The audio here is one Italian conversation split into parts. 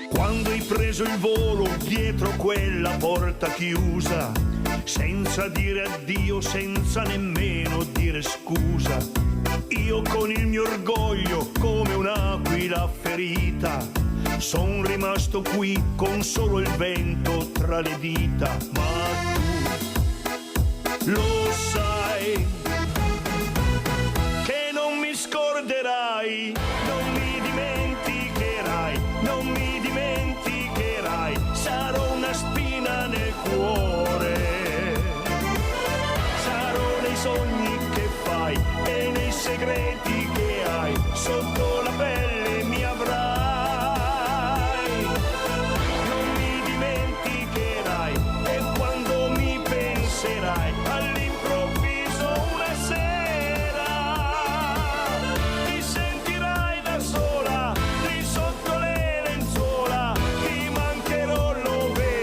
Quando hai preso il volo dietro quella porta chiusa, senza dire addio, senza nemmeno dire scusa, io con il mio orgoglio come un'aquila ferita, son rimasto qui con solo il vento tra le dita. Ma tu lo sai che non mi scorderai, non mi dimenticherai, non mi dimenticherai, sarò una spina nel cuore, sarò nei sogni che fai e nei segreti che hai, sotto la pelle mi avrai, non mi dimenticherai e quando mi penserai all'improvviso una sera ti sentirai da sola, lì sotto le lenzuola, ti mancherò, lo vedrai.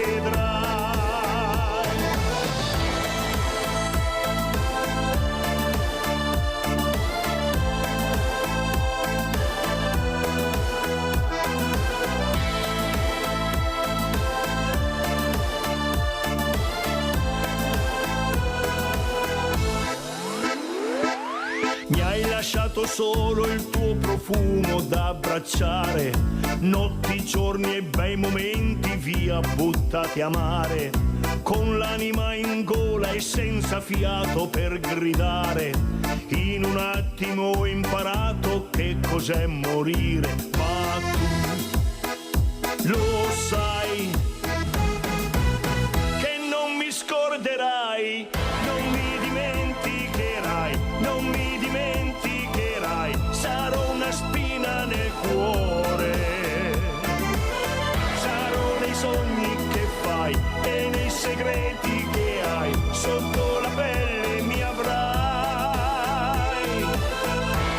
Mi hai lasciato solo il tuo profumo da abbracciare, notti, giorni e bei momenti via buttati a mare, con l'anima in gola e senza fiato per gridare. In un attimo ho imparato che cos'è morire, ma tu lo sai che non mi scorderai, non mi dimenticherai, non mi dimenticherai, sarò una spina nel cuore, sarò nei sogni che fai e nei segreti che hai, sotto la pelle mi avrai,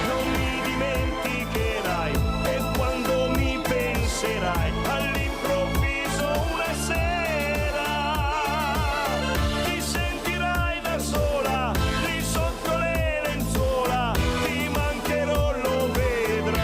non mi dimenticherai e quando mi penserai all'improvviso una sera ti sentirai da sola, lì sotto le lenzuola, ti mancherò, lo vedrai.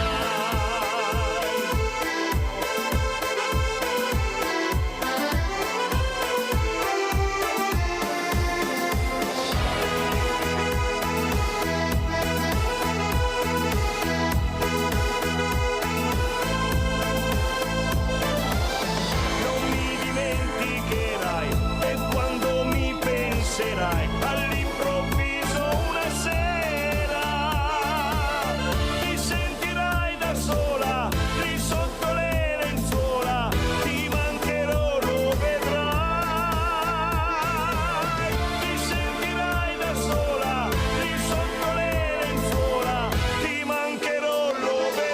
Non mi dimenticherai e quando mi penserai all'improvviso una sera ti sentirai da sola, lì sotto le lenzuola, ti mancherò, lo vedrai. Ti sentirai da sola, lì sotto le lenzuola, ti mancherò, lo vedrai.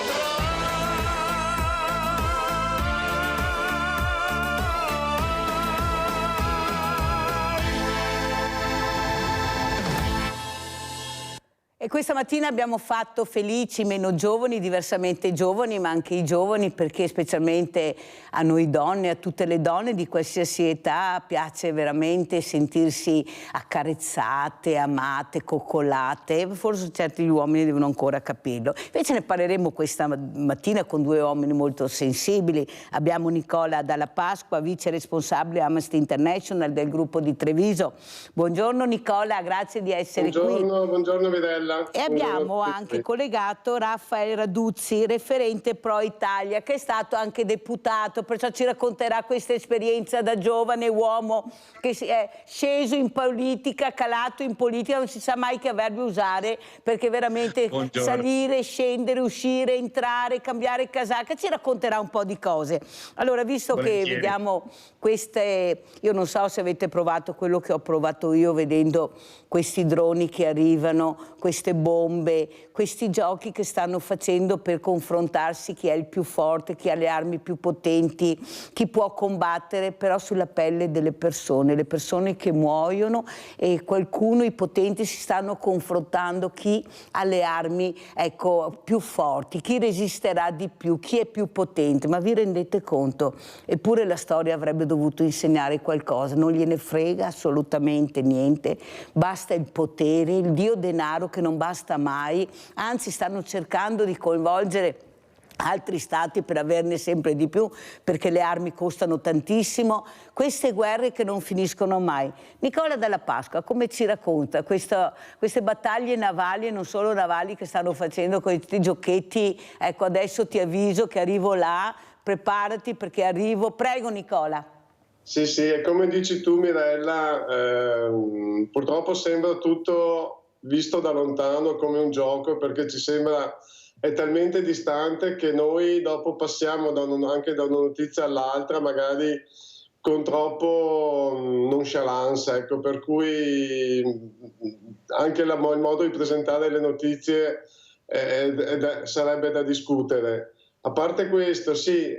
E questa mattina abbiamo fatto felici meno giovani, diversamente giovani, ma anche i giovani, perché specialmente a noi donne, a tutte le donne di qualsiasi età, piace veramente sentirsi accarezzate, amate, coccolate. Forse certi uomini devono ancora capirlo. Invece ne parleremo questa mattina con due uomini molto sensibili. Abbiamo Nicola Dalla Pasqua, vice responsabile Amnesty International del gruppo di Treviso. Buongiorno Nicola, grazie di essere qui. Buongiorno Vidella. E abbiamo anche collegato Raffaele Raduzzi, referente Pro Italia, che è stato anche deputato, perciò ci racconterà questa esperienza da giovane uomo che è sceso in politica, calato in politica, non si sa mai che verbi usare, perché veramente salire, scendere, uscire, entrare, cambiare casacca, ci racconterà un po' di cose. Allora, visto che vediamo queste, io non so se avete provato quello che ho provato io vedendo questi droni che arrivano, queste bombe, questi giochi che stanno facendo per confrontarsi chi è il più forte, chi ha le armi più potenti, chi può combattere, però sulla pelle delle persone, le persone che muoiono, e qualcuno, i potenti, si stanno confrontando chi ha le armi, ecco, più forti, chi resisterà di più, chi è più potente. Ma vi rendete conto? Eppure la storia avrebbe dovuto insegnare qualcosa, non gliene frega assolutamente niente, basta il potere, il dio denaro che non basta mai, anzi stanno cercando di coinvolgere altri stati per averne sempre di più, perché le armi costano tantissimo, queste guerre che non finiscono mai. Nicola Dalla Pasqua come ci racconta queste battaglie navali e non solo navali che stanno facendo questi giochetti? Ecco, adesso ti avviso che arrivo là, preparati perché arrivo. Prego Nicola. Sì, sì, è come dici tu Mirella, purtroppo sembra tutto visto da lontano come un gioco, perché ci sembra è talmente distante che noi dopo passiamo anche da una notizia all'altra, magari con troppo nonchalance, ecco, per cui anche il modo di presentare le notizie sarebbe da discutere. A parte questo, sì,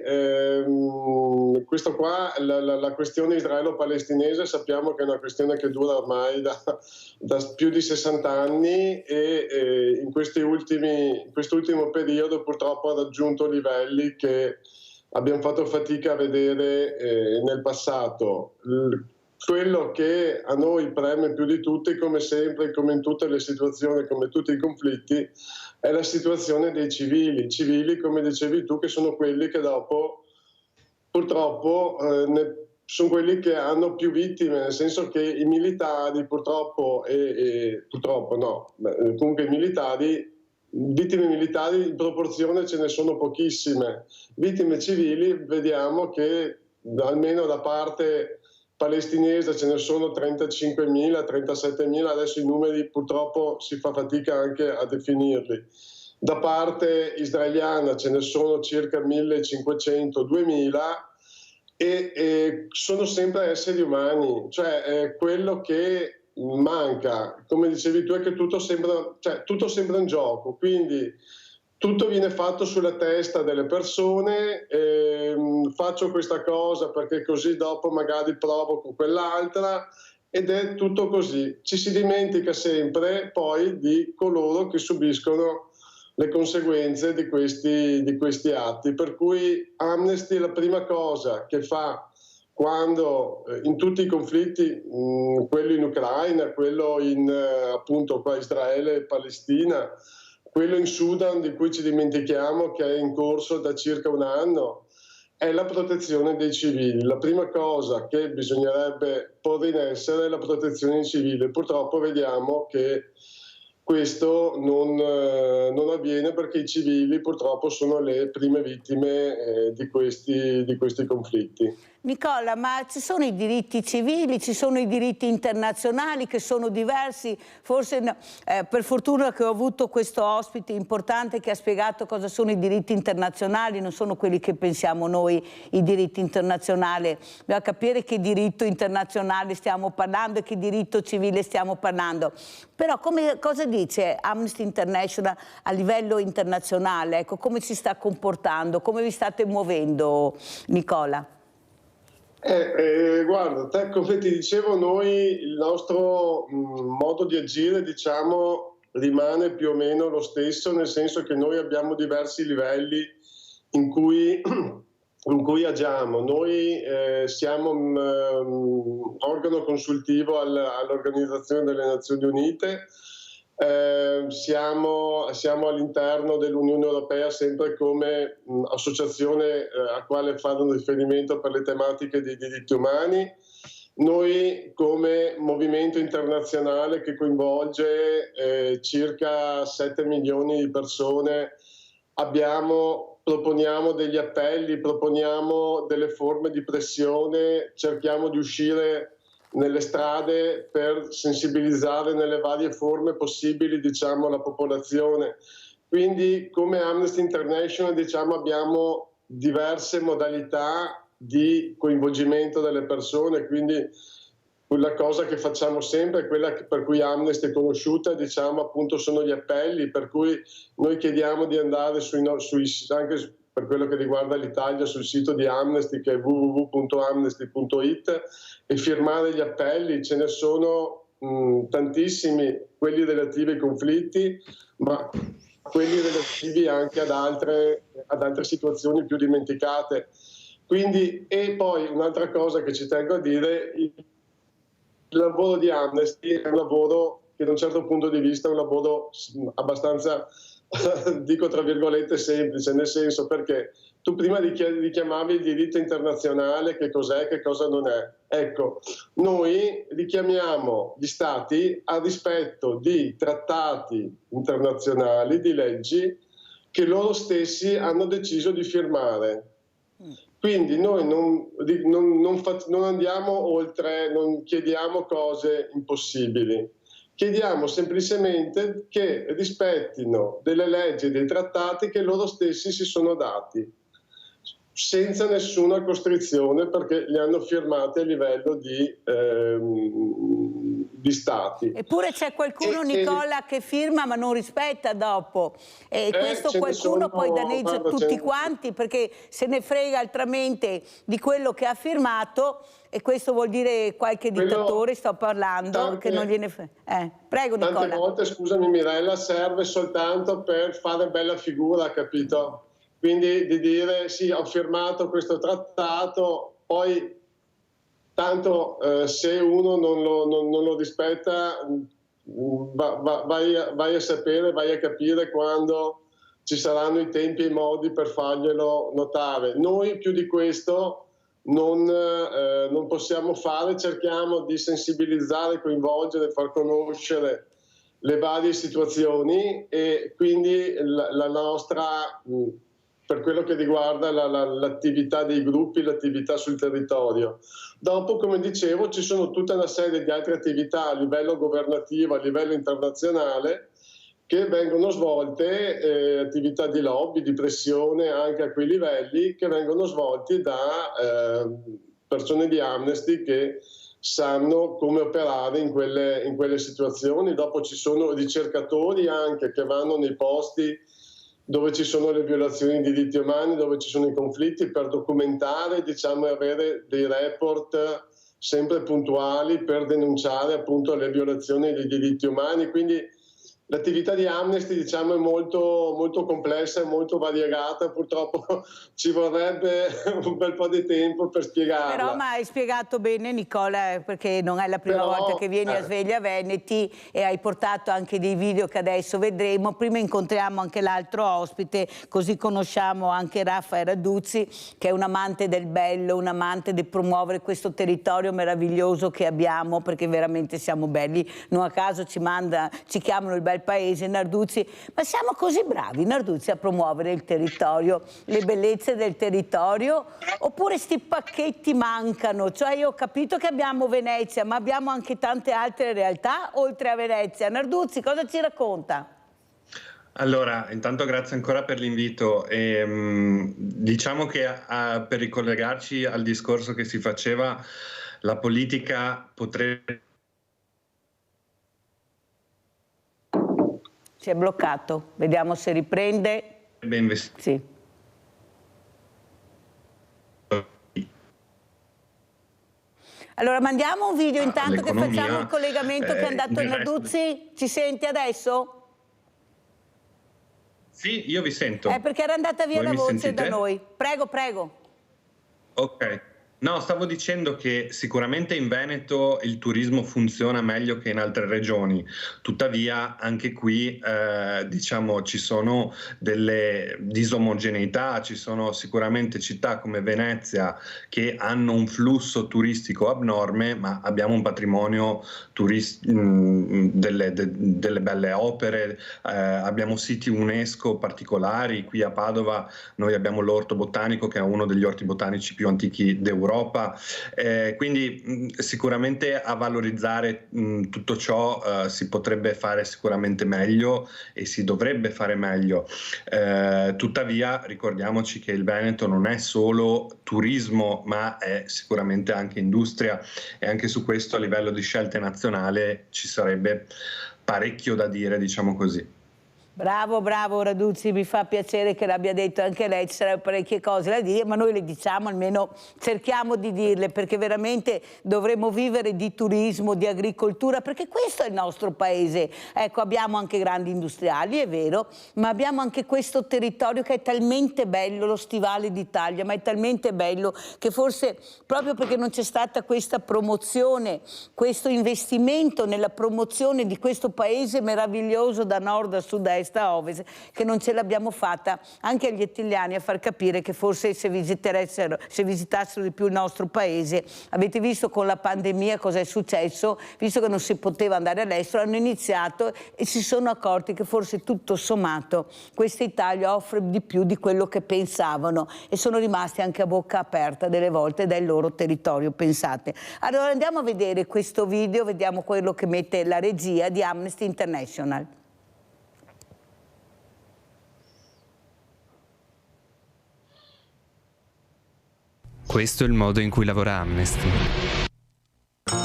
questo qua, la questione israelo-palestinese sappiamo che è una questione che dura ormai da più di 60 anni e in questo ultimo periodo purtroppo ha raggiunto livelli che abbiamo fatto fatica a vedere nel passato. Quello che a noi preme più di tutti, come sempre, come in tutte le situazioni, come tutti i conflitti, è la situazione dei civili. Civili, come dicevi tu, che sono quelli che dopo, purtroppo, sono quelli che hanno più vittime, nel senso che i militari, purtroppo, purtroppo no, comunque i militari, vittime militari in proporzione ce ne sono pochissime. Vittime civili vediamo che almeno da parte palestinese ce ne sono 35.000, 37.000, adesso i numeri purtroppo si fa fatica anche a definirli. Da parte israeliana ce ne sono circa 1.500, 2.000 e sono sempre esseri umani, cioè quello che manca, come dicevi tu, è che tutto sembra un gioco, quindi tutto viene fatto sulla testa delle persone, faccio questa cosa perché così dopo magari provoco quell'altra ed è tutto così. Ci si dimentica sempre poi di coloro che subiscono le conseguenze di questi atti, per cui Amnesty la prima cosa che fa quando in tutti i conflitti, quello in Ucraina, quello in appunto qua Israele e Palestina, quello in Sudan di cui ci dimentichiamo che è in corso da circa un anno, è la protezione dei civili. La prima cosa che bisognerebbe porre in essere è la protezione dei civili. Purtroppo vediamo che questo non avviene perché i civili purtroppo sono le prime vittime di questi conflitti. Nicola, ma ci sono i diritti civili, ci sono i diritti internazionali che sono diversi? Forse per fortuna che ho avuto questo ospite importante che ha spiegato cosa sono i diritti internazionali, non sono quelli che pensiamo noi, i diritti internazionali. Bisogna capire che diritto internazionale stiamo parlando e che diritto civile stiamo parlando. Però cosa dice Amnesty International a livello internazionale? Ecco, come si sta comportando? Come vi state muovendo, Nicola? Guarda, come ti dicevo, noi il nostro modo di agire, diciamo, rimane più o meno lo stesso, nel senso che noi abbiamo diversi livelli in cui agiamo. Noi siamo un organo consultivo all'Organizzazione delle Nazioni Unite, siamo all'interno dell'Unione Europea sempre come associazione a quale fare un riferimento per le tematiche dei diritti umani. Noi come movimento internazionale che coinvolge circa 7 milioni di persone proponiamo degli appelli, proponiamo delle forme di pressione, cerchiamo di uscire nelle strade per sensibilizzare nelle varie forme possibili, diciamo, la popolazione. Quindi come Amnesty International, diciamo, abbiamo diverse modalità di coinvolgimento delle persone, quindi quella cosa che facciamo sempre, quella per cui Amnesty è conosciuta, diciamo, appunto sono gli appelli, per cui noi chiediamo di andare anche per quello che riguarda l'Italia, sul sito di Amnesty, che è www.amnesty.it, e firmare gli appelli. Ce ne sono tantissimi, quelli relativi ai conflitti, ma quelli relativi anche ad altre situazioni più dimenticate. Quindi, e poi un'altra cosa che ci tengo a dire, il lavoro di Amnesty è un lavoro che da un certo punto di vista è un lavoro abbastanza dico tra virgolette semplice, nel senso, perché tu prima richiamavi il diritto internazionale, che cos'è, che cosa non è. Ecco, noi richiamiamo gli Stati al rispetto di trattati internazionali, di leggi che loro stessi hanno deciso di firmare. Quindi noi non andiamo oltre, non chiediamo cose impossibili. Chiediamo semplicemente che rispettino delle leggi e dei trattati che loro stessi si sono dati, senza nessuna costrizione, perché li hanno firmati a livello di Stati. Eppure c'è qualcuno, Nicola, che firma ma non rispetta dopo, e questo qualcuno poi danneggia tutti quanti, perché se ne frega altramente di quello che ha firmato, e questo vuol dire qualche dittatore, sto parlando, che non gliene frega. Prego, Nicola. Tante volte, scusami Mirella, serve soltanto per fare bella figura, capito? Quindi di dire sì, ho firmato questo trattato, poi tanto se uno non lo rispetta, vai a sapere, vai a capire quando ci saranno i tempi e i modi per farglielo notare. Noi più di questo non possiamo fare, cerchiamo di sensibilizzare, coinvolgere, far conoscere le varie situazioni, e quindi la nostra... per quello che riguarda l'attività dei gruppi, l'attività sul territorio. Dopo, come dicevo, ci sono tutta una serie di altre attività a livello governativo, a livello internazionale, che vengono svolte, attività di lobby, di pressione anche a quei livelli, che vengono svolti da persone di Amnesty che sanno come operare in quelle situazioni. Dopo ci sono ricercatori anche che vanno nei posti dove ci sono le violazioni dei diritti umani, dove ci sono i conflitti, per documentare, diciamo, e avere dei report sempre puntuali per denunciare appunto le violazioni dei diritti umani. Quindi l'attività di Amnesty, diciamo, è molto, molto complessa e molto variegata, purtroppo ci vorrebbe un bel po' di tempo per spiegarla. Però ma hai spiegato bene, Nicola, perché non è la prima volta che vieni a Sveglia Veneti, e hai portato anche dei video che adesso vedremo. Prima incontriamo anche l'altro ospite, così conosciamo anche Raffaele Raduzzi, che è un amante del bello, un amante di promuovere questo territorio meraviglioso che abbiamo, perché veramente siamo belli. Non a caso ci chiamano il bel paese, Narduzzi, ma siamo così bravi, Narduzzi, a promuovere il territorio, le bellezze del territorio, oppure sti pacchetti mancano? Cioè io ho capito che abbiamo Venezia, ma abbiamo anche tante altre realtà oltre a Venezia. Narduzzi, cosa ci racconta? Allora, intanto grazie ancora per l'invito. Diciamo che per ricollegarci al discorso che si faceva, la politica potrebbe... Si è bloccato, vediamo se riprende. Sì. Allora mandiamo un video intanto che facciamo il collegamento che è andato in Narduzzi. Ci senti adesso? Sì, io vi sento. Perché era andata via la voce da noi. Prego, prego. Ok. No, stavo dicendo che sicuramente in Veneto il turismo funziona meglio che in altre regioni, tuttavia anche qui diciamo ci sono delle disomogeneità, ci sono sicuramente città come Venezia che hanno un flusso turistico abnorme, ma abbiamo un patrimonio delle belle opere, abbiamo siti UNESCO particolari. Qui a Padova noi abbiamo l'Orto Botanico, che è uno degli orti botanici più antichi d'Europa. Quindi sicuramente a valorizzare tutto ciò si potrebbe fare sicuramente meglio e si dovrebbe fare meglio. Tuttavia ricordiamoci che il Veneto non è solo turismo, ma è sicuramente anche industria, e anche su questo a livello di scelte nazionale ci sarebbe parecchio da dire, diciamo così. Bravo, bravo Raduzzi, mi fa piacere che l'abbia detto anche lei, ci sarebbero parecchie cose da dire, ma noi le diciamo, almeno cerchiamo di dirle, perché veramente dovremmo vivere di turismo, di agricoltura, perché questo è il nostro paese. Ecco, abbiamo anche grandi industriali, è vero, ma abbiamo anche questo territorio che è talmente bello, lo stivale d'Italia, ma è talmente bello che forse proprio perché non c'è stata questa promozione, questo investimento nella promozione di questo paese meraviglioso da nord a sud-est, est a ovest, che non ce l'abbiamo fatta anche agli italiani a far capire che forse se visitassero di più il nostro paese. Avete visto con la pandemia cosa è successo? Visto che non si poteva andare all'estero, hanno iniziato e si sono accorti che forse tutto sommato questa Italia offre di più di quello che pensavano e sono rimasti anche a bocca aperta delle volte dal loro territorio, pensate. Allora andiamo a vedere questo video, vediamo quello che mette la regia di Amnesty International. Questo è il modo in cui lavora Amnesty.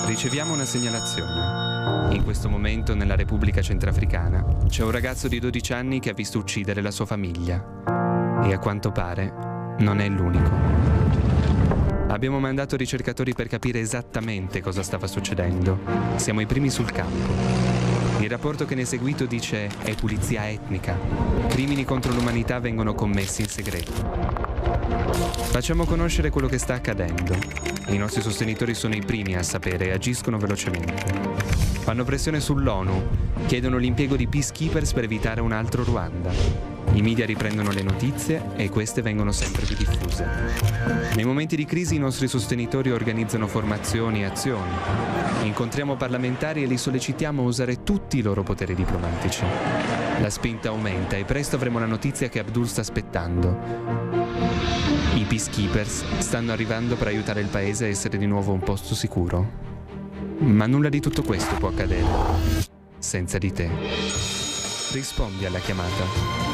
Riceviamo una segnalazione. In questo momento nella Repubblica Centrafricana c'è un ragazzo di 12 anni che ha visto uccidere la sua famiglia e a quanto pare non è l'unico. Abbiamo mandato ricercatori per capire esattamente cosa stava succedendo. Siamo i primi sul campo. Il rapporto che ne è seguito dice è pulizia etnica. Crimini contro l'umanità vengono commessi in segreto. Facciamo conoscere quello che sta accadendo. I nostri sostenitori sono i primi a sapere e agiscono velocemente. Fanno pressione sull'ONU, chiedono l'impiego di peacekeepers per evitare un altro Ruanda. I media riprendono le notizie e queste vengono sempre più diffuse. Nei momenti di crisi i nostri sostenitori organizzano formazioni e azioni. Incontriamo parlamentari e li sollecitiamo a usare tutti i loro poteri diplomatici. La spinta aumenta e presto avremo la notizia che Abdul sta aspettando. I peacekeepers stanno arrivando per aiutare il paese a essere di nuovo un posto sicuro. Ma nulla di tutto questo può accadere senza di te. Rispondi alla chiamata.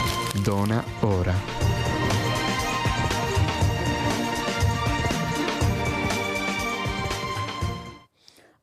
Dona ora.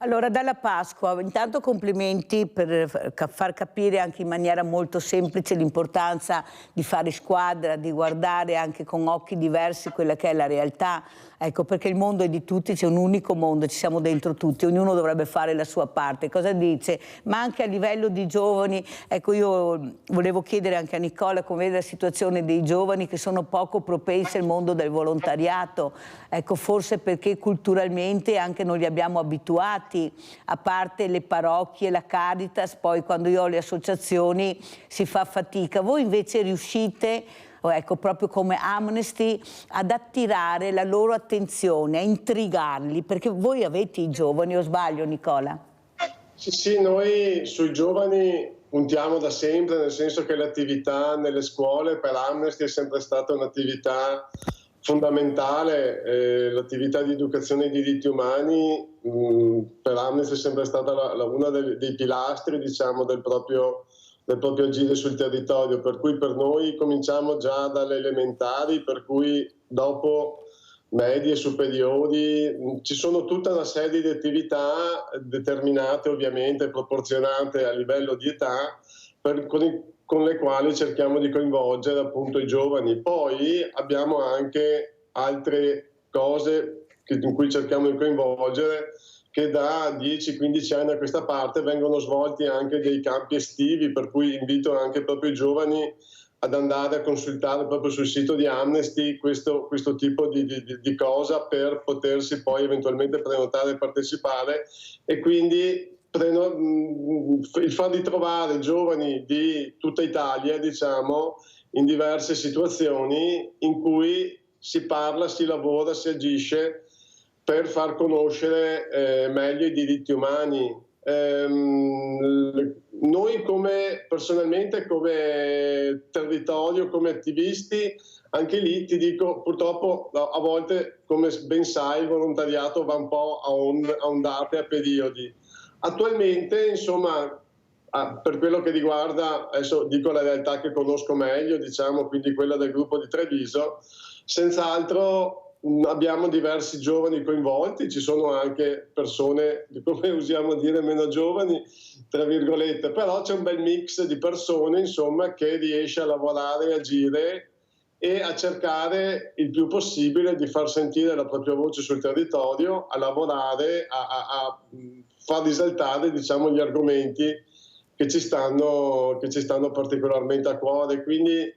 Allora, dalla Pasqua, intanto complimenti per far capire anche in maniera molto semplice l'importanza di fare squadra, di guardare anche con occhi diversi quella che è la realtà. Ecco, perché il mondo è di tutti, c'è un unico mondo, ci siamo dentro tutti, ognuno dovrebbe fare la sua parte. Cosa dice? Ma anche a livello di giovani, ecco, io volevo chiedere anche a Nicola come vede la situazione dei giovani che sono poco propensi al mondo del volontariato, ecco, forse perché culturalmente anche non li abbiamo abituati, a parte le parrocchie, la Caritas, poi quando io ho le associazioni si fa fatica. Voi invece riuscite, ecco, proprio come Amnesty, ad attirare la loro attenzione, a intrigarli, perché voi avete i giovani, o sbaglio Nicola? Sì, noi sui giovani puntiamo da sempre, nel senso che l'attività nelle scuole per Amnesty è sempre stata un'attività fondamentale, l'attività di educazione ai diritti umani per Amnesty è sempre stata uno dei pilastri, diciamo, del proprio agire sul territorio, per cui per noi cominciamo già dalle elementari, per cui dopo medie, superiori, ci sono tutta una serie di attività determinate, ovviamente proporzionate a livello di età, con le quali cerchiamo di coinvolgere appunto i giovani. Poi abbiamo anche altre cose in cui cerchiamo di coinvolgere, che da 10-15 anni a questa parte vengono svolti anche dei campi estivi, per cui invito anche proprio i giovani ad andare a consultare proprio sul sito di Amnesty questo tipo di cosa per potersi poi eventualmente prenotare e partecipare, e quindi il far ritrovare giovani di tutta Italia, diciamo, in diverse situazioni in cui si parla, si lavora, si agisce per far conoscere meglio i diritti umani. Noi personalmente come territorio, come attivisti, anche lì ti dico, purtroppo a volte, come ben sai, il volontariato va un po' a ondate, a periodi. Attualmente, insomma, per quello che riguarda, adesso dico la realtà che conosco meglio, diciamo, quindi quella del gruppo di Treviso, senz'altro abbiamo diversi giovani coinvolti, ci sono anche persone, come usiamo dire, meno giovani, tra virgolette, però c'è un bel mix di persone, insomma, che riesce a lavorare, a agire e a cercare il più possibile di far sentire la propria voce sul territorio, a lavorare, a far risaltare, diciamo, gli argomenti che ci stanno particolarmente a cuore. Quindi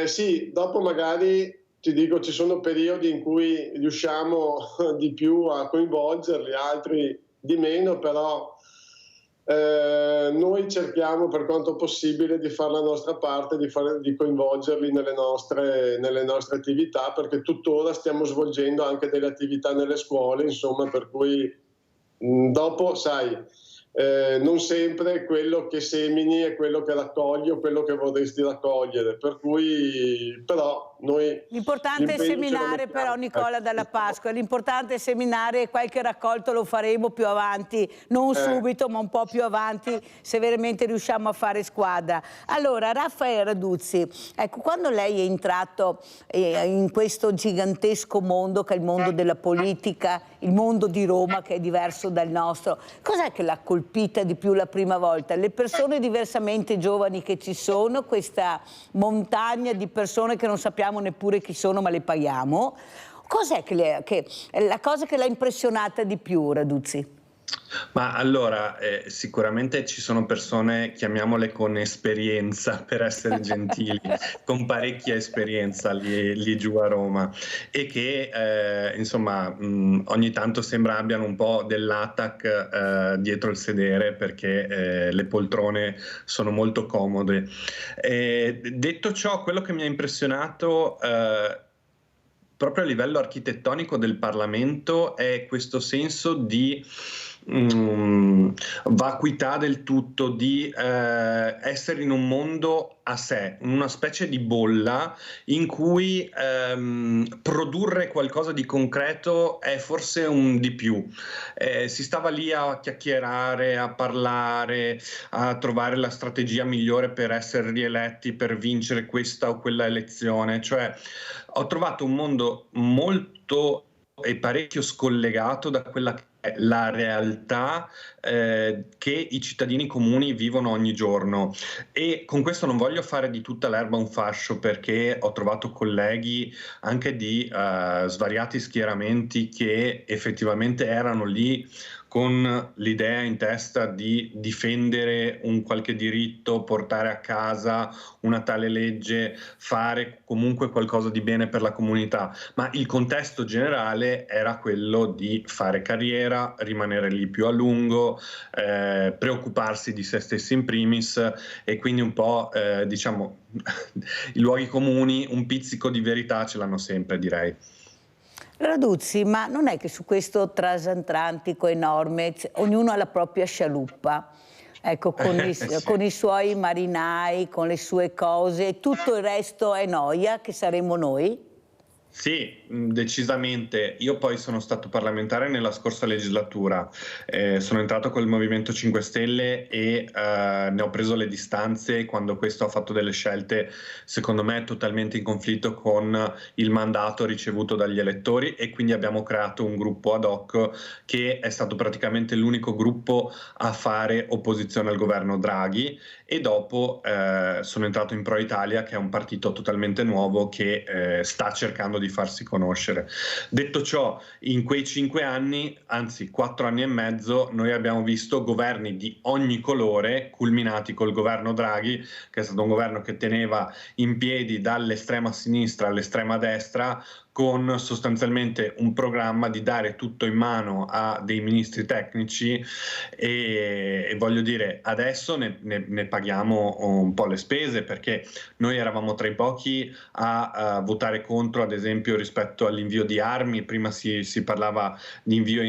sì, dopo magari ti dico, ci sono periodi in cui riusciamo di più a coinvolgerli, altri di meno, però noi cerchiamo per quanto possibile di fare la nostra parte, di coinvolgerli nelle nostre attività, perché tuttora stiamo svolgendo anche delle attività nelle scuole, insomma, per cui dopo, sai, non sempre quello che semini è quello che raccogli o quello che vorresti raccogliere, per cui però noi... L'importante è seminare, però, Nicola Dalla Pasqua, l'importante è seminare, e qualche raccolto lo faremo più avanti, non subito ma un po' più avanti, se veramente riusciamo a fare squadra. Allora, Raffaele Raduzzi, ecco, quando lei è entrato in questo gigantesco mondo che è il mondo della politica, il mondo di Roma che è diverso dal nostro, cos'è che l'ha colpita di più la prima volta? Le persone diversamente giovani che ci sono, questa montagna di persone che non sappiamo neppure chi sono ma le paghiamo. Cos'è che la cosa che l'ha impressionata di più, Raduzzi? Ma allora, sicuramente ci sono persone, chiamiamole con esperienza per essere gentili, con parecchia esperienza lì giù a Roma, e che insomma ogni tanto sembra abbiano un po' dell'attack dietro il sedere, perché le poltrone sono molto comode. Detto ciò, quello che mi ha impressionato proprio a livello architettonico del Parlamento è questo senso di vacuità del tutto, di essere in un mondo a sé, una specie di bolla in cui produrre qualcosa di concreto è forse un di più. Si stava lì a chiacchierare, a parlare, a trovare la strategia migliore per essere rieletti, per vincere questa o quella elezione. Cioè, ho trovato un mondo molto e parecchio scollegato da quella che è la realtà che i cittadini comuni vivono ogni giorno. E con questo non voglio fare di tutta l'erba un fascio, perché ho trovato colleghi anche di svariati schieramenti che effettivamente erano lì con l'idea in testa di difendere un qualche diritto, portare a casa una tale legge, fare comunque qualcosa di bene per la comunità, ma il contesto generale era quello di fare carriera, rimanere lì più a lungo, preoccuparsi di se stessi in primis, e quindi un po' diciamo i luoghi comuni, un pizzico di verità ce l'hanno sempre, direi. Raduzzi, ma non è che su questo transatlantico enorme ognuno ha la propria scialuppa, ecco, con i suoi marinai, con le sue cose, e tutto il resto è noia, che saremo noi? Sì, decisamente. Io poi sono stato parlamentare nella scorsa legislatura, sono entrato col Movimento 5 Stelle e ne ho preso le distanze quando questo ha fatto delle scelte, secondo me, totalmente in conflitto con il mandato ricevuto dagli elettori, e quindi abbiamo creato un gruppo ad hoc che è stato praticamente l'unico gruppo a fare opposizione al governo Draghi, e dopo sono entrato in Pro Italia, che è un partito totalmente nuovo che sta cercando di farsi conoscere. Detto ciò, in quei 5 anni, anzi 4 anni e mezzo, noi abbiamo visto governi di ogni colore, culminati col governo Draghi, che è stato un governo che teneva in piedi dall'estrema sinistra all'estrema destra, con sostanzialmente un programma di dare tutto in mano a dei ministri tecnici, e voglio dire, adesso ne paghiamo un po' le spese, perché noi eravamo tra i pochi a votare contro, ad esempio, rispetto all'invio di armi. Prima si parlava di invio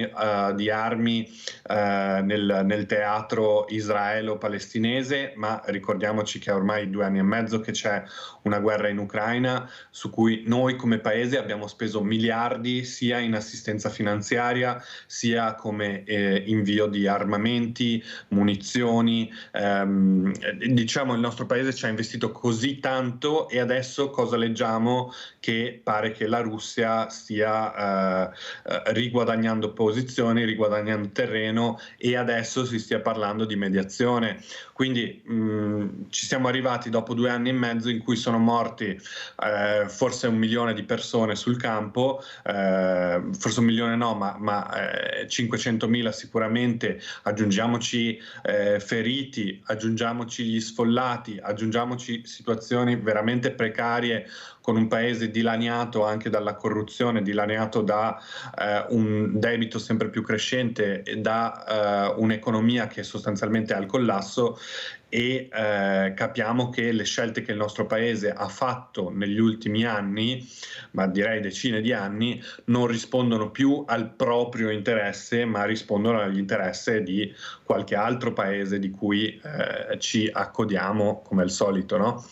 di armi nel teatro israelo-palestinese, ma ricordiamoci che è ormai 2 anni e mezzo che c'è una guerra in Ucraina, su cui noi come paese abbiamo speso miliardi sia in assistenza finanziaria, sia come invio di armamenti, munizioni. Diciamo, il nostro paese ci ha investito così tanto, e adesso cosa leggiamo? Che pare che la Russia stia riguadagnando posizioni, riguadagnando terreno, e adesso si stia parlando di mediazione. Quindi ci siamo arrivati dopo 2 anni e mezzo in cui sono morti forse 1 milione di persone su sul campo, forse 1 milione no, ma 500.000 sicuramente, aggiungiamoci feriti, aggiungiamoci gli sfollati, aggiungiamoci situazioni veramente precarie, con un paese dilaniato anche dalla corruzione, dilaniato da un debito sempre più crescente e da un'economia che sostanzialmente è al collasso, e capiamo che le scelte che il nostro paese ha fatto negli ultimi anni, ma direi decine di anni, non rispondono più al proprio interesse, ma rispondono all'interesse di qualche altro paese di cui ci accodiamo come al solito, no?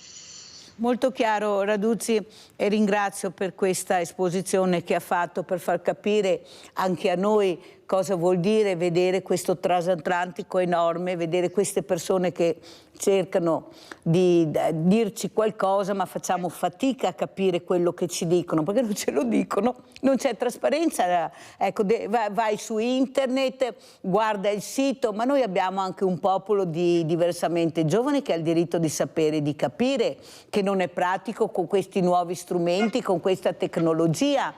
Molto chiaro, Raduzzi, e ringrazio per questa esposizione che ha fatto per far capire anche a noi cosa vuol dire vedere questo transatlantico enorme, vedere queste persone che cercano di dirci qualcosa, ma facciamo fatica a capire quello che ci dicono, perché non ce lo dicono, non c'è trasparenza. Ecco, vai su internet, guarda il sito, ma noi abbiamo anche un popolo di diversamente giovani che ha il diritto di sapere, di capire che non è pratico con questi nuovi strumenti, con questa tecnologia.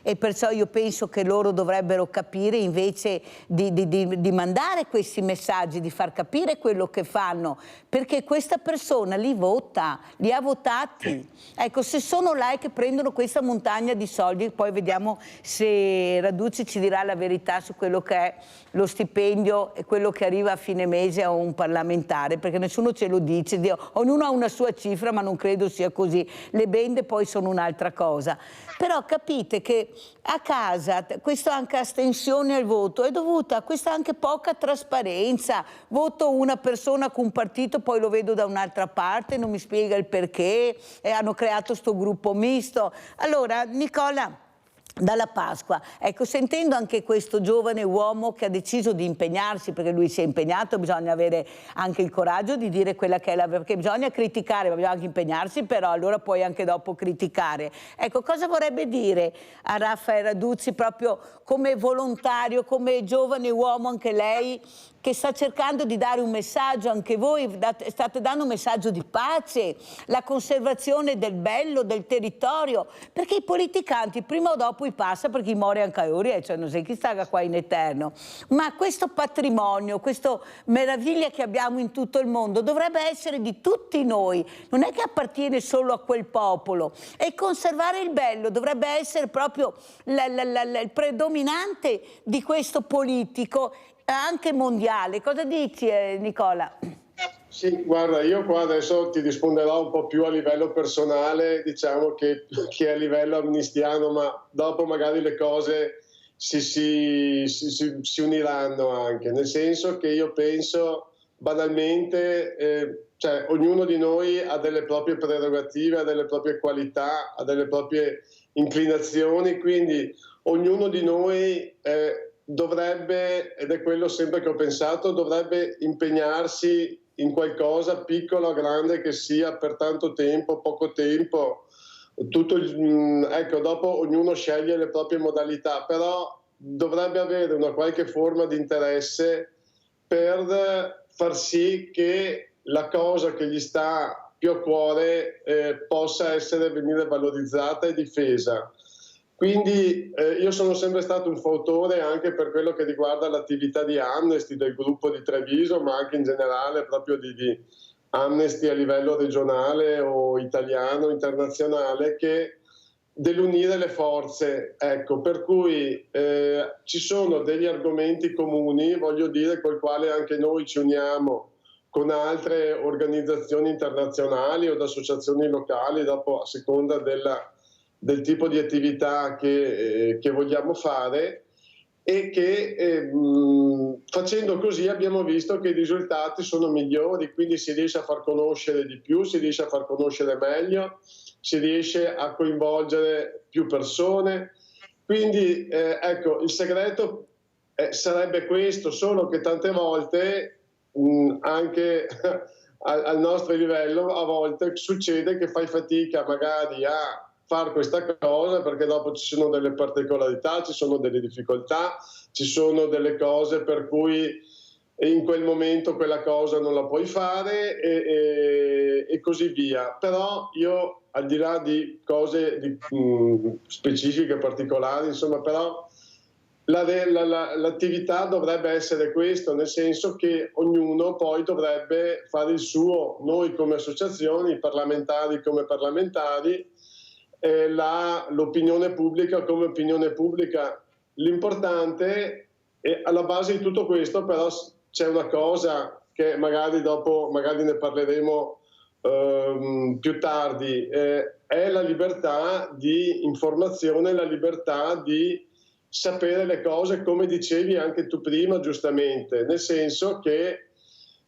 E perciò io penso che loro dovrebbero capire, invece di mandare questi messaggi, di far capire quello che fanno, perché questa persona li vota, li ha votati. Ecco, se sono là e che prendono questa montagna di soldi, poi vediamo se Raduzzi ci dirà la verità su quello che è lo stipendio e quello che arriva a fine mese a un parlamentare, perché nessuno ce lo dice, ognuno ha una sua cifra, ma non credo sia così. Le bende poi sono un'altra cosa. Però capite che a casa questa anche astensione al voto è dovuta a questa anche poca trasparenza. Voto una persona con un partito, poi lo vedo da un'altra parte, non mi spiega il perché, hanno creato sto gruppo misto. Allora, Nicola Dalla Pasqua, ecco, sentendo anche questo giovane uomo che ha deciso di impegnarsi, perché lui si è impegnato, bisogna avere anche il coraggio di dire quella che è la, perché bisogna criticare, ma bisogna anche impegnarsi, però allora puoi anche dopo criticare. Ecco, cosa vorrebbe dire a Raffaele Raduzzi, proprio come volontario, come giovane uomo anche lei, che sta cercando di dare un messaggio, anche voi state dando un messaggio di pace, la conservazione del bello, del territorio, perché i politicanti prima o dopo passa, perché i mori anche ora, cioè non sei chi sta qua in eterno, ma questo patrimonio, questa meraviglia che abbiamo in tutto il mondo dovrebbe essere di tutti noi, non è che appartiene solo a quel popolo, e conservare il bello dovrebbe essere proprio il predominante di questo politico anche mondiale. Cosa dici, Nicola? Sì, guarda, io qua adesso ti risponderò un po' più a livello personale, diciamo che a livello amnistiano, ma dopo magari le cose si uniranno anche, nel senso che io penso banalmente, cioè ognuno di noi ha delle proprie prerogative, ha delle proprie qualità, ha delle proprie inclinazioni, quindi ognuno di noi dovrebbe, ed è quello sempre che ho pensato, dovrebbe impegnarsi in qualcosa, piccolo o grande che sia, per tanto tempo, poco tempo, ecco, dopo ognuno sceglie le proprie modalità, però dovrebbe avere una qualche forma di interesse per far sì che la cosa che gli sta più a cuore possa venire valorizzata e difesa. Quindi io sono sempre stato un fautore anche per quello che riguarda l'attività di Amnesty, del gruppo di Treviso, ma anche in generale proprio di Amnesty a livello regionale o italiano, internazionale, che dell'unire le forze. Ecco, per cui ci sono degli argomenti comuni, voglio dire, col quale anche noi ci uniamo con altre organizzazioni internazionali o associazioni locali, dopo a seconda del tipo di attività che vogliamo fare, e che facendo così abbiamo visto che i risultati sono migliori, quindi si riesce a far conoscere di più, si riesce a far conoscere meglio, si riesce a coinvolgere più persone. Quindi ecco, il segreto sarebbe questo, solo che tante volte anche al nostro livello a volte succede che fai fatica magari a fare questa cosa, perché dopo ci sono delle particolarità, ci sono delle difficoltà, ci sono delle cose per cui in quel momento quella cosa non la puoi fare e così via. Però io al di là di cose specifiche, particolari, insomma, però l'attività dovrebbe essere questo, nel senso che ognuno poi dovrebbe fare il suo, noi come associazioni, i parlamentari come parlamentari, l'opinione pubblica come opinione pubblica. L'importante è, alla base di tutto questo però c'è una cosa che magari ne parleremo più tardi, è la libertà di informazione, la libertà di sapere le cose, come dicevi anche tu prima giustamente, nel senso che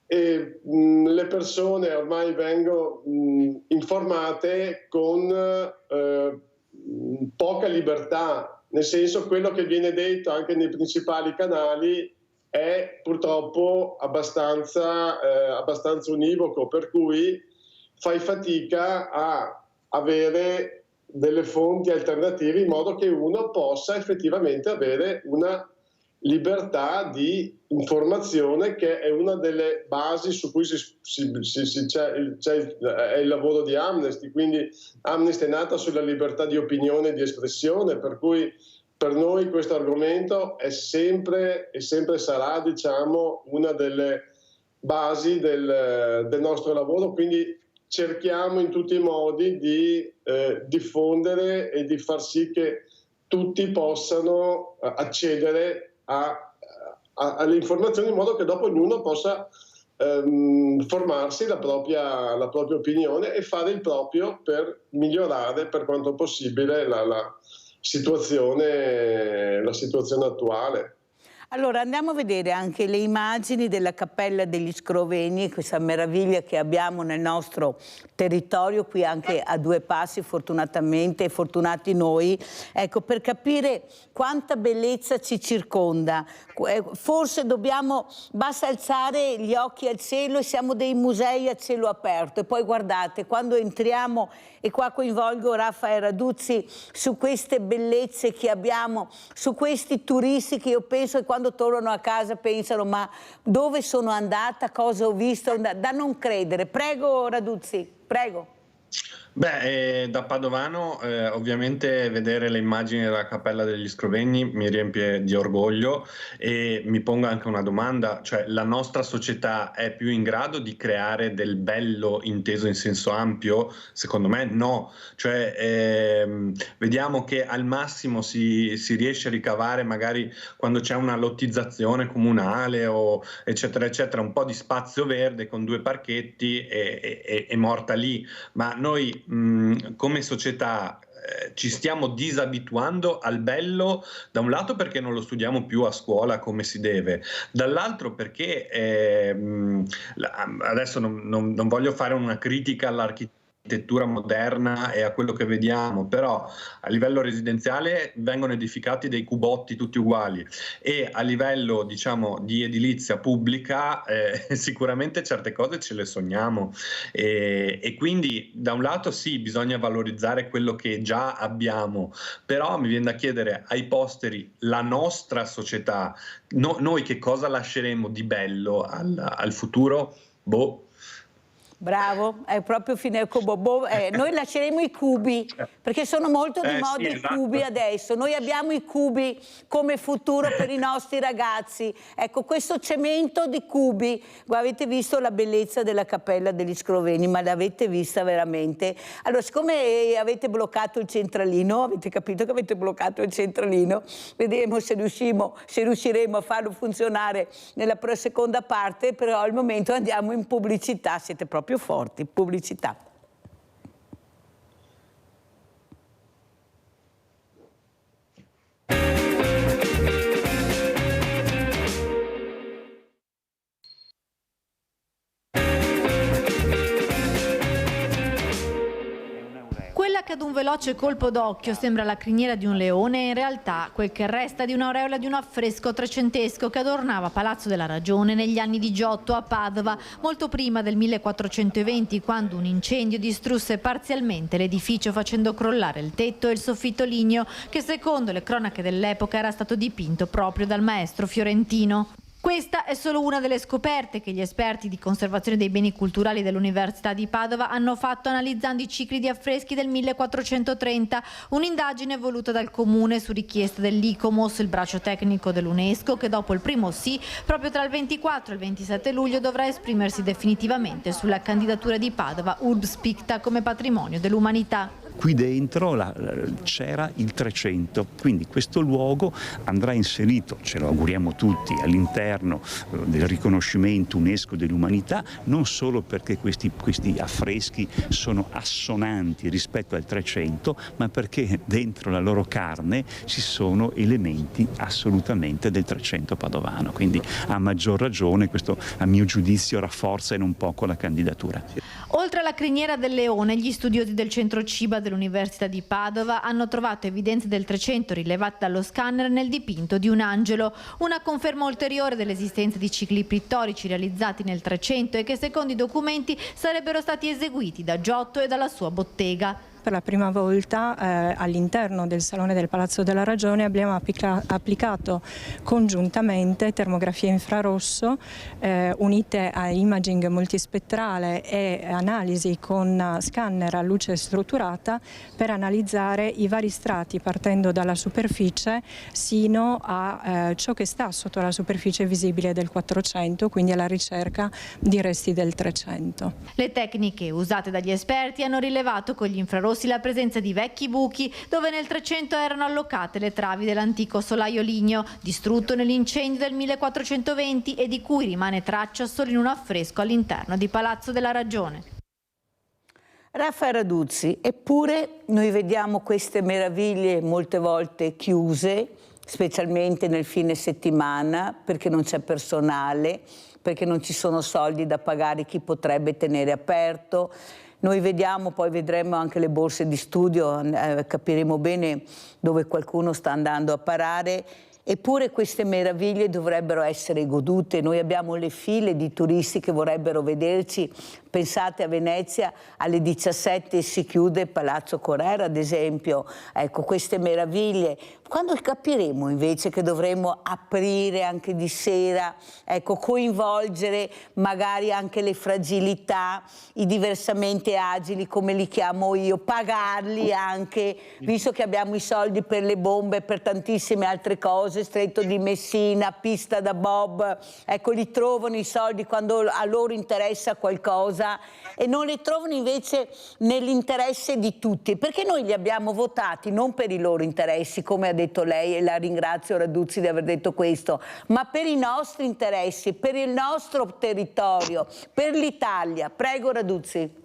le persone ormai vengono informate con poca libertà, nel senso quello che viene detto anche nei principali canali è purtroppo abbastanza univoco, per cui fai fatica a avere delle fonti alternative in modo che uno possa effettivamente avere una libertà di informazione, che è una delle basi su cui è il lavoro di Amnesty. Quindi Amnesty è nata sulla libertà di opinione e di espressione, per cui per noi questo argomento è sempre e sempre sarà, diciamo, una delle basi del nostro lavoro, quindi cerchiamo in tutti i modi di diffondere e di far sì che tutti possano accedere alle informazioni, in modo che dopo ognuno possa formarsi la propria opinione e fare il proprio per migliorare per quanto possibile la situazione attuale. Allora andiamo a vedere anche le immagini della Cappella degli Scrovegni, questa meraviglia che abbiamo nel nostro territorio, qui anche a due passi fortunatamente, fortunati noi, ecco, per capire quanta bellezza ci circonda. Forse basta alzare gli occhi al cielo e siamo dei musei a cielo aperto, e poi guardate, quando entriamo, e qua coinvolgo Raffaele Raduzzi, su queste bellezze che abbiamo, su questi turisti che io penso che quando tornano a casa pensano: ma dove sono andata, cosa ho visto, da non credere. Prego Raduzzi, prego. Beh, da padovano ovviamente vedere le immagini della Cappella degli Scrovegni mi riempie di orgoglio, e mi pongo anche una domanda, cioè la nostra società è più in grado di creare del bello inteso in senso ampio? Secondo me no, cioè vediamo che al massimo si riesce a ricavare, magari quando c'è una lottizzazione comunale o eccetera eccetera, un po' di spazio verde con 2 parchetti e morta lì, ma noi come società ci stiamo disabituando al bello, da un lato perché non lo studiamo più a scuola come si deve, dall'altro perché adesso non voglio fare una critica all'architettura moderna e a quello che vediamo, però a livello residenziale vengono edificati dei cubotti tutti uguali, e a livello, diciamo, di edilizia pubblica sicuramente certe cose ce le sogniamo, e quindi da un lato sì, bisogna valorizzare quello che già abbiamo, però mi viene da chiedere ai posteri, la nostra società, noi che cosa lasceremo di bello al futuro? Boh. Bravo, è proprio noi lasceremo i cubi, perché sono molto di moda, sì, esatto. I cubi adesso, noi abbiamo i cubi come futuro per i nostri ragazzi, ecco, questo cemento di cubi. Avete visto la bellezza della Cappella degli Scrovegni, ma l'avete vista veramente? Allora, siccome avete bloccato il centralino, avete capito che avete bloccato il centralino, vedremo se riusciremo a farlo funzionare nella seconda parte, però al momento andiamo in pubblicità, siete proprio forti, pubblicità. Quella che ad un veloce colpo d'occhio sembra la criniera di un leone è in realtà quel che resta di un'aureola di un affresco trecentesco che adornava Palazzo della Ragione negli anni di Giotto a Padova, molto prima del 1420, quando un incendio distrusse parzialmente l'edificio facendo crollare il tetto e il soffitto ligneo che, secondo le cronache dell'epoca, era stato dipinto proprio dal maestro fiorentino. Questa è solo una delle scoperte che gli esperti di conservazione dei beni culturali dell'Università di Padova hanno fatto analizzando i cicli di affreschi del 1430, un'indagine voluta dal Comune su richiesta dell'ICOMOS, il braccio tecnico dell'UNESCO, che dopo il primo sì, proprio tra il 24 e il 27 luglio dovrà esprimersi definitivamente sulla candidatura di Padova Urbs Picta come patrimonio dell'umanità. Qui dentro c'era il 300, quindi questo luogo andrà inserito, ce lo auguriamo tutti, all'interno del riconoscimento UNESCO dell'umanità, non solo perché questi affreschi sono assonanti rispetto al 300, ma perché dentro la loro carne ci sono elementi assolutamente del 300 padovano, quindi a maggior ragione questo, a mio giudizio, rafforza in un poco la candidatura. Oltre alla criniera del leone, gli studiosi del centro Ciba dell'Università di Padova hanno trovato evidenze del 300 rilevate dallo scanner nel dipinto di un angelo, una conferma ulteriore dell'esistenza di cicli pittorici realizzati nel 300 e che secondo i documenti sarebbero stati eseguiti da Giotto e dalla sua bottega. Per la prima volta all'interno del Salone del Palazzo della Ragione abbiamo applicato congiuntamente termografia infrarosso unite a imaging multispettrale e analisi con scanner a luce strutturata per analizzare i vari strati partendo dalla superficie sino a ciò che sta sotto la superficie visibile del 400, quindi alla ricerca di resti del 300. Le tecniche usate dagli esperti hanno rilevato con gli infrarossi la presenza di vecchi buchi dove nel 300 erano allocate le travi dell'antico solaio ligneo, distrutto nell'incendio del 1420 e di cui rimane traccia solo in un affresco all'interno di Palazzo della Ragione. Raffaele Raduzzi, eppure noi vediamo queste meraviglie molte volte chiuse, specialmente nel fine settimana, perché non c'è personale, perché non ci sono soldi da pagare chi potrebbe tenere aperto. Noi vediamo, poi vedremo anche le borse di studio, capiremo bene dove qualcuno sta andando a parare. Eppure queste meraviglie dovrebbero essere godute. Noi abbiamo le file di turisti che vorrebbero vederci. Pensate a Venezia, alle 17 si chiude Palazzo Correra, ad esempio. Ecco, queste meraviglie. Quando capiremo invece che dovremmo aprire anche di sera, ecco, coinvolgere magari anche le fragilità, i diversamente agili, come li chiamo io, pagarli anche, visto che abbiamo i soldi per le bombe, per tantissime altre cose, Stretto di Messina, pista da bob, ecco, li trovano i soldi quando a loro interessa qualcosa e non li trovano invece nell'interesse di tutti, perché noi li abbiamo votati non per i loro interessi, come ha detto lei, e la ringrazio Raduzzi di aver detto questo, ma per i nostri interessi, per il nostro territorio, per l'Italia. Prego Raduzzi.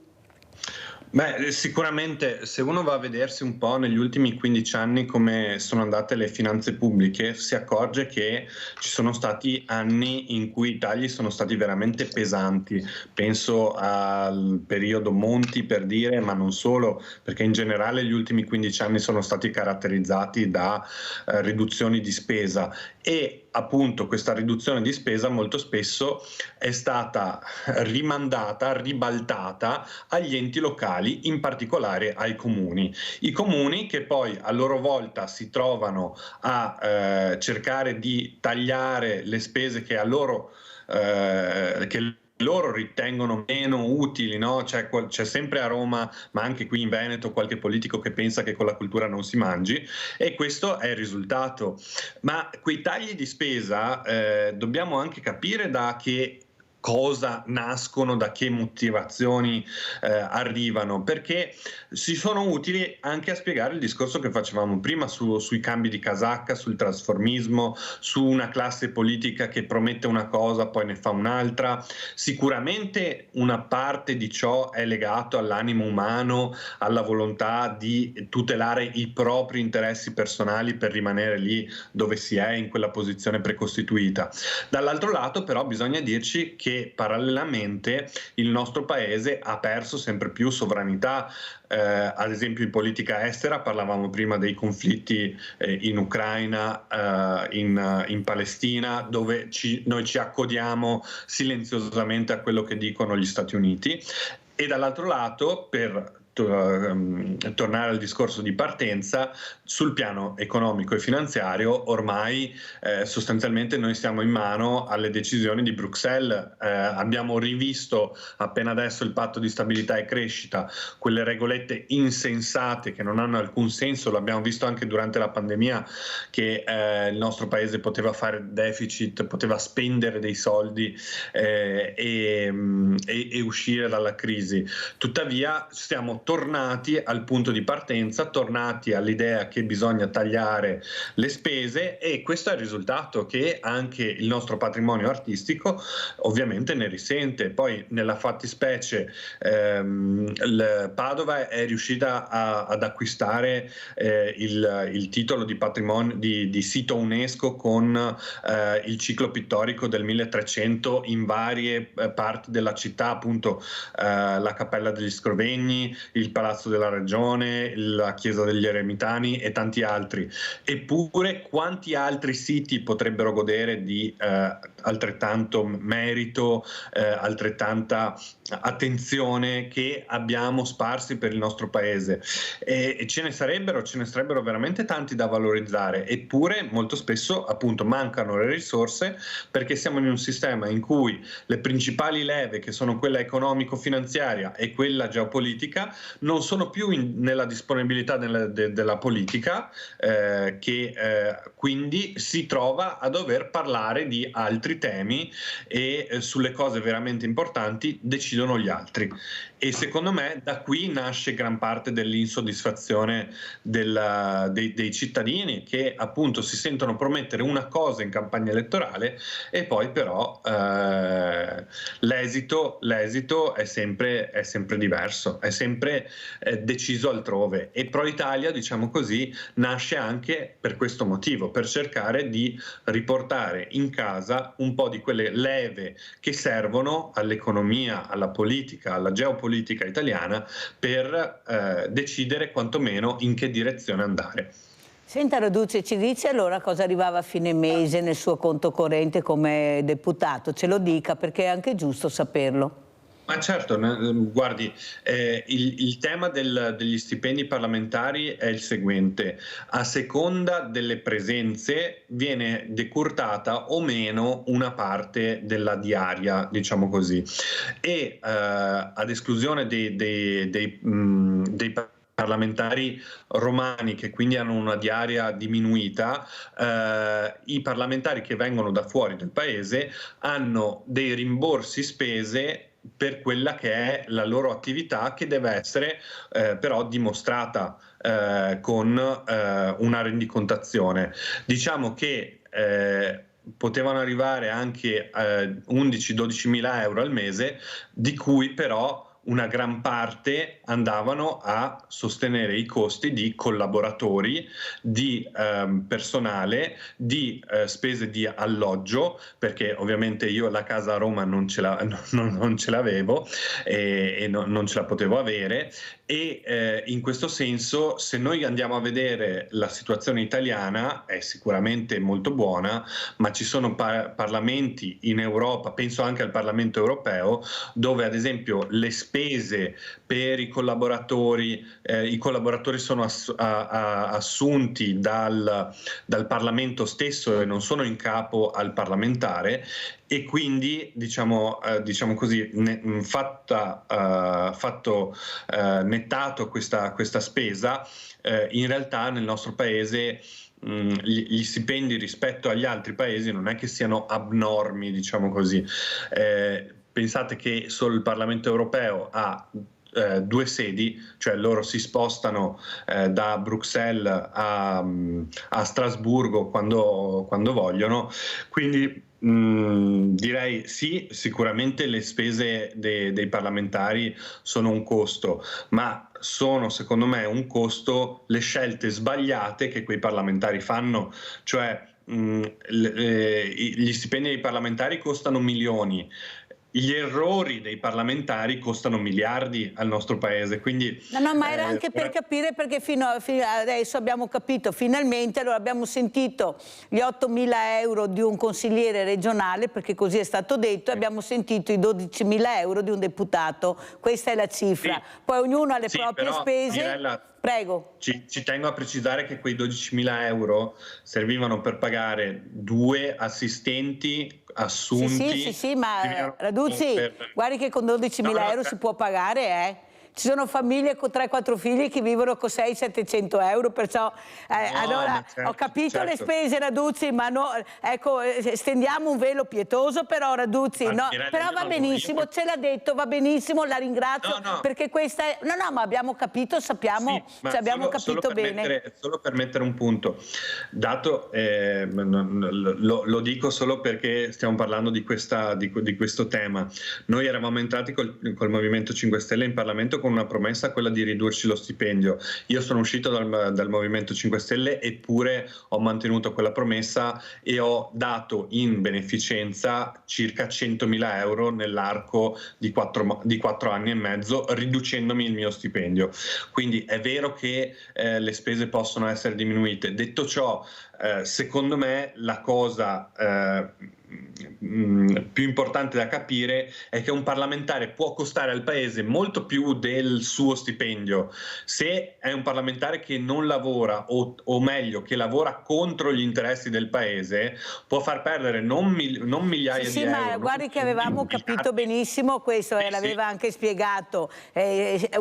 Beh, sicuramente se uno va a vedersi un po' negli ultimi 15 anni come sono andate le finanze pubbliche, si accorge che ci sono stati anni in cui i tagli sono stati veramente pesanti. Penso al periodo Monti, per dire, ma non solo, perché in generale gli ultimi 15 anni sono stati caratterizzati da riduzioni di spesa e appunto questa riduzione di spesa molto spesso è stata rimandata, ribaltata agli enti locali, in particolare ai comuni. I comuni che poi a loro volta si trovano a cercare di tagliare le spese che a loro loro ritengono meno utili, no? C'è sempre a Roma, ma anche qui in Veneto, qualche politico che pensa che con la cultura non si mangi, e questo è il risultato. Ma quei tagli di spesa dobbiamo anche capire da che cosa nascono, da che motivazioni arrivano, perché si sono utili anche a spiegare il discorso che facevamo prima sui cambi di casacca, sul trasformismo, su una classe politica che promette una cosa poi ne fa un'altra. Sicuramente una parte di ciò è legato all'animo umano, alla volontà di tutelare i propri interessi personali per rimanere lì dove si è, in quella posizione precostituita. Dall'altro lato però bisogna dirci che parallelamente il nostro paese ha perso sempre più sovranità, ad esempio in politica estera, parlavamo prima dei conflitti in Ucraina, in Palestina, dove noi ci accodiamo silenziosamente a quello che dicono gli Stati Uniti, e dall'altro lato per tornare al discorso di partenza, sul piano economico e finanziario ormai sostanzialmente noi stiamo in mano alle decisioni di Bruxelles. Abbiamo rivisto appena adesso il patto di stabilità e crescita, quelle regolette insensate che non hanno alcun senso. L'abbiamo visto anche durante la pandemia, che il nostro paese poteva fare deficit, poteva spendere dei soldi e uscire dalla crisi. Tuttavia siamo tornati al punto di partenza, tornati all'idea che bisogna tagliare le spese, e questo è il risultato, che anche il nostro patrimonio artistico ovviamente ne risente. Poi nella fattispecie Padova è riuscita ad acquistare il titolo di patrimonio di sito UNESCO con il ciclo pittorico del 1300 in varie parti della città, appunto la Cappella degli Scrovegni, il Palazzo della Ragione, la Chiesa degli Eremitani e tanti altri. Eppure quanti altri siti potrebbero godere di altrettanto merito, altrettanta attenzione che abbiamo sparsi per il nostro paese, e ce ne sarebbero veramente tanti da valorizzare, eppure molto spesso appunto mancano le risorse, perché siamo in un sistema in cui le principali leve, che sono quella economico-finanziaria e quella geopolitica, non sono più nella disponibilità della politica, che quindi si trova a dover parlare di altri temi, e sulle cose veramente importanti decidono gli altri. E secondo me da qui nasce gran parte dell'insoddisfazione dei cittadini, che appunto si sentono promettere una cosa in campagna elettorale e poi però l'esito è sempre diverso, è sempre deciso altrove. E Pro Italia, diciamo così, nasce anche per questo motivo, per cercare di riportare in casa un po' di quelle leve che servono all'economia, alla politica, alla geopolitica italiana, per decidere quantomeno in che direzione andare. Senta Raduzzi, ci dice allora cosa arrivava a fine mese nel suo conto corrente come deputato? Ce lo dica, perché è anche giusto saperlo. Ma certo, guardi, il tema degli stipendi parlamentari è il seguente: a seconda delle presenze viene decurtata o meno una parte della diaria, diciamo così, e ad esclusione dei parlamentari romani, che quindi hanno una diaria diminuita, i parlamentari che vengono da fuori del paese hanno dei rimborsi spese per quella che è la loro attività, che deve essere però dimostrata con una rendicontazione. Diciamo che potevano arrivare anche 11-12 mila euro al mese, di cui però una gran parte andavano a sostenere i costi di collaboratori, di personale, di spese di alloggio, perché ovviamente io la casa a Roma non ce l'avevo e non ce la potevo avere, e in questo senso, se noi andiamo a vedere la situazione italiana, è sicuramente molto buona, ma ci sono parlamenti in Europa, penso anche al Parlamento europeo, dove ad esempio le spese per i collaboratori sono assunti dal Parlamento stesso e non sono in capo al parlamentare, e quindi diciamo così, nettato questa spesa, in realtà nel nostro paese gli stipendi rispetto agli altri paesi non è che siano abnormi, diciamo così. Pensate che solo il Parlamento europeo ha 2 sedi, cioè loro si spostano da Bruxelles a Strasburgo quando vogliono, quindi direi sì, sicuramente le spese dei parlamentari sono un costo, ma sono secondo me un costo le scelte sbagliate che quei parlamentari fanno, cioè gli stipendi dei parlamentari costano milioni. gli errori dei parlamentari costano miliardi al nostro paese, quindi No, ma era anche per capire, perché fino adesso abbiamo capito finalmente, allora abbiamo sentito gli 8.000 euro di un consigliere regionale, perché così è stato detto, e abbiamo sentito i 12.000 euro di un deputato, questa è la cifra. Sì. Poi ognuno ha le Sì, proprie però, spese. Mirella, Prego. ci tengo a precisare che quei 12.000 euro servivano per pagare 2 assistenti assunti. Sì, ma Raduzzi, guardi che con 12.000 euro si può pagare, Ci sono famiglie con 3-4 figli che vivono con 600-700 euro, perciò allora certo, ho capito le certo. spese, Raduzzi, ma no, ecco, stendiamo un velo pietoso, però Raduzzi, no, Mirella, però va benissimo, ce l'ha detto, va benissimo, la ringrazio, perché questa è... No, ma abbiamo capito, sappiamo, sì, abbiamo capito bene. Solo per mettere un punto, dato, lo dico solo perché stiamo parlando di questo tema. Noi eravamo entrati col Movimento 5 Stelle in Parlamento con una promessa, quella di ridurci lo stipendio. Io sono uscito dal Movimento 5 Stelle, eppure ho mantenuto quella promessa e ho dato in beneficenza circa 100.000 euro nell'arco di 4 anni e mezzo, riducendomi il mio stipendio. Quindi è vero che le spese possono essere diminuite. Detto ciò, secondo me la cosa più importante da capire è che un parlamentare può costare al paese molto più del suo stipendio. Se è un parlamentare che non lavora, o meglio che lavora contro gli interessi del paese, può far perdere non migliaia di euro. Sì, ma guardi che avevamo capito benissimo questo, l'aveva anche spiegato.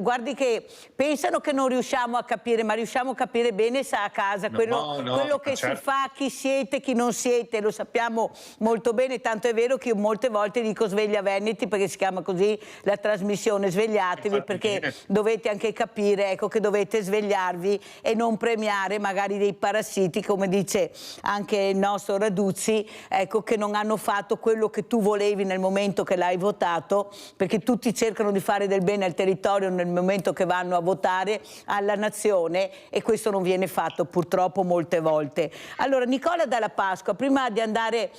Guardi che pensano che non riusciamo a capire, ma riusciamo a capire bene a casa quello che si fa, chi siete, chi non siete, lo sappiamo molto bene, tanto è vero che io molte volte dico Sveglia Veneti, perché si chiama così la trasmissione, svegliatevi, perché dovete anche capire, ecco, che dovete svegliarvi e non premiare magari dei parassiti, come dice anche il nostro Raduzzi, ecco, che non hanno fatto quello che tu volevi nel momento che l'hai votato, perché tutti cercano di fare del bene al territorio nel momento che vanno a votare, alla nazione, e questo non viene fatto purtroppo molte volte. Allora, Nicola Dalla Pasqua, prima di andare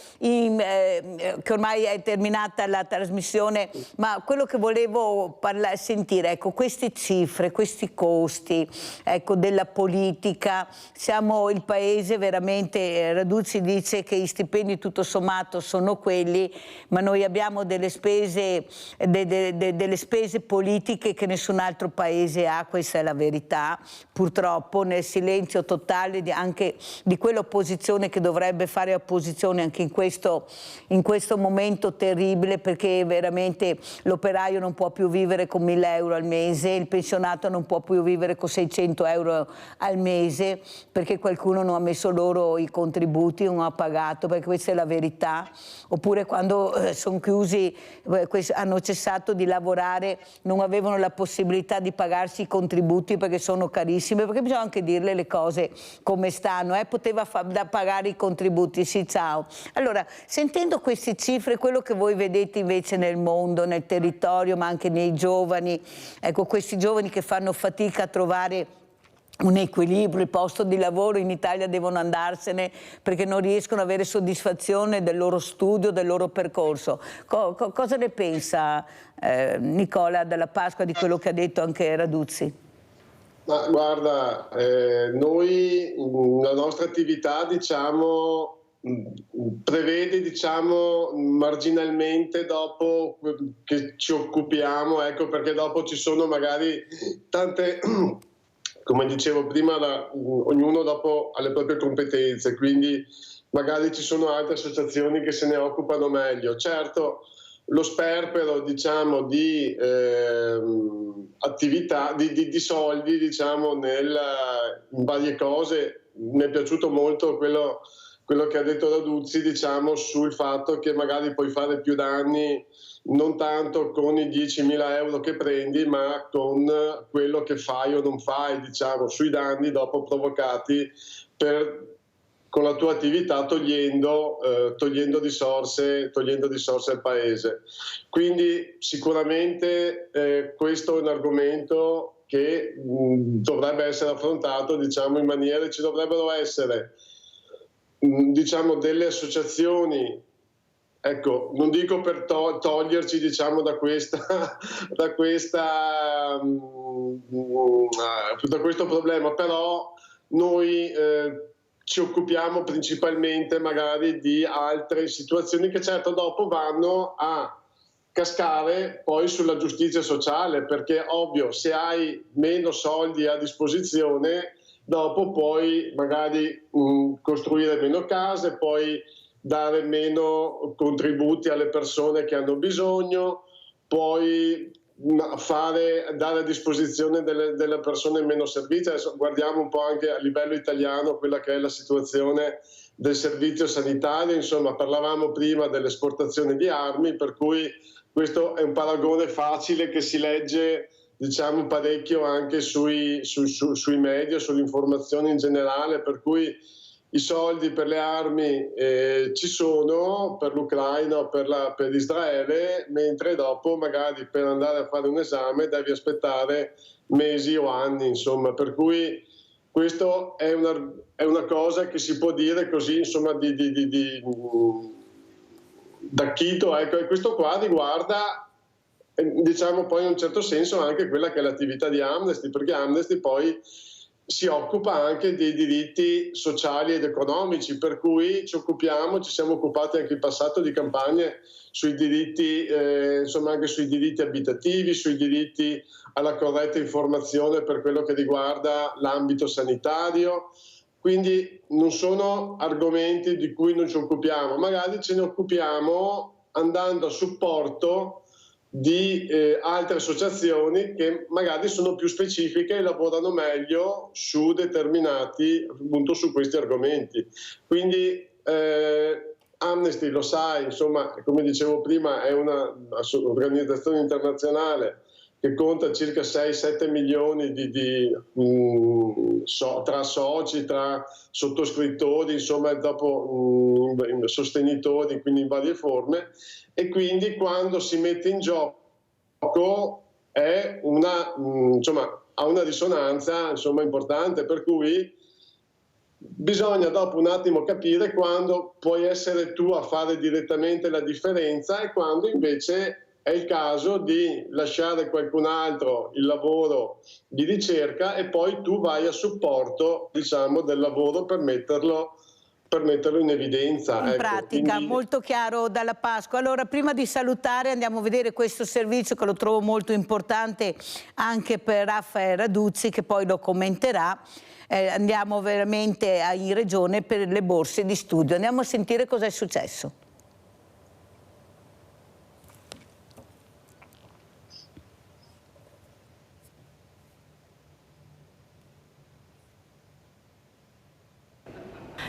che ormai è terminata la trasmissione, ma quello che volevo sentire, ecco, queste cifre, questi costi, ecco, della politica. Siamo il paese veramente, Raduzzi dice che gli stipendi tutto sommato sono quelli, ma noi abbiamo delle spese, delle spese politiche che nessun altro paese ha, questa è la verità, purtroppo, nel silenzio totale anche di quell'opposizione che dovrebbe fare opposizione anche in questo momento terribile, perché veramente l'operaio non può più vivere con 1.000 euro al mese, il pensionato non può più vivere con 600 euro al mese, perché qualcuno non ha messo loro i contributi, non ha pagato, perché questa è la verità. Oppure quando sono chiusi, hanno cessato di lavorare, non avevano la possibilità di pagarsi i contributi perché sono carissimi, perché bisogna anche dirle le cose come stanno, poteva pagare i contributi, sì, ciao. Allora, sentendo queste cifre, quello che voi vedete invece nel mondo, nel territorio, ma anche nei giovani, ecco, questi giovani che fanno fatica a trovare un equilibrio, il posto di lavoro, in Italia devono andarsene perché non riescono ad avere soddisfazione del loro studio, del loro percorso. Cosa ne pensa Nicola Dalla Pasqua di quello che ha detto anche Raduzzi? Ma guarda, noi, la nostra attività, diciamo, prevede, diciamo, marginalmente dopo che ci occupiamo, ecco, perché dopo ci sono magari tante, come dicevo prima, ognuno dopo ha le proprie competenze, quindi magari ci sono altre associazioni che se ne occupano meglio. Certo, lo sperpero, diciamo, di attività, di soldi, diciamo, in varie cose. Mi è piaciuto molto quello che ha detto Raduzzi, diciamo, sul fatto che magari puoi fare più danni non tanto con i 10.000 euro che prendi, ma con quello che fai o non fai, diciamo, sui danni dopo provocati con la tua attività, togliendo risorse al paese. Quindi sicuramente questo è un argomento che dovrebbe essere affrontato, diciamo, in maniera, ci dovrebbero essere, diciamo, delle associazioni ecco, non dico per toglierci, diciamo, da questo problema, però noi ci occupiamo principalmente magari di altre situazioni che certo dopo vanno a cascare poi sulla giustizia sociale, perché ovvio, se hai meno soldi a disposizione, dopo puoi magari costruire meno case, puoi dare meno contributi alle persone che hanno bisogno, puoi dare a disposizione delle persone meno servizi. Adesso guardiamo un po' anche a livello italiano quella che è la situazione del servizio sanitario, insomma parlavamo prima dell'esportazione di armi, per cui questo è un paragone facile che si legge, diciamo, parecchio anche sui media, sull'informazione in generale, per cui i soldi per le armi ci sono per l'Ucraina o per Israele, mentre dopo magari per andare a fare un esame devi aspettare mesi o anni, insomma, per cui questo è una cosa che si può dire così, insomma, da Chito, ecco, e questo qua riguarda, diciamo, poi in un certo senso anche quella che è l'attività di Amnesty, perché Amnesty poi si occupa anche dei diritti sociali ed economici, per cui ci siamo occupati anche in passato di campagne sui diritti, insomma anche sui diritti abitativi, sui diritti alla corretta informazione per quello che riguarda l'ambito sanitario. Quindi non sono argomenti di cui non ci occupiamo, magari ce ne occupiamo andando a supporto di altre associazioni che magari sono più specifiche e lavorano meglio su determinati, appunto su questi argomenti. Quindi Amnesty, lo sai, insomma, come dicevo prima, è un'organizzazione internazionale che conta circa 6-7 milioni tra soci, tra sottoscrittori, insomma, dopo sostenitori, quindi in varie forme, e quindi quando si mette in gioco è ha una risonanza, insomma, importante, per cui bisogna dopo un attimo capire quando puoi essere tu a fare direttamente la differenza e quando invece è il caso di lasciare a qualcun altro il lavoro di ricerca e poi tu vai a supporto, diciamo, del lavoro per metterlo in evidenza. In pratica, quindi molto chiaro dalla Pasqua. Allora, prima di salutare andiamo a vedere questo servizio che lo trovo molto importante anche per Raffaele Raduzzi, che poi lo commenterà. Andiamo veramente in regione per le borse di studio. Andiamo a sentire cosa è successo.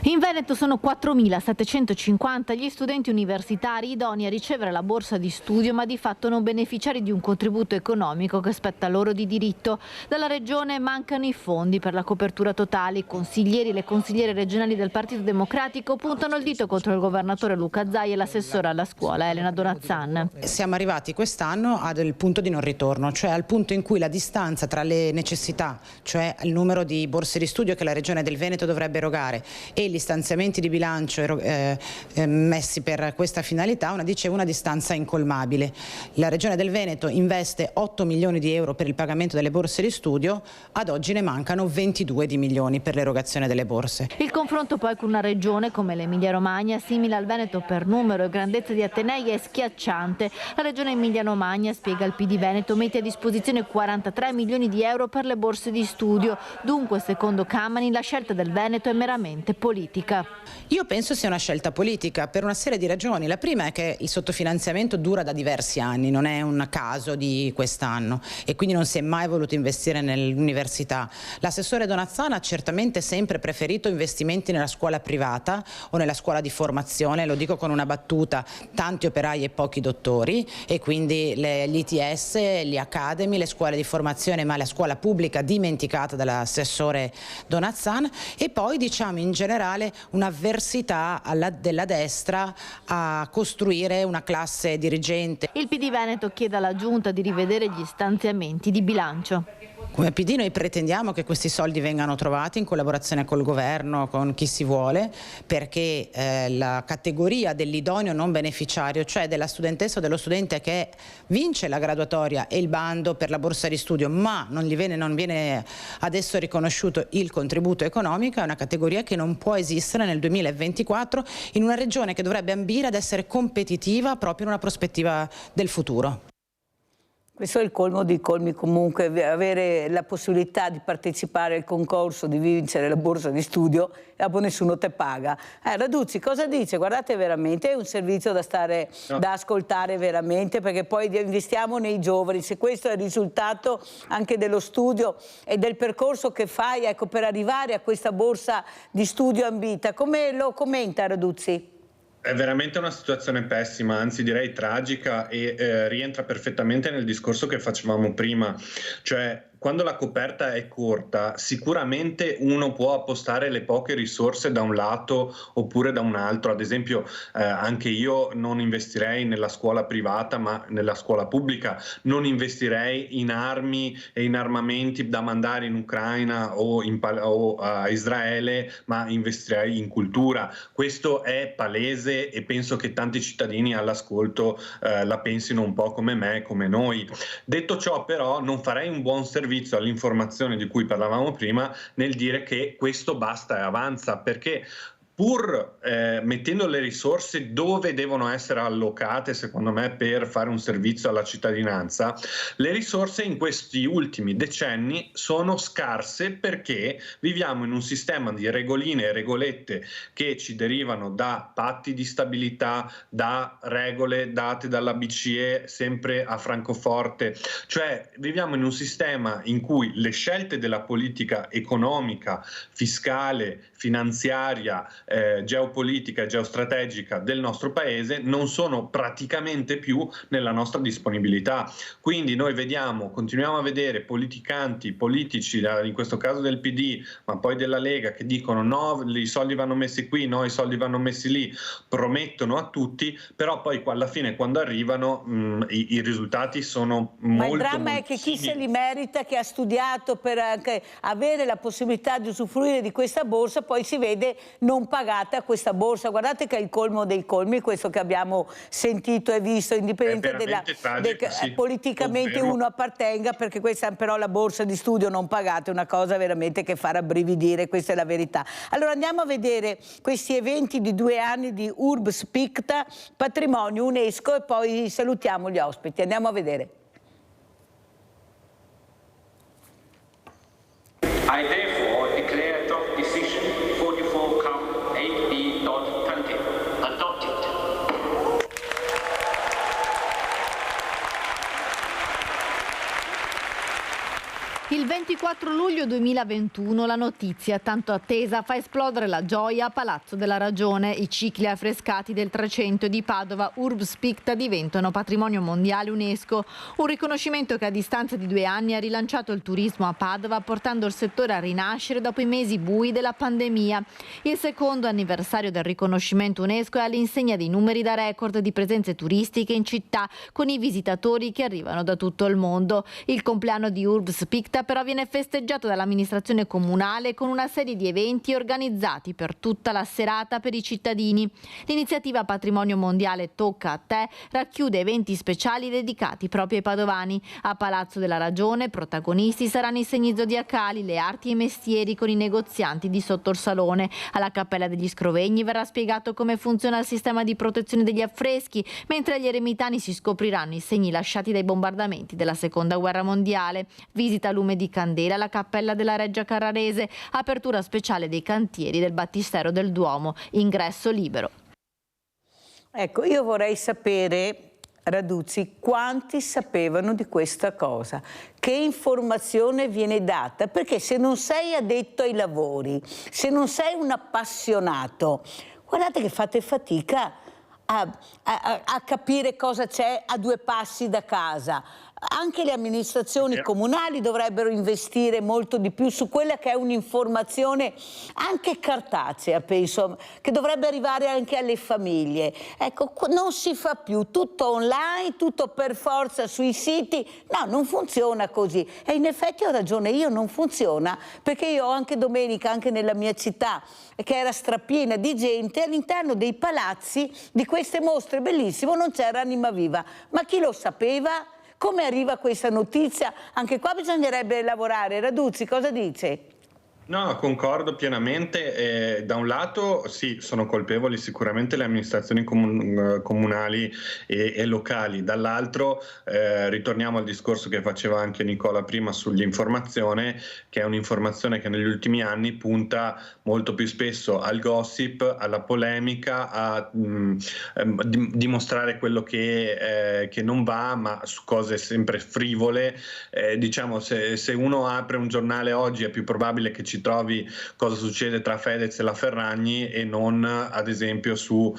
In Veneto sono 4.750 gli studenti universitari idonei a ricevere la borsa di studio, ma di fatto non beneficiari di un contributo economico che spetta loro di diritto. Dalla Regione mancano i fondi per la copertura totale. I consiglieri e le consigliere regionali del Partito Democratico puntano il dito contro il governatore Luca Zaia e l'assessora alla scuola Elena Donazzan. Siamo arrivati quest'anno al punto di non ritorno, cioè al punto in cui la distanza tra le necessità, cioè il numero di borse di studio che la Regione del Veneto dovrebbe erogare, e gli stanziamenti di bilancio messi per questa finalità, una distanza incolmabile. La Regione del Veneto investe 8 milioni di euro per il pagamento delle borse di studio, ad oggi ne mancano 22 di milioni per l'erogazione delle borse. Il confronto poi con una regione come l'Emilia-Romagna, simile al Veneto per numero e grandezza di atenei, è schiacciante. La Regione Emilia-Romagna, spiega il PD Veneto, mette a disposizione 43 milioni di euro per le borse di studio. Dunque, secondo Camani, la scelta del Veneto è meramente politica. Io penso sia una scelta politica per una serie di ragioni. La prima è che il sottofinanziamento dura da diversi anni, non è un caso di quest'anno, e quindi non si è mai voluto investire nell'università. L'assessore Donazzan ha certamente sempre preferito investimenti nella scuola privata o nella scuola di formazione, lo dico con una battuta: tanti operai e pochi dottori, e quindi gli ITS, gli academy, le scuole di formazione, ma la scuola pubblica dimenticata dall'assessore Donazzan. E poi, diciamo, in generale un'avversità della destra a costruire una classe dirigente. Il PD Veneto chiede alla Giunta di rivedere gli stanziamenti di bilancio. Come PD noi pretendiamo che questi soldi vengano trovati in collaborazione col governo, con chi si vuole, perché la categoria dell'idoneo non beneficiario, cioè della studentessa o dello studente che vince la graduatoria e il bando per la borsa di studio, ma non viene adesso riconosciuto il contributo economico, è una categoria che non può esistere nel 2024 in una regione che dovrebbe ambire ad essere competitiva proprio in una prospettiva del futuro. Questo è il colmo dei colmi, comunque, avere la possibilità di partecipare al concorso, di vincere la borsa di studio e dopo nessuno te paga. Raduzzi, cosa dice? Guardate, veramente è un servizio da ascoltare veramente, perché poi investiamo nei giovani. Se questo è il risultato anche dello studio e del percorso che fai, ecco, per arrivare a questa borsa di studio ambita, come lo commenta Raduzzi? È veramente una situazione pessima, anzi direi tragica, e rientra perfettamente nel discorso che facevamo prima, cioè quando la coperta è corta sicuramente uno può appostare le poche risorse da un lato oppure da un altro. Ad esempio anche io non investirei nella scuola privata ma nella scuola pubblica, non investirei in armi e in armamenti da mandare in Ucraina o a Israele, ma investirei in cultura. Questo è palese e penso che tanti cittadini all'ascolto la pensino un po' come me, come noi. Detto ciò, però, non farei un buon servizio all'informazione di cui parlavamo prima nel dire che questo basta e avanza, perché pur mettendo le risorse dove devono essere allocate, secondo me, per fare un servizio alla cittadinanza, le risorse in questi ultimi decenni sono scarse perché viviamo in un sistema di regoline e regolette che ci derivano da patti di stabilità, da regole date dalla BCE sempre a Francoforte, cioè viviamo in un sistema in cui le scelte della politica economica, fiscale, finanziaria, geopolitica e geostrategica del nostro paese non sono praticamente più nella nostra disponibilità. Quindi noi continuiamo a vedere politici, in questo caso del PD, ma poi della Lega, che dicono no, i soldi vanno messi qui, no, i soldi vanno messi lì, promettono a tutti, però poi alla fine quando arrivano i risultati sono molto. Ma il dramma è che chi se li merita, che ha studiato per anche avere la possibilità di usufruire di questa borsa, poi si vede non pagata questa borsa. Guardate che è il colmo dei colmi questo che abbiamo sentito e visto, indipendente sì, politicamente ovvero uno appartenga, perché questa però la borsa di studio non pagata è una cosa veramente che fa rabbrividire, questa è la verità. Allora andiamo a vedere questi eventi di 2 anni di Urbs Picta, patrimonio UNESCO, e poi salutiamo gli ospiti. Andiamo a vedere. I therefore declare draft decision 44-8B.20 adopted. Il 24 luglio 2021 la notizia tanto attesa fa esplodere la gioia a Palazzo della Ragione. I cicli affrescati del 300 di Padova Urbs Picta diventano patrimonio mondiale UNESCO, un riconoscimento che a distanza di 2 anni ha rilanciato il turismo a Padova, portando il settore a rinascere dopo i mesi bui della pandemia. Il secondo anniversario del riconoscimento UNESCO è all'insegna dei numeri da record di presenze turistiche in città, con i visitatori che arrivano da tutto il mondo. Il compleanno di Urbs Picta però viene festeggiato dall'amministrazione comunale con una serie di eventi organizzati per tutta la serata per i cittadini. L'iniziativa Patrimonio Mondiale Tocca a Te racchiude eventi speciali dedicati proprio ai padovani. A Palazzo della Ragione protagonisti saranno i segni zodiacali, le arti e i mestieri con i negozianti di sotto il salone. Alla Cappella degli Scrovegni verrà spiegato come funziona il sistema di protezione degli affreschi, mentre agli eremitani si scopriranno i segni lasciati dai bombardamenti della Seconda Guerra Mondiale. Visita lume di candela alla Cappella della Reggia Carrarese, apertura speciale dei cantieri del Battistero del Duomo, ingresso libero. Ecco, io vorrei sapere, Raduzzi, quanti sapevano di questa cosa? Che informazione viene data? Perché se non sei addetto ai lavori, se non sei un appassionato, guardate che fate fatica a capire cosa c'è a 2 passi da casa. anche le amministrazioni comunali dovrebbero investire molto di più su quella che è un'informazione anche cartacea, penso, che dovrebbe arrivare anche alle famiglie. Ecco, non si fa più, tutto online, tutto per forza sui siti, no, non funziona così. E in effetti ho ragione io, non funziona, perché io anche domenica, anche nella mia città, che era strapiena di gente, all'interno dei palazzi di queste mostre bellissime non c'era anima viva. Ma chi lo sapeva? Come arriva questa notizia? Anche qua bisognerebbe lavorare. Raduzzi, cosa dice? No, concordo pienamente. Da un lato sì, sono colpevoli sicuramente le amministrazioni comunali e locali, dall'altro ritorniamo al discorso che faceva anche Nicola prima sull'informazione, che è un'informazione che negli ultimi anni punta molto più spesso al gossip, alla polemica, a dimostrare quello che non va, ma su cose sempre frivole. Diciamo, se uno apre un giornale oggi è più probabile che ci trovi cosa succede tra Fedez e la Ferragni e non ad esempio su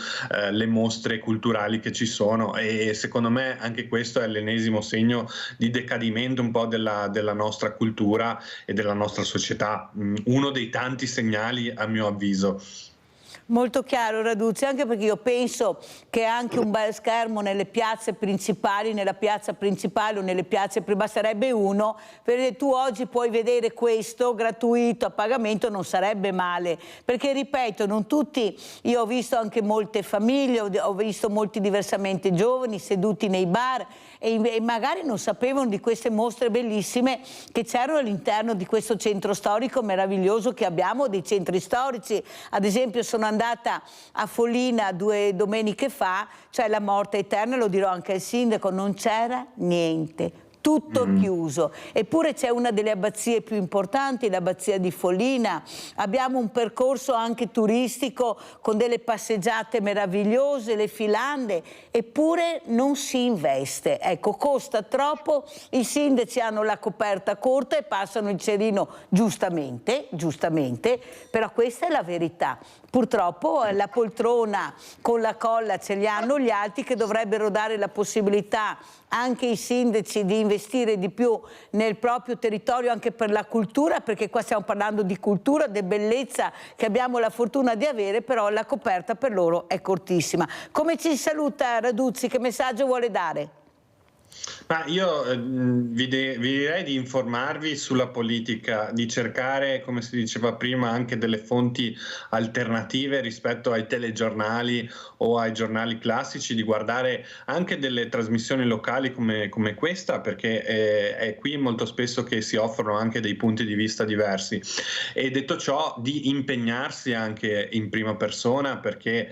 le mostre culturali che ci sono, e secondo me anche questo è l'ennesimo segno di decadimento un po' della nostra cultura e della nostra società, uno dei tanti segnali a mio avviso. Molto chiaro, Raduzzi, anche perché io penso che anche un bel schermo nelle piazze principali, nella piazza principale o nelle piazze private, basterebbe uno, perché tu oggi puoi vedere questo gratuito a pagamento, non sarebbe male, perché ripeto, non tutti, io ho visto anche molte famiglie, ho visto molti diversamente giovani seduti nei bar e magari non sapevano di queste mostre bellissime che c'erano all'interno di questo centro storico meraviglioso che abbiamo, dei centri storici. Ad esempio sono andata a Follina 2 domeniche fa, cioè la morte eterna, lo dirò anche al sindaco, non c'era niente. Tutto chiuso, eppure c'è una delle abbazie più importanti, l'abbazia di Follina, abbiamo un percorso anche turistico con delle passeggiate meravigliose, le filande, eppure non si investe, ecco, costa troppo, i sindaci hanno la coperta corta e passano il cerino giustamente, però questa è la verità. Purtroppo la poltrona con la colla ce li hanno gli altri, che dovrebbero dare la possibilità anche ai sindaci di investire di più nel proprio territorio anche per la cultura, perché qua stiamo parlando di cultura, di bellezza che abbiamo la fortuna di avere, però la coperta per loro è cortissima. Come ci saluta Raduzzi? Che messaggio vuole dare? Ma io vi direi di informarvi sulla politica, di cercare, come si diceva prima, anche delle fonti alternative rispetto ai telegiornali o ai giornali classici, di guardare anche delle trasmissioni locali come questa, perché è qui molto spesso che si offrono anche dei punti di vista diversi. E detto ciò, di impegnarsi anche in prima persona, perché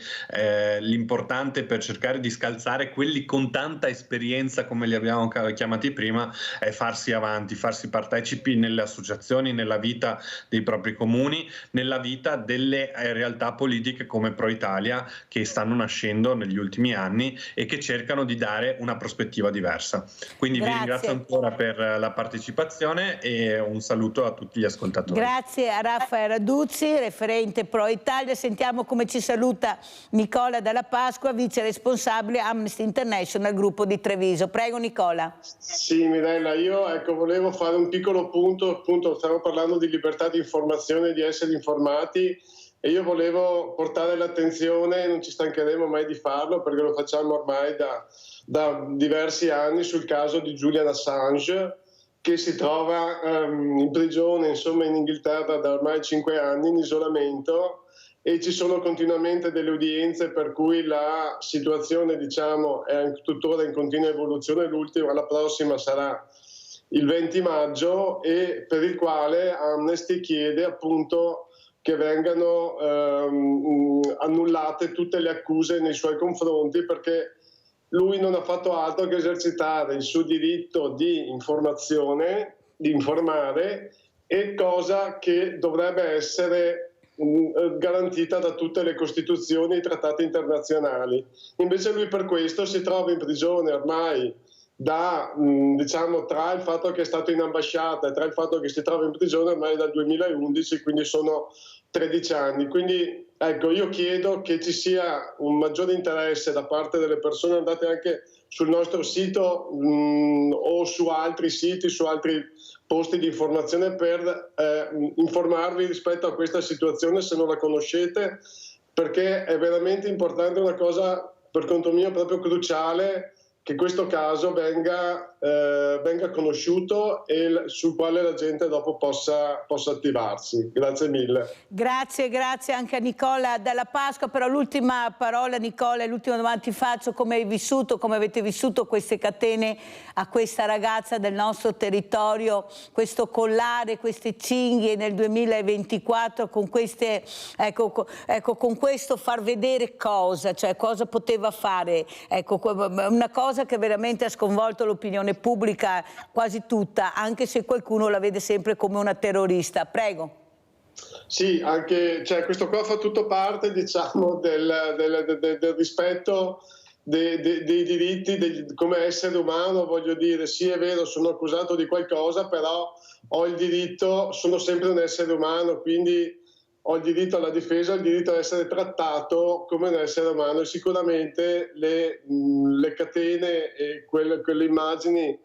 l'importante per cercare di scalzare quelli con tanta esperienza come li abbiamo chiamati prima è farsi avanti, farsi partecipi nelle associazioni, nella vita dei propri comuni, nella vita delle realtà politiche come Pro Italia, che stanno nascendo negli ultimi anni e che cercano di dare una prospettiva diversa. Quindi vi ringrazio ancora per la partecipazione e un saluto a tutti gli ascoltatori. Grazie a Raffaele Raduzzi, referente Pro Italia. Sentiamo come ci saluta Nicola Dalla Pasqua, vice responsabile Amnesty International, gruppo di Treviso. Prego Nicola. Sì, Mirella, io volevo fare un piccolo punto, appunto stiamo parlando di libertà di informazione, di essere informati, e io volevo portare l'attenzione, non ci stancheremo mai di farlo perché lo facciamo ormai da diversi anni, sul caso di Julian Assange, che si trova in prigione, insomma, in Inghilterra da ormai 5 anni in isolamento, e ci sono continuamente delle udienze per cui la situazione, diciamo, è tuttora in continua evoluzione. L'ultima, la prossima sarà il 20 maggio, e per il quale Amnesty chiede appunto che vengano annullate tutte le accuse nei suoi confronti, perché lui non ha fatto altro che esercitare il suo diritto di informazione, di informare, e cosa che dovrebbe essere garantita da tutte le costituzioni e i trattati internazionali. Invece lui per questo si trova in prigione ormai diciamo, tra il fatto che è stato in ambasciata e tra il fatto che si trova in prigione ormai dal 2011, quindi sono 13 anni. Quindi ecco, io chiedo che ci sia un maggiore interesse da parte delle persone. Andate anche sul nostro sito o su altri siti, su altri posti di informazione per informarvi rispetto a questa situazione se non la conoscete, perché è veramente importante, una cosa per conto mio proprio cruciale, che questo caso venga conosciuto e sul quale la gente dopo possa attivarsi. Grazie mille. Grazie anche a Nicola Dalla Pasqua. Però l'ultima parola, Nicola, l'ultima domanda ti faccio: come avete vissuto queste catene a questa ragazza del nostro territorio, questo collare, queste cinghie nel 2024 con queste, con questo far vedere cosa, cioè cosa poteva fare, una cosa che veramente ha sconvolto l'opinione pubblica quasi tutta, anche se qualcuno la vede sempre come una terrorista. Prego. Sì, anche questo qua fa tutto parte, diciamo, del rispetto dei diritti come essere umano. Voglio dire, sì, è vero, sono accusato di qualcosa, però ho il diritto, sono sempre un essere umano, quindi ho il diritto alla difesa, ho il diritto ad essere trattato come un essere umano, e sicuramente le catene e quelle immagini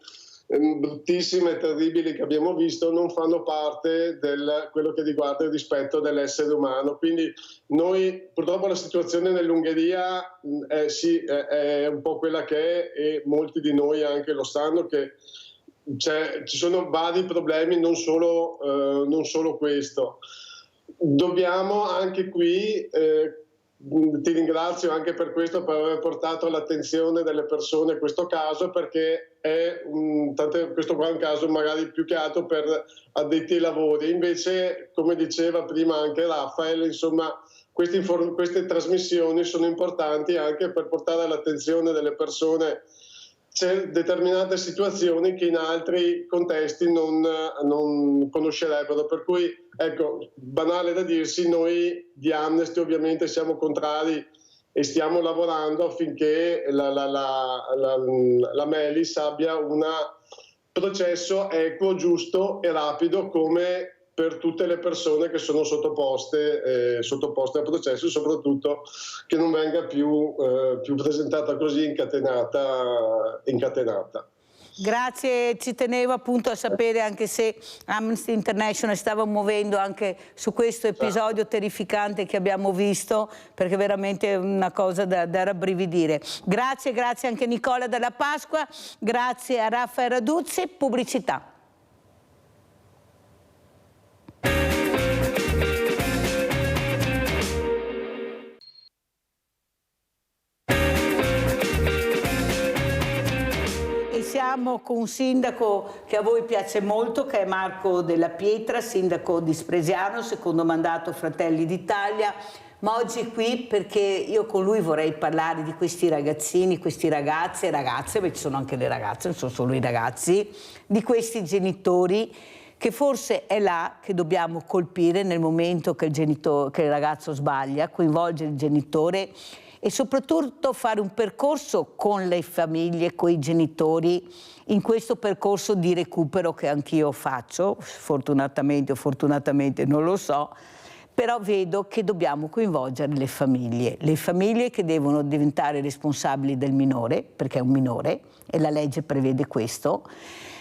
bruttissime e terribili che abbiamo visto non fanno parte di quello che riguarda il rispetto dell'essere umano. Quindi noi, purtroppo, la situazione nell'Ungheria è un po' quella che è, e molti di noi anche lo sanno, che ci sono vari problemi, non solo questo. Dobbiamo anche qui, ti ringrazio anche per questo, per aver portato all'attenzione delle persone questo caso, perché questo qua è un caso magari più che altro per addetti ai lavori. Invece, come diceva prima anche Raffaele, insomma, queste trasmissioni sono importanti anche per portare all'attenzione delle persone determinate situazioni che in altri contesti non conoscerebbero. Per cui, ecco, banale da dirsi, noi di Amnesty ovviamente siamo contrari e stiamo lavorando affinché la Melis abbia un processo equo, giusto e rapido, come per tutte le persone che sono sottoposte al processo, e soprattutto che non venga più presentata così incatenata. Grazie, ci tenevo appunto a sapere, anche se Amnesty International stava muovendo anche su questo episodio terrificante che abbiamo visto, perché veramente è una cosa da rabbrividire. Grazie anche a Nicola Dalla Pasqua, grazie a Raffaele Raduzzi. Pubblicità. Siamo con un sindaco che a voi piace molto, che è Marco Della Pietra, sindaco di Spresiano, secondo mandato Fratelli d'Italia. Ma oggi qui perché io con lui vorrei parlare di questi ragazzini, questi ragazzi e ragazze, perché ci sono anche le ragazze, non sono solo i ragazzi, di questi genitori, che forse è là che dobbiamo colpire nel momento che il ragazzo sbaglia, coinvolgere il genitore e soprattutto fare un percorso con le famiglie, con i genitori, in questo percorso di recupero che anch'io faccio, fortunatamente o fortunatamente non lo so, però vedo che dobbiamo coinvolgere le famiglie che devono diventare responsabili del minore, perché è un minore e la legge prevede questo.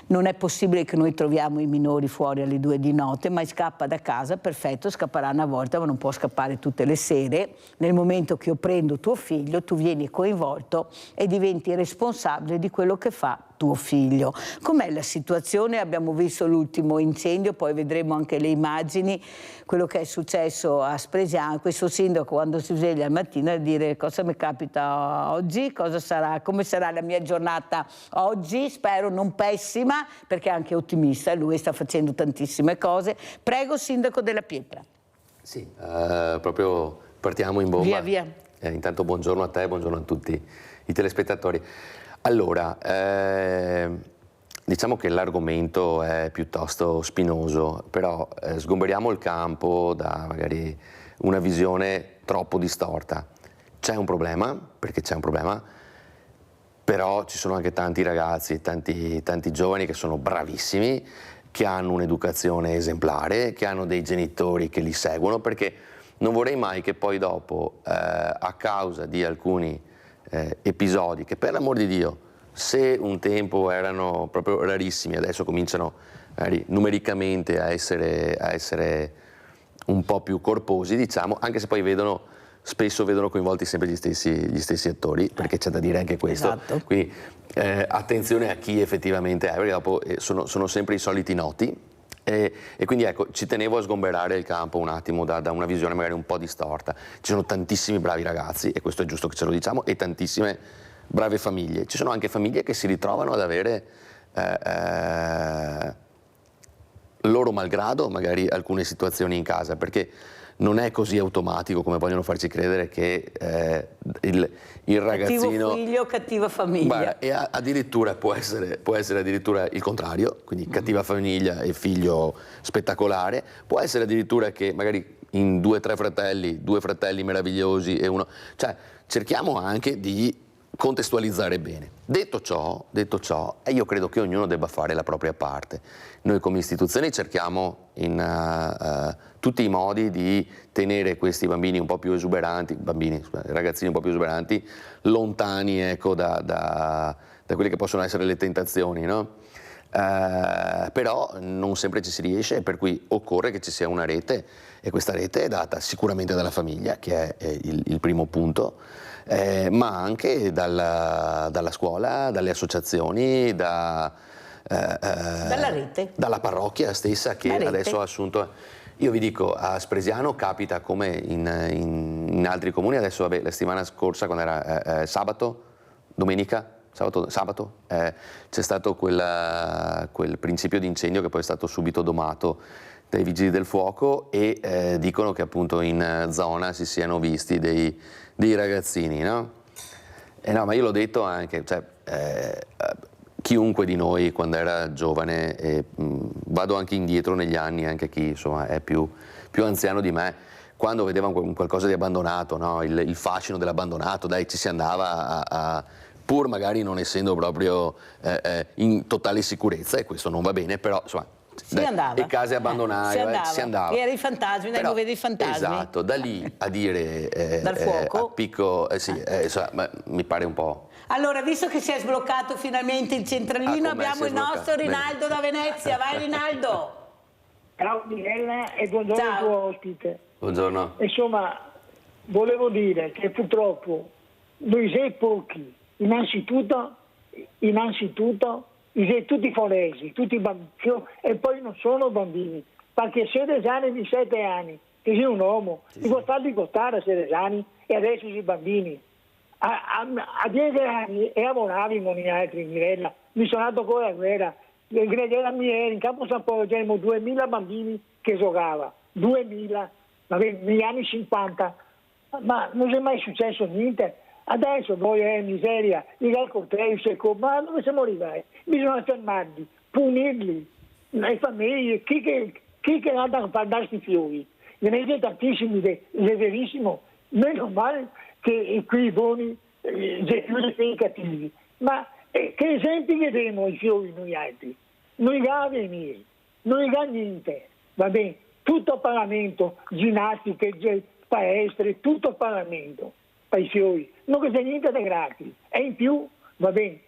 Non è possibile che noi troviamo i minori fuori alle 2 di notte, ma scappa da casa, perfetto, scapperà una volta, ma non può scappare tutte le sere. Nel momento che io prendo tuo figlio, tu vieni coinvolto e diventi responsabile di quello che fa tuo figlio. Com'è la situazione? Abbiamo visto l'ultimo incendio, poi vedremo anche le immagini, quello che è successo a Spresiano. Questo sindaco, quando si sveglia al mattino, a dire cosa mi capita oggi, cosa sarà, come sarà la mia giornata oggi, spero non pessima, perché è anche ottimista, lui sta facendo tantissime cose. Prego, sindaco Della Pietra. Sì, proprio partiamo in bomba. Via. Intanto buongiorno a te, buongiorno a tutti i telespettatori. Allora, diciamo che l'argomento è piuttosto spinoso, però sgomberiamo il campo da magari una visione troppo distorta. C'è un problema, perché c'è un problema, però ci sono anche tanti ragazzi, tanti giovani che sono bravissimi, che hanno un'educazione esemplare, che hanno dei genitori che li seguono, perché non vorrei mai che poi dopo, a causa di alcuni episodi, che per l'amor di Dio, se un tempo erano proprio rarissimi, adesso cominciano magari numericamente a essere un po' più corposi, diciamo, anche se poi spesso vedono coinvolti sempre gli stessi attori, perché c'è da dire anche questo. Esatto. Quindi attenzione a chi effettivamente è, perché dopo sono sempre i soliti noti. E quindi ecco, ci tenevo a sgomberare il campo un attimo da una visione magari un po' distorta. Ci sono tantissimi bravi ragazzi, e questo è giusto che ce lo diciamo, e tantissime brave famiglie. Ci sono anche famiglie che si ritrovano ad avere loro malgrado magari alcune situazioni in casa, perché non è così automatico come vogliono farci credere che il ragazzino... Cattivo figlio, cattiva famiglia. Guarda, e addirittura può essere addirittura il contrario, quindi cattiva famiglia e figlio spettacolare. Può essere addirittura che magari in due fratelli meravigliosi e uno... Cioè, cerchiamo anche di contestualizzare bene. Detto ciò, io credo che ognuno debba fare la propria parte. Noi come istituzioni cerchiamo in tutti i modi di tenere questi bambini un po' più esuberanti, ragazzini un po' più esuberanti, lontani, ecco, da quelle che possono essere le tentazioni, no? Però non sempre ci si riesce, per cui occorre che ci sia una rete, e questa rete è data sicuramente dalla famiglia, che è il primo punto, ma anche dalla scuola, dalle associazioni, dalla rete, dalla parrocchia stessa, che adesso ha assunto. Io vi dico, a Spresiano capita come in altri comuni. Adesso vabbè, la settimana scorsa, quando era sabato c'è stato quel principio di incendio che poi è stato subito domato dai vigili del fuoco, e dicono che appunto in zona si siano visti dei ragazzini, no? No, ma io l'ho detto anche, cioè, chiunque di noi quando era giovane, vado anche indietro negli anni, anche chi insomma è più anziano di me, quando vedeva qualcosa di abbandonato, no? Il fascino dell'abbandonato, dai, ci si andava pur magari non essendo proprio in totale sicurezza, e questo non va bene, però insomma, andava. e case abbandonate, si andava. Era i fantasmi, dai, vedi i fantasmi. Esatto, da lì a dire dal fuoco, a picco, insomma, mi pare un po'. Allora, visto che si è sbloccato finalmente il centralino, abbiamo il nostro Rinaldo da Venezia. Vai Rinaldo! Ciao Mirella e buongiorno al tuo ospite. Buongiorno. Insomma, volevo dire che purtroppo noi siamo pochi, innanzitutto siamo tutti foresi, tutti bambini, e poi non sono bambini, perché 16 anni di 7 anni, che sei un uomo, ti può farli costare a 16 anni e adesso sei bambini. A 10 anni e lavoravi con gli altri, Mirella, mi sono andato con la guerra, in Campo San Polo c'erano 2000 bambini che giocavano, 2000, negli anni 50, ma non è mai successo niente. Adesso voi è miseria, il corteo, ma dove siamo arrivati? Bisogna fermarli, punirli, le famiglie, chi che andano a darsi fiori. Ne vede tantissimi, è verissimo, meno male che qui i buoni più i cattivi. Ma che esempi vedremo i fiori noi altri? Non ha venire, non ha niente, va bene? Tutto a pagamento, ginnastiche, palestre, tutto a pagamento per i fiori. Non c'è niente da gratis. E in più, va bene,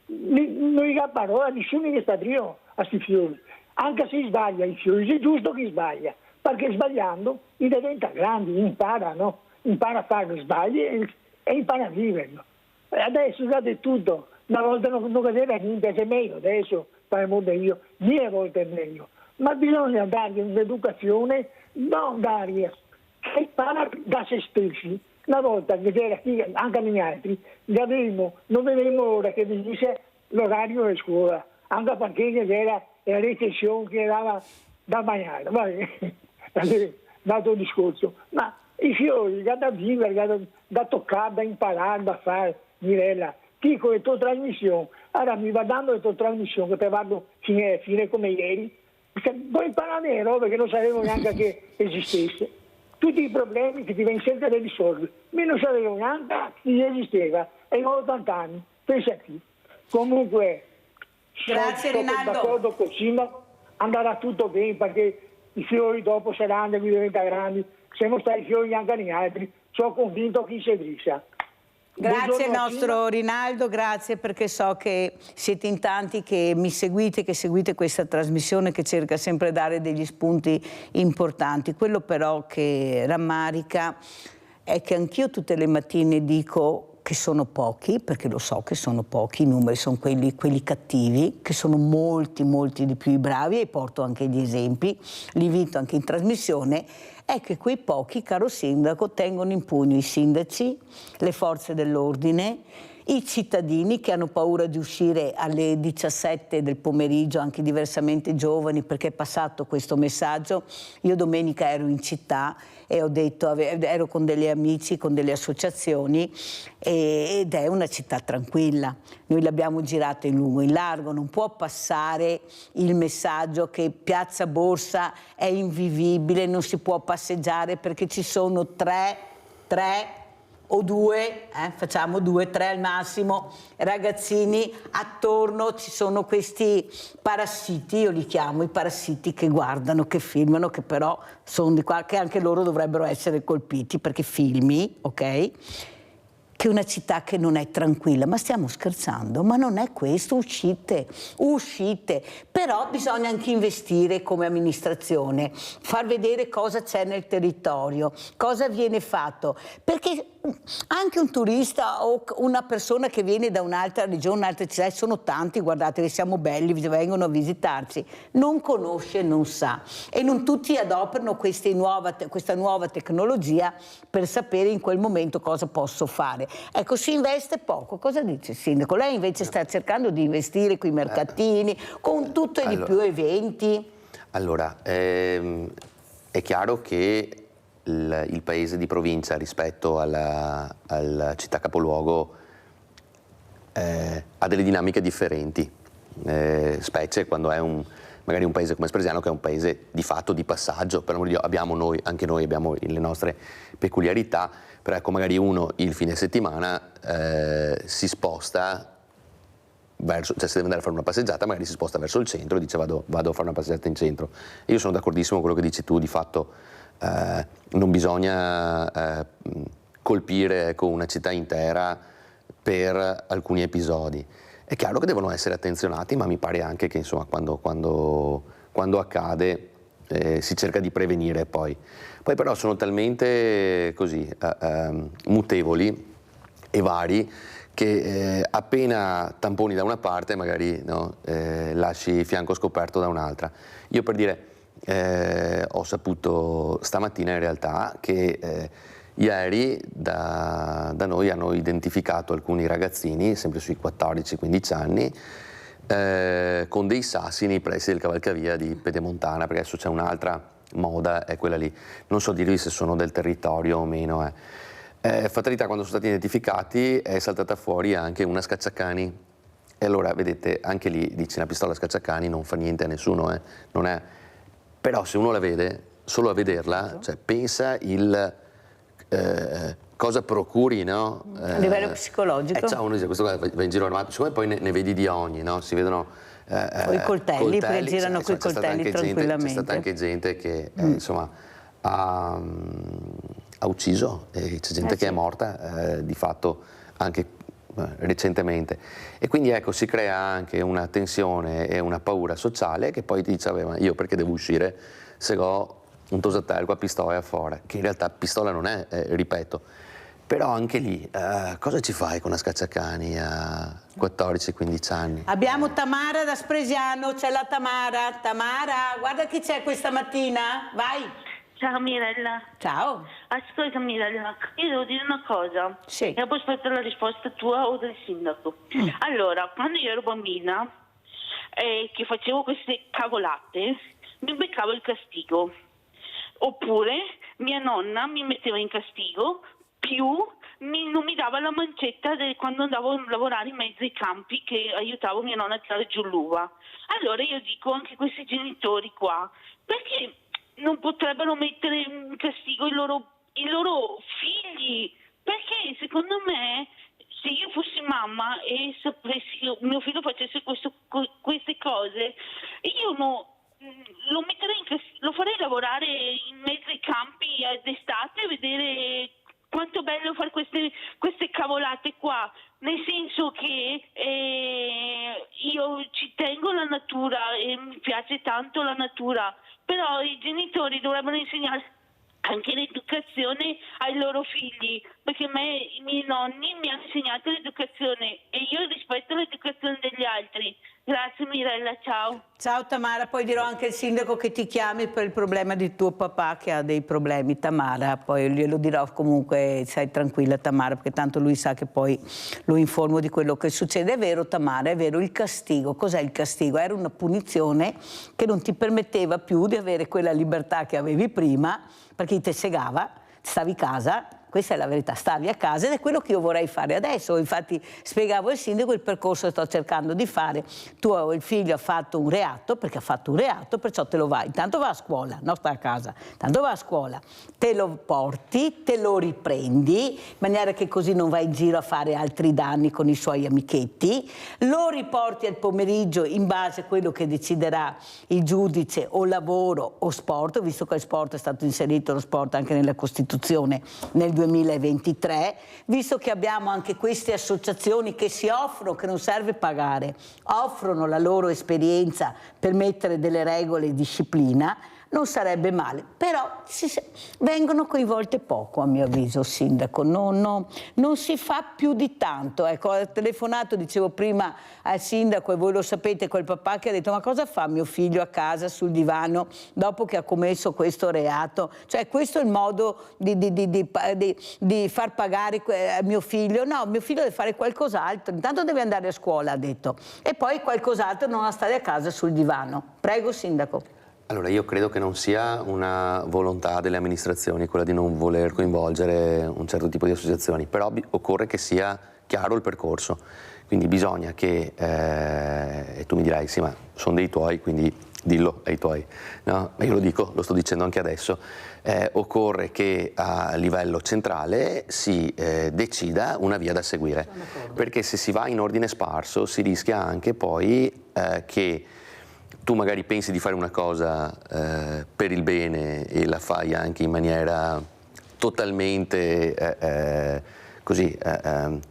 non ha parola, nessuno che sta dentro a questi fiori. Anche se sbaglia i fiori, è giusto che sbaglia, perché sbagliando diventa grande, impara a fare sbagli e impara a viverlo. Adesso usate tutto, una volta non cadeva niente, è meglio adesso, per il mondo io, 1000 volte è meglio, ma bisogna dargli un'educazione, non dargli, che impara da se stessi. Una volta che c'era anche negli altri, non vedremo ora che venisse l'orario della scuola, anche perché c'era la recessione che dava da mangiare, va bene, dato il discorso, ma i fiori da vivere, da toccare, da imparare, da fare, Mirella, dico le tue trasmissioni, ora mi va dando le tue trasmissioni che te vado fine come ieri, perché vuoi imparare le robe che non sapevo neanche che esistesse. Tutti i problemi che ti vengono sempre da risolvere, io non sapevo neanche che esisteva, e ho 80 anni, pensa a te. Comunque, grazie Rinaldo. D'accordo con Simo, andrà tutto bene, perché i fiori dopo saranno, mi diventano grandi, se non stai fiori anche agli altri, sono convinto che si drissa. Grazie Buongiorno, nostro Rinaldo, grazie, perché so che siete in tanti che mi seguite, che seguite questa trasmissione che cerca sempre di dare degli spunti importanti. Quello però che rammarica è che anch'io tutte le mattine dico che sono pochi, perché lo so che sono pochi, i numeri sono quelli cattivi, che sono molti di più i bravi, e porto anche gli esempi, li invito anche in trasmissione. È che quei pochi, caro sindaco, tengono in pugno i sindaci, le forze dell'ordine, i cittadini che hanno paura di uscire alle 17 del pomeriggio, anche diversamente giovani, perché è passato questo messaggio. Io domenica ero in città e ho detto, ero con degli amici, con delle associazioni, ed è una città tranquilla. Noi l'abbiamo girata in lungo e in largo, non può passare il messaggio che Piazza Borsa è invivibile, non si può passeggiare perché ci sono tre o due, facciamo 2, 3 al massimo, ragazzini, attorno ci sono questi parassiti, io li chiamo i parassiti, che guardano, che filmano, che però sono di qua, che anche loro dovrebbero essere colpiti perché filmi, ok? Che è una città che non è tranquilla, ma stiamo scherzando, ma non è questo, uscite, però bisogna anche investire come amministrazione, far vedere cosa c'è nel territorio, cosa viene fatto, perché anche un turista o una persona che viene da un'altra regione, un'altra città, sono tanti, guardate che siamo belli, vengono a visitarci, non conosce, non sa, e non tutti adoperano questa nuova tecnologia per sapere in quel momento cosa posso fare. Ecco, si investe poco. Cosa dice il sindaco? Lei invece sta cercando di investire con i mercatini, con tutto e di più eventi. Allora, è chiaro che il paese di provincia rispetto alla città capoluogo ha delle dinamiche differenti, specie quando è magari un paese come Spresiano, che è un paese di fatto di passaggio. Per amor di Dio, anche noi abbiamo le nostre peculiarità, però ecco, magari uno il fine settimana si sposta verso, cioè se deve andare a fare una passeggiata magari si sposta verso il centro e dice vado a fare una passeggiata in centro. E io sono d'accordissimo con quello che dici tu, di fatto non bisogna colpire una città intera per alcuni episodi. È chiaro che devono essere attenzionati, ma mi pare anche che insomma, quando accade si cerca di prevenire poi però sono talmente così mutevoli e vari che appena tamponi da una parte magari lasci fianco scoperto da un'altra. Io per dire ho saputo stamattina in realtà che ieri da noi hanno identificato alcuni ragazzini, sempre sui 14-15 anni, con dei sassi nei pressi del cavalcavia di Pedemontana, perché adesso c'è un'altra moda, è quella lì. Non so dirvi se sono del territorio o meno. Fatalità, quando sono stati identificati è saltata fuori anche una scacciacani. E allora, vedete, anche lì dice una pistola a scacciacani non fa niente a nessuno, non è. Però se uno la vede, solo a vederla, cioè pensa cosa procuri, no? A livello psicologico. Uno dice, questo qua va in giro armato, siccome poi ne vedi di ogni, no? Si vedono i coltelli, perché girano coi coltelli tranquillamente. C'è stata anche gente che insomma ha ucciso, e c'è gente che è morta di fatto anche recentemente, e quindi ecco, si crea anche una tensione e una paura sociale che poi ti dice ma io perché devo uscire se ho un tosatel qua pistola fuori, che in realtà pistola non è, ripeto. Però anche lì, cosa ci fai con una scacciacani a 14-15 anni? Abbiamo Tamara da Spresiano, c'è la Tamara. Tamara, guarda chi c'è questa mattina, vai. Ciao Mirella. Ciao. Ascolta Mirella, io devo dire una cosa. Sì. E poi aspetto la risposta tua o del sindaco. Allora, quando io ero bambina che facevo queste cavolate, mi beccavo il castigo. Oppure mia nonna mi metteva in castigo, più non mi dava la mancetta quando andavo a lavorare in mezzo ai campi, che aiutavo mia nonna a tirare giù l'uva. Allora io dico, anche questi genitori qua, perché non potrebbero mettere in castigo i loro figli? Perché secondo me, se io fossi mamma e sapessi che mio figlio facesse queste cose, io lo farei lavorare in mezzo ai campi fa, nel senso che io ci tengo la natura e mi piace tanto la natura, però i genitori dovrebbero insegnare anche l'educazione ai loro figli, perché i miei nonni mi hanno insegnato l'educazione e io rispetto l'educazione degli altri. Grazie Mirella, ciao. Ciao Tamara, poi dirò anche al sindaco che ti chiami per il problema di tuo papà che ha dei problemi, Tamara, poi glielo dirò comunque, stai tranquilla Tamara, perché tanto lui sa che poi lo informo di quello che succede. È vero Tamara, è vero, il castigo, cos'è il castigo? Era una punizione che non ti permetteva più di avere quella libertà che avevi prima, perché ti segava, stavi a casa. Questa è la verità, stavi a casa ed è quello che io vorrei fare adesso. Infatti spiegavo al sindaco il percorso che sto cercando di fare. Il figlio ha fatto un reato, perché ha fatto un reato, perciò te lo vai. Intanto va a scuola, non sta a casa, intanto va a scuola, te lo porti, te lo riprendi, in maniera che così non vai in giro a fare altri danni con i suoi amichetti, lo riporti al pomeriggio in base a quello che deciderà il giudice, o lavoro o sport, visto che il sport è stato inserito, lo sport anche nella Costituzione nel 2023, visto che abbiamo anche queste associazioni che si offrono, che non serve pagare, offrono la loro esperienza per mettere delle regole e disciplina, non sarebbe male, però vengono coinvolte poco a mio avviso, sindaco, non si fa più di tanto. Ecco, ho telefonato, dicevo prima al sindaco, e voi lo sapete, quel papà che ha detto: ma cosa fa mio figlio a casa sul divano dopo che ha commesso questo reato? Cioè questo è il modo di far pagare a mio figlio? No, mio figlio deve fare qualcos'altro, intanto deve andare a scuola, ha detto, e poi qualcos'altro, non a stare a casa sul divano. Prego sindaco. Allora, io credo che non sia una volontà delle amministrazioni quella di non voler coinvolgere un certo tipo di associazioni, però occorre che sia chiaro il percorso, quindi bisogna che, e tu mi dirai sì ma sono dei tuoi, quindi dillo ai tuoi, no? Ma io lo dico, lo sto dicendo anche adesso, occorre che a livello centrale si decida una via da seguire, perché se si va in ordine sparso si rischia anche poi che tu magari pensi di fare una cosa per il bene e la fai anche in maniera totalmente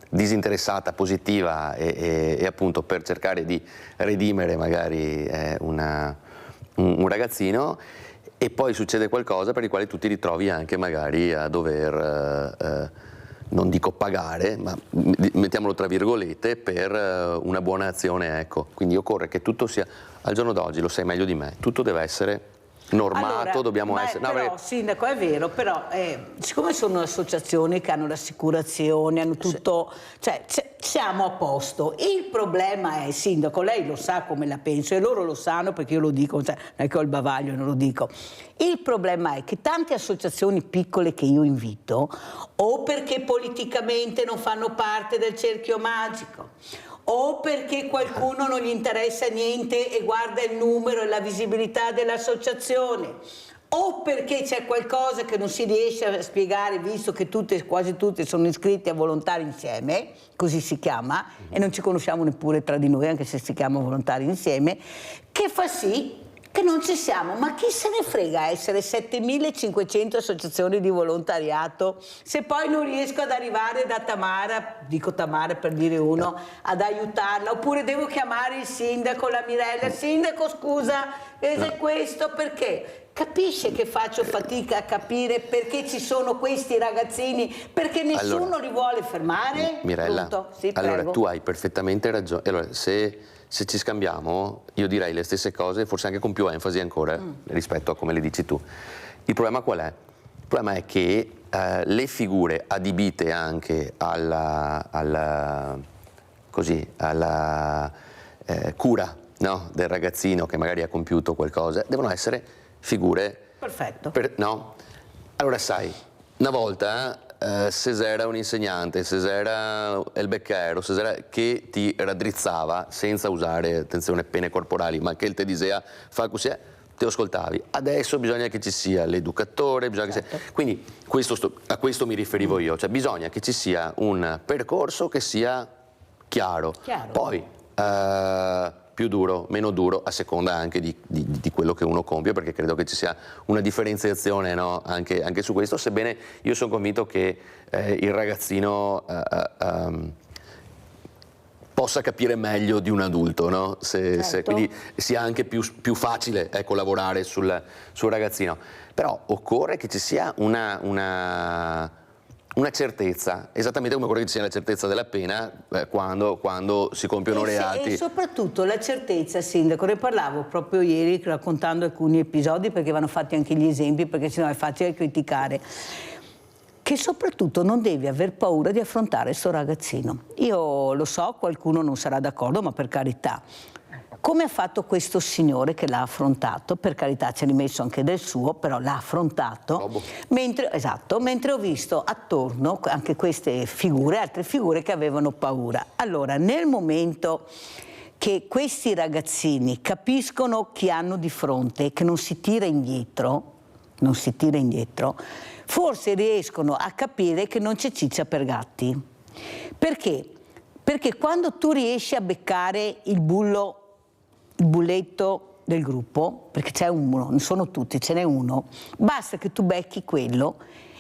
disinteressata, positiva e appunto per cercare di redimere magari un ragazzino, e poi succede qualcosa per il quale tu ti ritrovi anche magari a dover non dico pagare, ma mettiamolo tra virgolette, per una buona azione, ecco. Quindi occorre che tutto sia, al giorno d'oggi lo sai meglio di me, tutto deve essere normato, allora, dobbiamo essere... No, però, sindaco, è vero, però siccome sono associazioni che hanno l'assicurazione, hanno tutto, cioè siamo a posto. Il problema è, sindaco, lei lo sa come la penso e loro lo sanno perché io lo dico, cioè, non è che ho il bavaglio, non lo dico. Il problema è che tante associazioni piccole che io invito, o perché politicamente non fanno parte del cerchio magico, o perché qualcuno non gli interessa niente e guarda il numero e la visibilità dell'associazione, o perché c'è qualcosa che non si riesce a spiegare, visto che quasi tutte sono iscritte a Volontari Insieme, così si chiama, e non ci conosciamo neppure tra di noi, anche se si chiama Volontari Insieme, che fa sì che non ci siamo. Ma chi se ne frega essere 7.500 associazioni di volontariato se poi non riesco ad arrivare da Tamara, dico Tamara per dire uno, ad aiutarla, oppure devo chiamare il sindaco, la Mirella, sindaco scusa, questo perché? Capisce che faccio fatica a capire perché ci sono questi ragazzini, perché nessuno li vuole fermare? Mirella, sì, allora tu hai perfettamente ragione. Allora, se ci scambiamo, io direi le stesse cose, forse anche con più enfasi ancora rispetto a come le dici tu. Il problema qual è? Il problema è che le figure adibite anche alla cura, no, del ragazzino che magari ha compiuto qualcosa, devono essere figure... Perfetto. No? Allora sai, una volta... se c'era un insegnante, se c'era il becchero, se c'era che ti raddrizzava senza usare, attenzione, pene corporali, ma che te diceva fa così, te lo ascoltavi. Adesso bisogna che ci sia l'educatore, bisogna che sia... Quindi a questo mi riferivo io, cioè bisogna che ci sia un percorso che sia chiaro. Poi più duro, meno duro, a seconda anche di quello che uno compie, perché credo che ci sia una differenziazione, no? anche su questo, sebbene io sono convinto che il ragazzino possa capire meglio di un adulto, no? Quindi sia anche più facile, ecco, lavorare sul ragazzino. Però occorre che ci sia una certezza, esattamente come occorre che ci sia la certezza della pena quando si compiono reati. E soprattutto la certezza, Sindaco, ne parlavo proprio ieri raccontando alcuni episodi, perché vanno fatti anche gli esempi, perché sennò è facile criticare, che soprattutto non devi aver paura di affrontare questo ragazzino. Io lo so, qualcuno non sarà d'accordo, ma per carità. Come ha fatto questo signore che l'ha affrontato, per carità ci ha rimesso anche del suo, però l'ha affrontato, mentre ho visto attorno anche queste figure, altre figure che avevano paura. Allora, nel momento che questi ragazzini capiscono chi hanno di fronte, che non si tira indietro, forse riescono a capire che non c'è ciccia per gatti. Perché? Perché quando tu riesci a beccare il bulletto del gruppo, perché c'è uno, non sono tutti, ce n'è uno, basta che tu becchi quello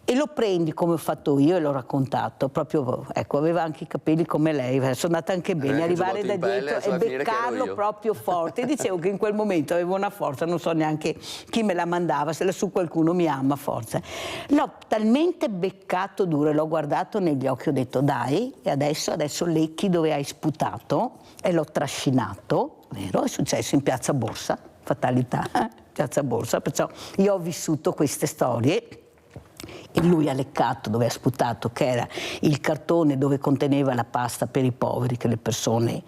e lo prendi come ho fatto io e l'ho raccontato, proprio, ecco, aveva anche i capelli come lei, sono andata anche bene, arrivare da dietro e beccarlo proprio forte. Dicevo che in quel momento avevo una forza, non so neanche chi me la mandava, se lassù qualcuno mi ama forza. L'ho talmente beccato duro e l'ho guardato negli occhi, ho detto dai, e adesso lecchi dove hai sputato, e l'ho trascinato, vero? È successo in Piazza Borsa, fatalità, Piazza Borsa, perciò io ho vissuto queste storie. E lui ha leccato dove ha sputato, che era il cartone dove conteneva la pasta per i poveri che le persone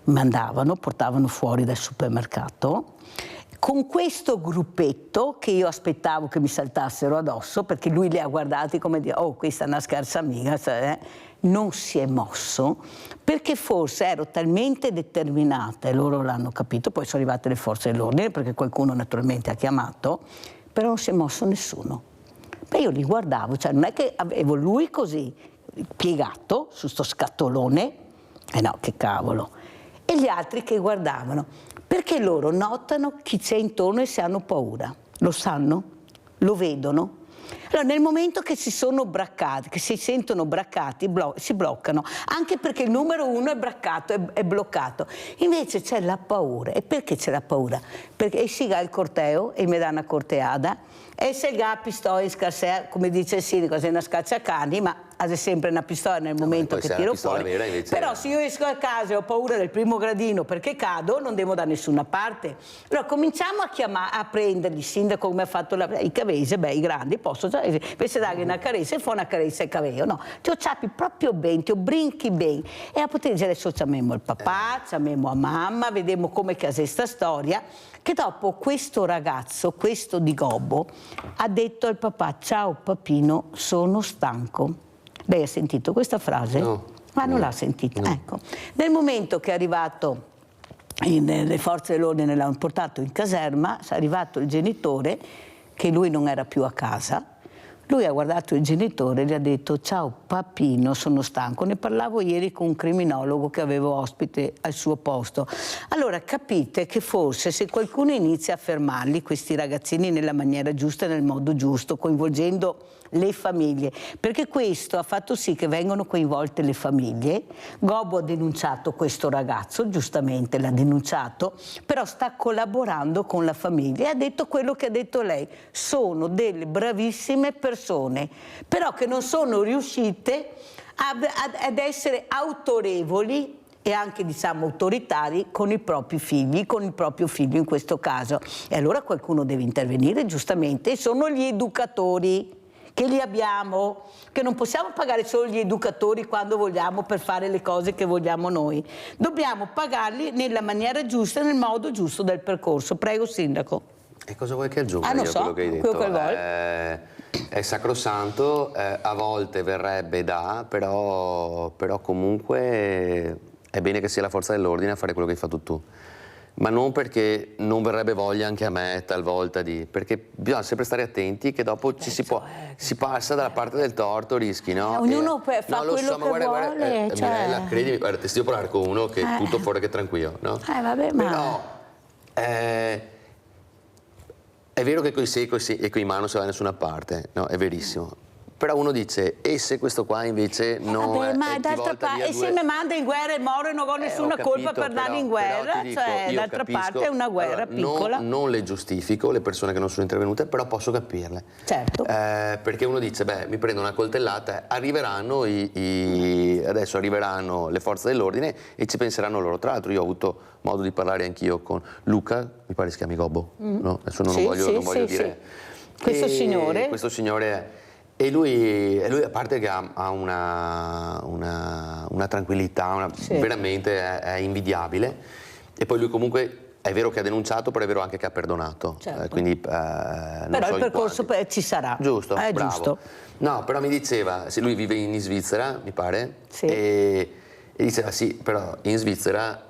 portavano fuori dal supermercato. Con questo gruppetto che io aspettavo che mi saltassero addosso, perché lui li ha guardati come dire, oh, questa è una scarsa amica, non si è mosso, perché forse ero talmente determinata, e loro l'hanno capito, poi sono arrivate le forze dell'ordine, perché qualcuno naturalmente ha chiamato, però non si è mosso nessuno. Beh, io li guardavo, cioè non è che avevo lui così piegato su sto scatolone, no, che cavolo, e gli altri che guardavano, perché loro notano chi c'è intorno e se hanno paura, lo sanno, lo vedono. Allora, nel momento che si sono braccati, che si sentono braccati, si bloccano, anche perché il numero uno è braccato, è bloccato. Invece c'è la paura. E perché c'è la paura? Perché si ha il corteo e mi dà una corteada, e se ha pistola in scarsea, come dice il sindaco, se è una scacciacani, ma ha sempre una pistola nel momento che tiro fuori. Vera, invece... Però se io esco a casa e ho paura del primo gradino perché cado, non devo da nessuna parte. Allora cominciamo a prenderli, il sindaco come ha fatto i cavesi, i grandi, invece dare una carezza e fa una carezza al cabello, no, ti ciappi proprio bene, ti brinchi bene, e a poter dire adesso chiamiamo il papà, chiamiamo a mamma, vediamo come che è questa storia, che dopo questo ragazzo, questo di Gobbo, ha detto al papà, ciao papino, sono stanco. Lei ha sentito questa frase? No. Ma non l'ha sentita? No. Ecco, nel momento che è arrivato, le forze dell'ordine l'hanno portato in caserma, è arrivato il genitore, che lui non era più a casa. Lui ha guardato il genitore e gli ha detto ciao papino, sono stanco. Ne parlavo ieri con un criminologo che avevo ospite al suo posto. Allora capite che forse se qualcuno inizia a fermarli, questi ragazzini, nella maniera giusta e nel modo giusto, coinvolgendo le famiglie, perché questo ha fatto sì che vengano coinvolte le famiglie. Gobbo ha denunciato questo ragazzo, giustamente l'ha denunciato, però sta collaborando con la famiglia e ha detto quello che ha detto lei, sono delle bravissime persone, però che non sono riuscite ad essere autorevoli e anche diciamo autoritari con i propri figli, con il proprio figlio in questo caso. E allora qualcuno deve intervenire, giustamente, e sono gli educatori che li abbiamo, che non possiamo pagare solo gli educatori quando vogliamo per fare le cose che vogliamo noi. Dobbiamo pagarli nella maniera giusta, nel modo giusto del percorso. Prego, sindaco. E cosa vuoi che aggiunga io quello che hai detto? Quello che è sacrosanto, a volte verrebbe però comunque è bene che sia la forza dell'ordine a fare quello che hai fatto tu. Ma non perché non verrebbe voglia anche a me talvolta perché bisogna sempre stare attenti che dopo si passa dalla parte del torto, rischi, no? Ognuno fa quello che vuole. Mirella, credimi, guarda, ti stiamo parlando con uno che è tutto fuori che tranquillo, no? Vabbè, ma... Però è vero che coi se e coi ma non si va da nessuna parte, no? È verissimo. Però uno dice, e se questo qua invece non Vabbè, ma ti d'altra volta via parte, se mi manda in guerra e muore non ho nessuna colpa per andare in guerra, cioè d'altra parte è una guerra piccola. Non le giustifico, le persone che non sono intervenute, però posso capirle. Certo. Perché uno dice, beh, mi prendo una coltellata, arriveranno adesso arriveranno le forze dell'ordine e ci penseranno loro. Tra l'altro io ho avuto modo di parlare anch'io con Luca, mi pare si chiami Gobbo, no? Adesso non voglio dire. Questo signore. Questo signore. E lui a parte che ha una tranquillità, veramente è invidiabile. E poi lui comunque è vero che ha denunciato, però è vero anche che ha perdonato. Certo. Quindi, però il percorso ci sarà. Giusto, bravo. Giusto. No, però mi diceva, lui vive in Svizzera, mi pare, sì. e diceva sì, però in Svizzera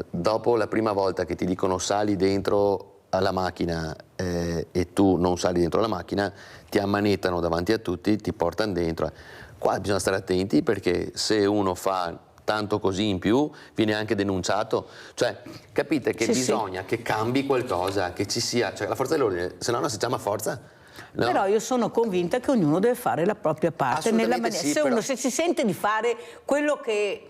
dopo la prima volta che ti dicono sali dentro alla macchina e tu non sali dentro la macchina, ti ammanettano davanti a tutti, ti portano dentro. Qua bisogna stare attenti perché se uno fa tanto così in più viene anche denunciato, cioè capite che bisogna che cambi qualcosa, che ci sia, cioè la forza dell'ordine, se no non si chiama forza. No. Però io sono convinta che ognuno deve fare la propria parte nella maniera. Sì, se si sente di fare quello che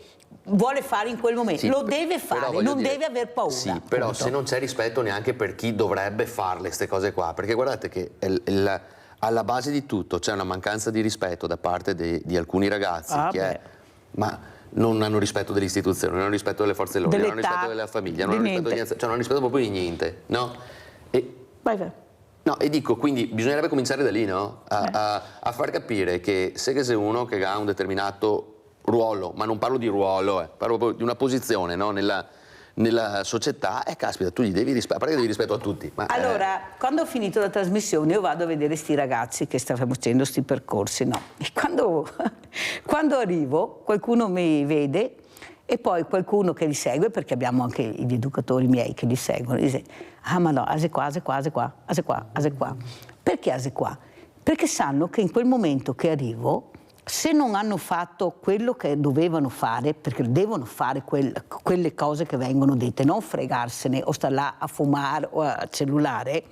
vuole fare in quel momento, lo deve fare, non deve aver paura. Sì, però se non c'è rispetto neanche per chi dovrebbe farle queste cose qua, perché guardate che alla base di tutto c'è una mancanza di rispetto da parte di alcuni ragazzi ma non hanno rispetto delle istituzioni, non hanno rispetto delle forze dell'ordine, non hanno rispetto della famiglia, non hanno rispetto di niente, cioè non hanno rispetto proprio di niente, no? No, e dico, quindi bisognerebbe cominciare da lì, no? A far capire che se uno che ha un determinato ruolo, ma non parlo di ruolo, parlo proprio di una posizione, no? nella società, caspita, tu gli devi rispetto, a parte che devi rispetto a tutti. Ma, allora, quando ho finito la trasmissione io vado a vedere sti ragazzi che stanno facendo sti percorsi, no? E quando arrivo qualcuno mi vede e poi qualcuno che li segue, perché abbiamo anche gli educatori miei che li seguono, dice, ah ma no, ase qua. Perché ase qua? Perché sanno che in quel momento che arrivo, se non hanno fatto quello che dovevano fare, perché devono fare quelle cose che vengono dette, non fregarsene o star là a fumare o a cellulare,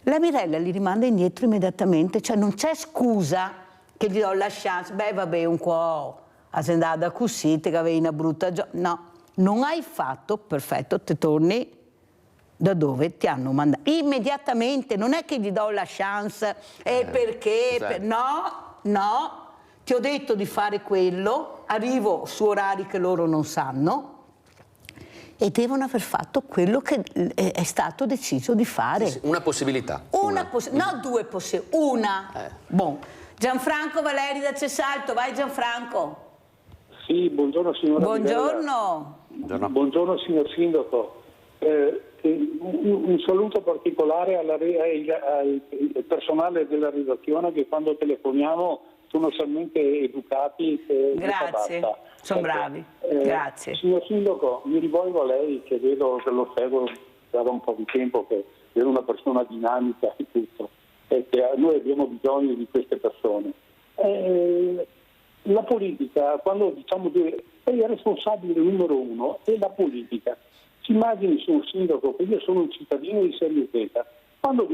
la Mirella li rimanda indietro immediatamente, cioè non c'è scusa che gli do la chance, beh vabbè un po', sei andata così, te che avevi una brutta no, non hai fatto, perfetto, te torni da dove ti hanno mandato, immediatamente, non è che gli do la chance, perché, no, ti ho detto di fare quello, arrivo su orari che loro non sanno e devono aver fatto quello che è stato deciso di fare. Sì, una possibilità. No, due possibilità, una. Bon. Gianfranco Valeri da Cesalto, vai Gianfranco. Sì, buongiorno signora. Buongiorno. Buongiorno signor Sindaco. Un saluto particolare al personale della redazione che quando telefoniamo sono talmente educati che grazie, sono bravi, grazie. Signor Sindaco, mi rivolgo a lei che vedo che lo seguo da un po' di tempo, che è una persona dinamica e tutto, e che noi abbiamo bisogno di queste persone. La politica, quando diciamo che è il responsabile numero uno, è la politica. Si immagini su un sindaco che io sono un cittadino di serie Z, quando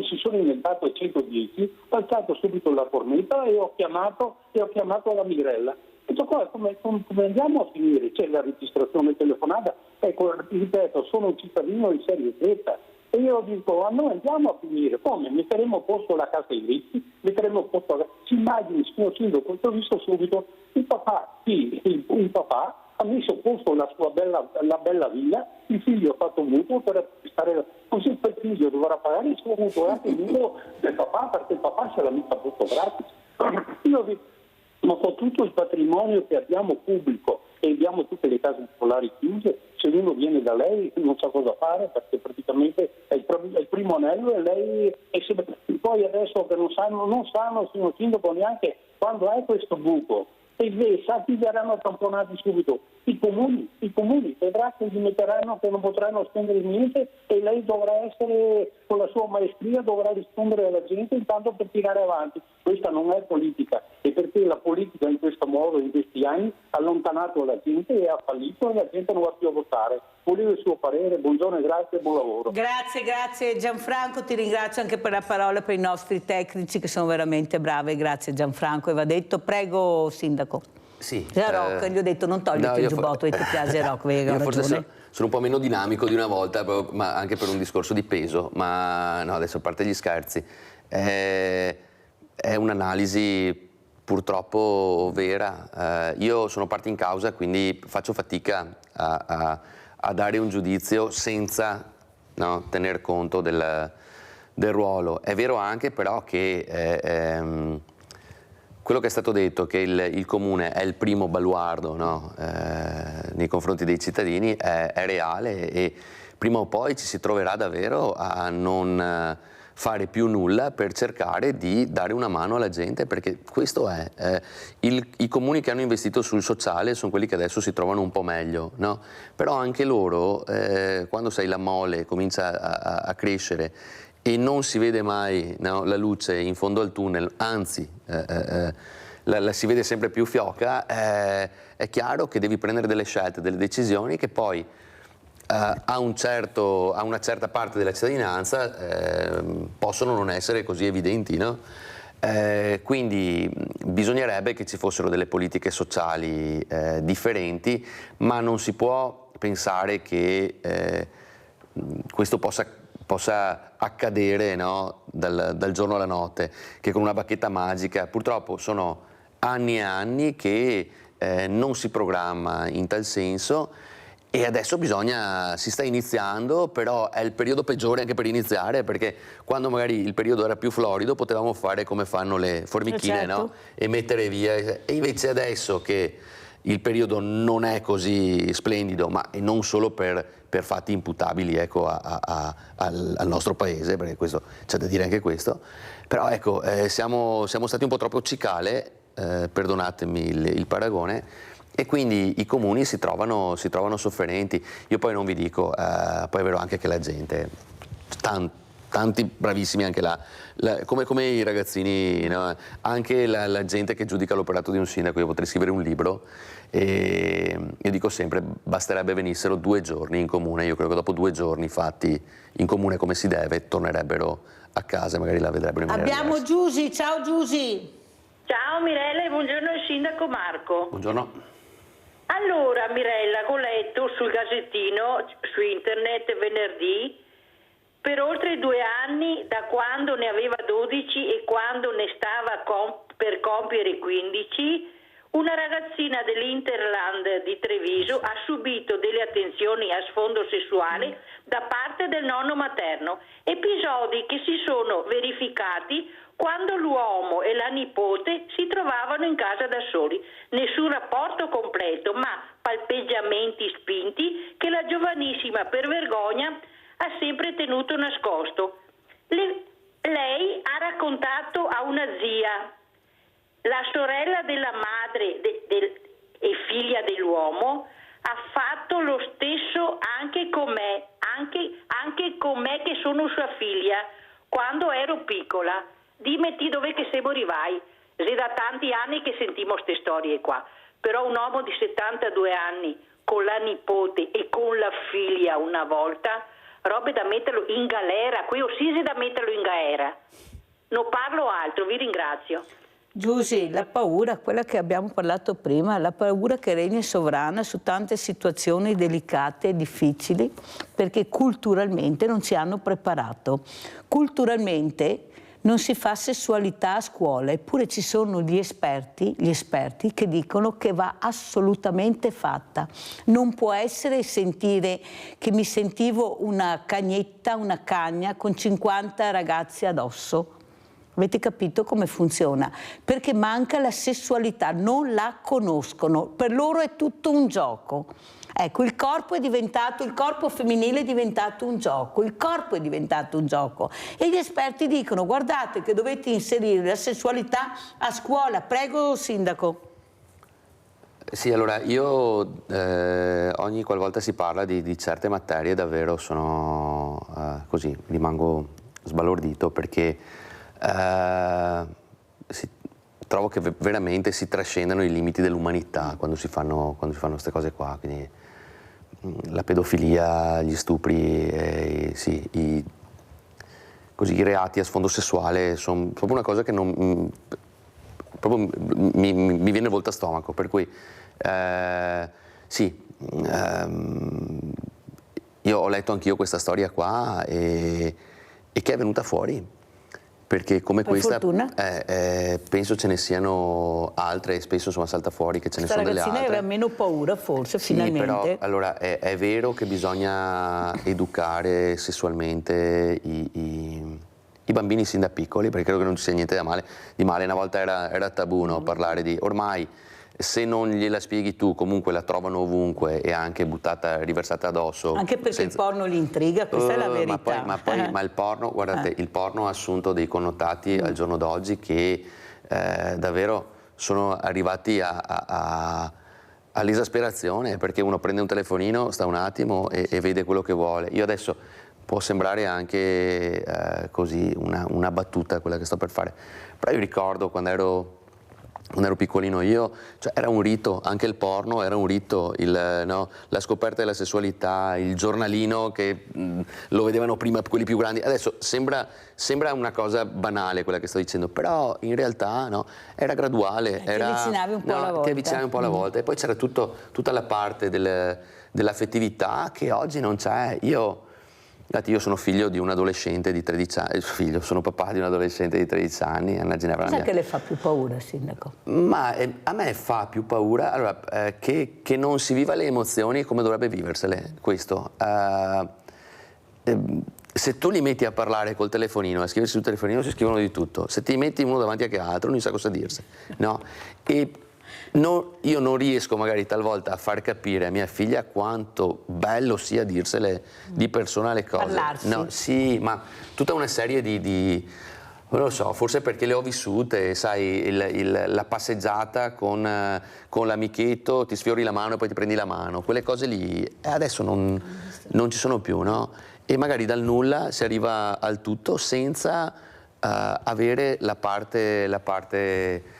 si sono inventato il 110 ho alzato subito la cornetta e ho chiamato la Mirella. E qua come andiamo a finire? C'è la registrazione telefonata, ecco, ripeto, sono un cittadino di serie Z e io dico, ma noi andiamo a finire, come? Metteremo a posto la casa ai ricchi, si immagini, signor sindaco, ho visto subito il papà ha messo a posto la bella villa, il figlio ha fatto un mutuo per stare, così il figlio dovrà pagare il suo mutuo e anche il mutuo del papà, perché il papà se l'ha messa a posto gratis. Ma con tutto il patrimonio che abbiamo pubblico e abbiamo tutte le case popolari chiuse, se uno viene da lei non sa cosa fare perché praticamente è il primo anello e lei poi adesso che non sanno signor sindaco neanche quando è questo buco e i sacchi verranno tamponati subito. I comuni vedrà che gli metteranno che non potranno spendere niente e lei dovrà essere, con la sua maestria, dovrà rispondere alla gente intanto per tirare avanti. Questa non è politica, e perché la politica in questo modo, in questi anni, ha allontanato la gente e ha fallito e la gente non va più a votare. Volevo il suo parere, buongiorno e grazie e buon lavoro. Grazie Gianfranco, ti ringrazio anche per la parola per i nostri tecnici che sono veramente bravi, grazie Gianfranco, e va detto, prego Sindaco. Sì, Rock, gli ho detto non togliti il giubbotto e ti piace Rock, io forse sono un po' meno dinamico di una volta, ma anche per un discorso di peso, ma no, adesso a parte gli scherzi, è un'analisi purtroppo vera. Io sono parte in causa, quindi faccio fatica a dare un giudizio senza tener conto del ruolo. È vero anche però che quello che è stato detto, che il comune è il primo baluardo nei confronti dei cittadini, è reale, e prima o poi ci si troverà davvero a non fare più nulla per cercare di dare una mano alla gente, perché questo è. I comuni che hanno investito sul sociale sono quelli che adesso si trovano un po' meglio, no? Però anche loro, quando sei la mole, comincia a crescere e non si vede mai la luce in fondo al tunnel, anzi la si vede sempre più fioca, è chiaro che devi prendere delle scelte, delle decisioni che poi a una certa parte della cittadinanza possono non essere così evidenti, no? Quindi bisognerebbe che ci fossero delle politiche sociali differenti, ma non si può pensare che questo possa accadere dal giorno alla notte, che con una bacchetta magica. Purtroppo sono anni e anni che non si programma in tal senso, e adesso si sta iniziando, però è il periodo peggiore anche per iniziare, perché quando magari il periodo era più florido potevamo fare come fanno le formichine, certo. E mettere via, e invece adesso che il periodo non è così splendido, ma non solo per fatti imputabili al nostro paese, perché questo c'è da dire anche questo, però ecco, siamo stati un po' troppo cicale, perdonatemi il paragone, e quindi i comuni si trovano sofferenti. Io poi non vi dico, poi è vero anche che la gente, tanti bravissimi anche là, come i ragazzini, anche la gente che giudica l'operato di un sindaco. Io potrei scrivere un libro, e io dico sempre, basterebbe venissero 2 giorni in comune. Io credo che dopo 2 giorni fatti in comune come si deve tornerebbero a casa e magari la vedrebbero in maniera Abbiamo diversa. Giusy, ciao Giusy. Ciao Mirella e buongiorno al sindaco Marco. Buongiorno. Allora Mirella, ho letto sul Gazzettino, su internet venerdì, per oltre 2 anni, da quando ne aveva 12 e quando ne stava per compiere 15, una ragazzina dell'Interland di Treviso ha subito delle attenzioni a sfondo sessuale da parte del nonno materno, episodi che si sono verificati quando l'uomo e la nipote si trovavano in casa da soli. Nessun rapporto completo, ma palpeggiamenti spinti che la giovanissima, per vergogna, ha sempre tenuto nascosto. Lei ha raccontato a una zia, la sorella della madre e figlia dell'uomo, ha fatto lo stesso anche con me, anche con me che sono sua figlia, quando ero piccola. Dimmi dove che se morivai. Se da tanti anni che sentimo ste storie qua. Però un uomo di 72 anni con la nipote e con la figlia una volta, robe da metterlo in galera, qui ossi da metterlo in galera. Non parlo altro, vi ringrazio. Giusy, la paura, quella che abbiamo parlato prima, la paura che regna sovrana su tante situazioni delicate e difficili, perché culturalmente non ci hanno preparato. Culturalmente non si fa sessualità a scuola, eppure ci sono gli esperti che dicono che va assolutamente fatta. Non può essere sentire che mi sentivo una cagnetta, una cagna con 50 ragazzi addosso. Avete capito come funziona? Perché manca la sessualità, non la conoscono, per loro è tutto un gioco. Ecco, il corpo femminile è diventato un gioco, il corpo è diventato un gioco. E gli esperti dicono, guardate che dovete inserire la sessualità a scuola. Prego, sindaco. Sì, allora io ogni qualvolta si parla di certe materie davvero sono così, rimango sbalordito perché trovo che veramente si trascendano i limiti dell'umanità quando si fanno queste cose qua, quindi la pedofilia, gli stupri, sì, i reati a sfondo sessuale sono proprio una cosa che proprio mi viene volta a stomaco, per cui sì, io ho letto anch'io questa storia qua e che è venuta fuori, perché come per questa penso ce ne siano altre, e spesso insomma salta fuori che ce ne sono delle altre. Questa ragazzina aveva meno paura forse, sì, finalmente. Però allora è vero che bisogna educare sessualmente i bambini sin da piccoli, perché credo che non ci sia niente di male. Una volta era tabù, no? Parlare di ormai se non gliela spieghi tu comunque la trovano ovunque e anche riversata addosso. Anche perché il porno li intriga, questa è la verità. Ma il porno, guardate, il porno ha assunto dei connotati al giorno d'oggi che davvero sono arrivati all'esasperazione, perché uno prende un telefonino, sta un attimo e vede quello che vuole. Io adesso può sembrare anche così una battuta quella che sto per fare, però io ricordo quando ero piccolino io, cioè era un rito, anche il porno era un rito, la scoperta della sessualità, il giornalino che lo vedevano prima quelli più grandi. Adesso sembra una cosa banale quella che sto dicendo, però in realtà no, era graduale. Ti avvicinavi un po' alla volta. Ti avvicinavi un po' alla volta e poi c'era tutta la parte dell'affettività che oggi non c'è. Io sono figlio di un adolescente di 13 anni, sono papà di un adolescente di 13 anni, Anna Ginevra. Cosa che le fa più paura, Sindaco? Ma a me fa più paura allora, che non si viva le emozioni come dovrebbe viversele, questo. Se tu li metti a parlare col telefonino, a scriversi sul telefonino, si scrivono di tutto. Se ti metti uno davanti a che altro, non sa cosa dirsi, no? Io non riesco magari talvolta a far capire a mia figlia quanto bello sia dirsele di persona le cose. Parlarsi. No, sì, ma tutta una serie non lo so, forse perché le ho vissute, sai, la passeggiata con l'amichetto, ti sfiori la mano e poi ti prendi la mano, quelle cose lì adesso non ci sono più, no? E magari dal nulla si arriva al tutto senza avere la parte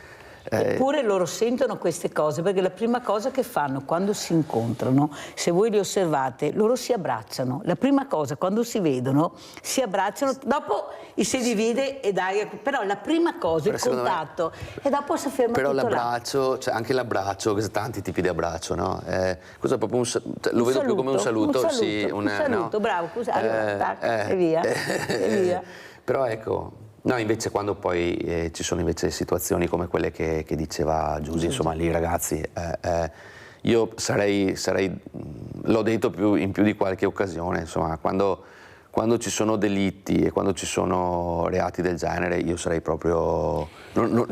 Eppure loro sentono queste cose, perché la prima cosa che fanno quando si incontrano, se voi li osservate, loro si abbracciano. La prima cosa, quando si vedono, si abbracciano, dopo si divide e dai, però la prima cosa, il contatto, e dopo si ferma però tutto l'abbraccio, cioè anche l'abbraccio, tanti tipi di abbraccio, no? Questo è proprio lo vedo più come un saluto. Sì, un saluto, no? Bravo, e via, e via. Però ecco... No, invece quando poi ci sono invece situazioni come quelle che diceva Giusy, insomma lì ragazzi, io sarei, l'ho detto in più di qualche occasione, insomma quando ci sono delitti e quando ci sono reati del genere io sarei proprio, non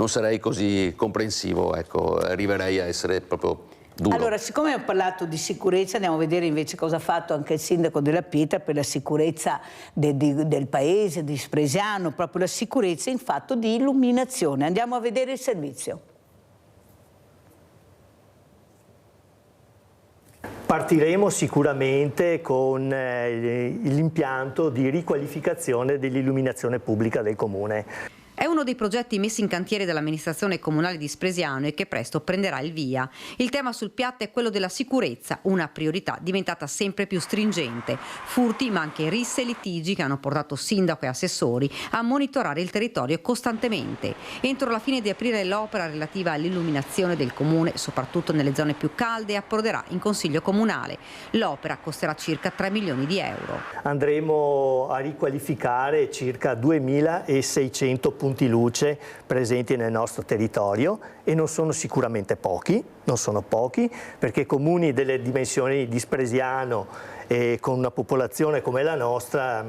sarei così comprensivo, ecco, arriverei a essere proprio duro. Allora, siccome abbiamo parlato di sicurezza, andiamo a vedere invece cosa ha fatto anche il sindaco della Pietra per la sicurezza del paese, di Spresiano, proprio la sicurezza in fatto di illuminazione. Andiamo a vedere il servizio. Partiremo sicuramente con l'impianto di riqualificazione dell'illuminazione pubblica del Comune. È uno dei progetti messi in cantiere dall'amministrazione comunale di Spresiano e che presto prenderà il via. Il tema sul piatto è quello della sicurezza, una priorità diventata sempre più stringente. Furti ma anche risse e litigi che hanno portato sindaco e assessori a monitorare il territorio costantemente. Entro la fine di aprile l'opera relativa all'illuminazione del comune, soprattutto nelle zone più calde, approderà in consiglio comunale. L'opera costerà circa 3 milioni di euro. Andremo a riqualificare circa 2600 punti luce presenti nel nostro territorio e non sono sicuramente pochi, perché comuni delle dimensioni di Spresiano e con una popolazione come la nostra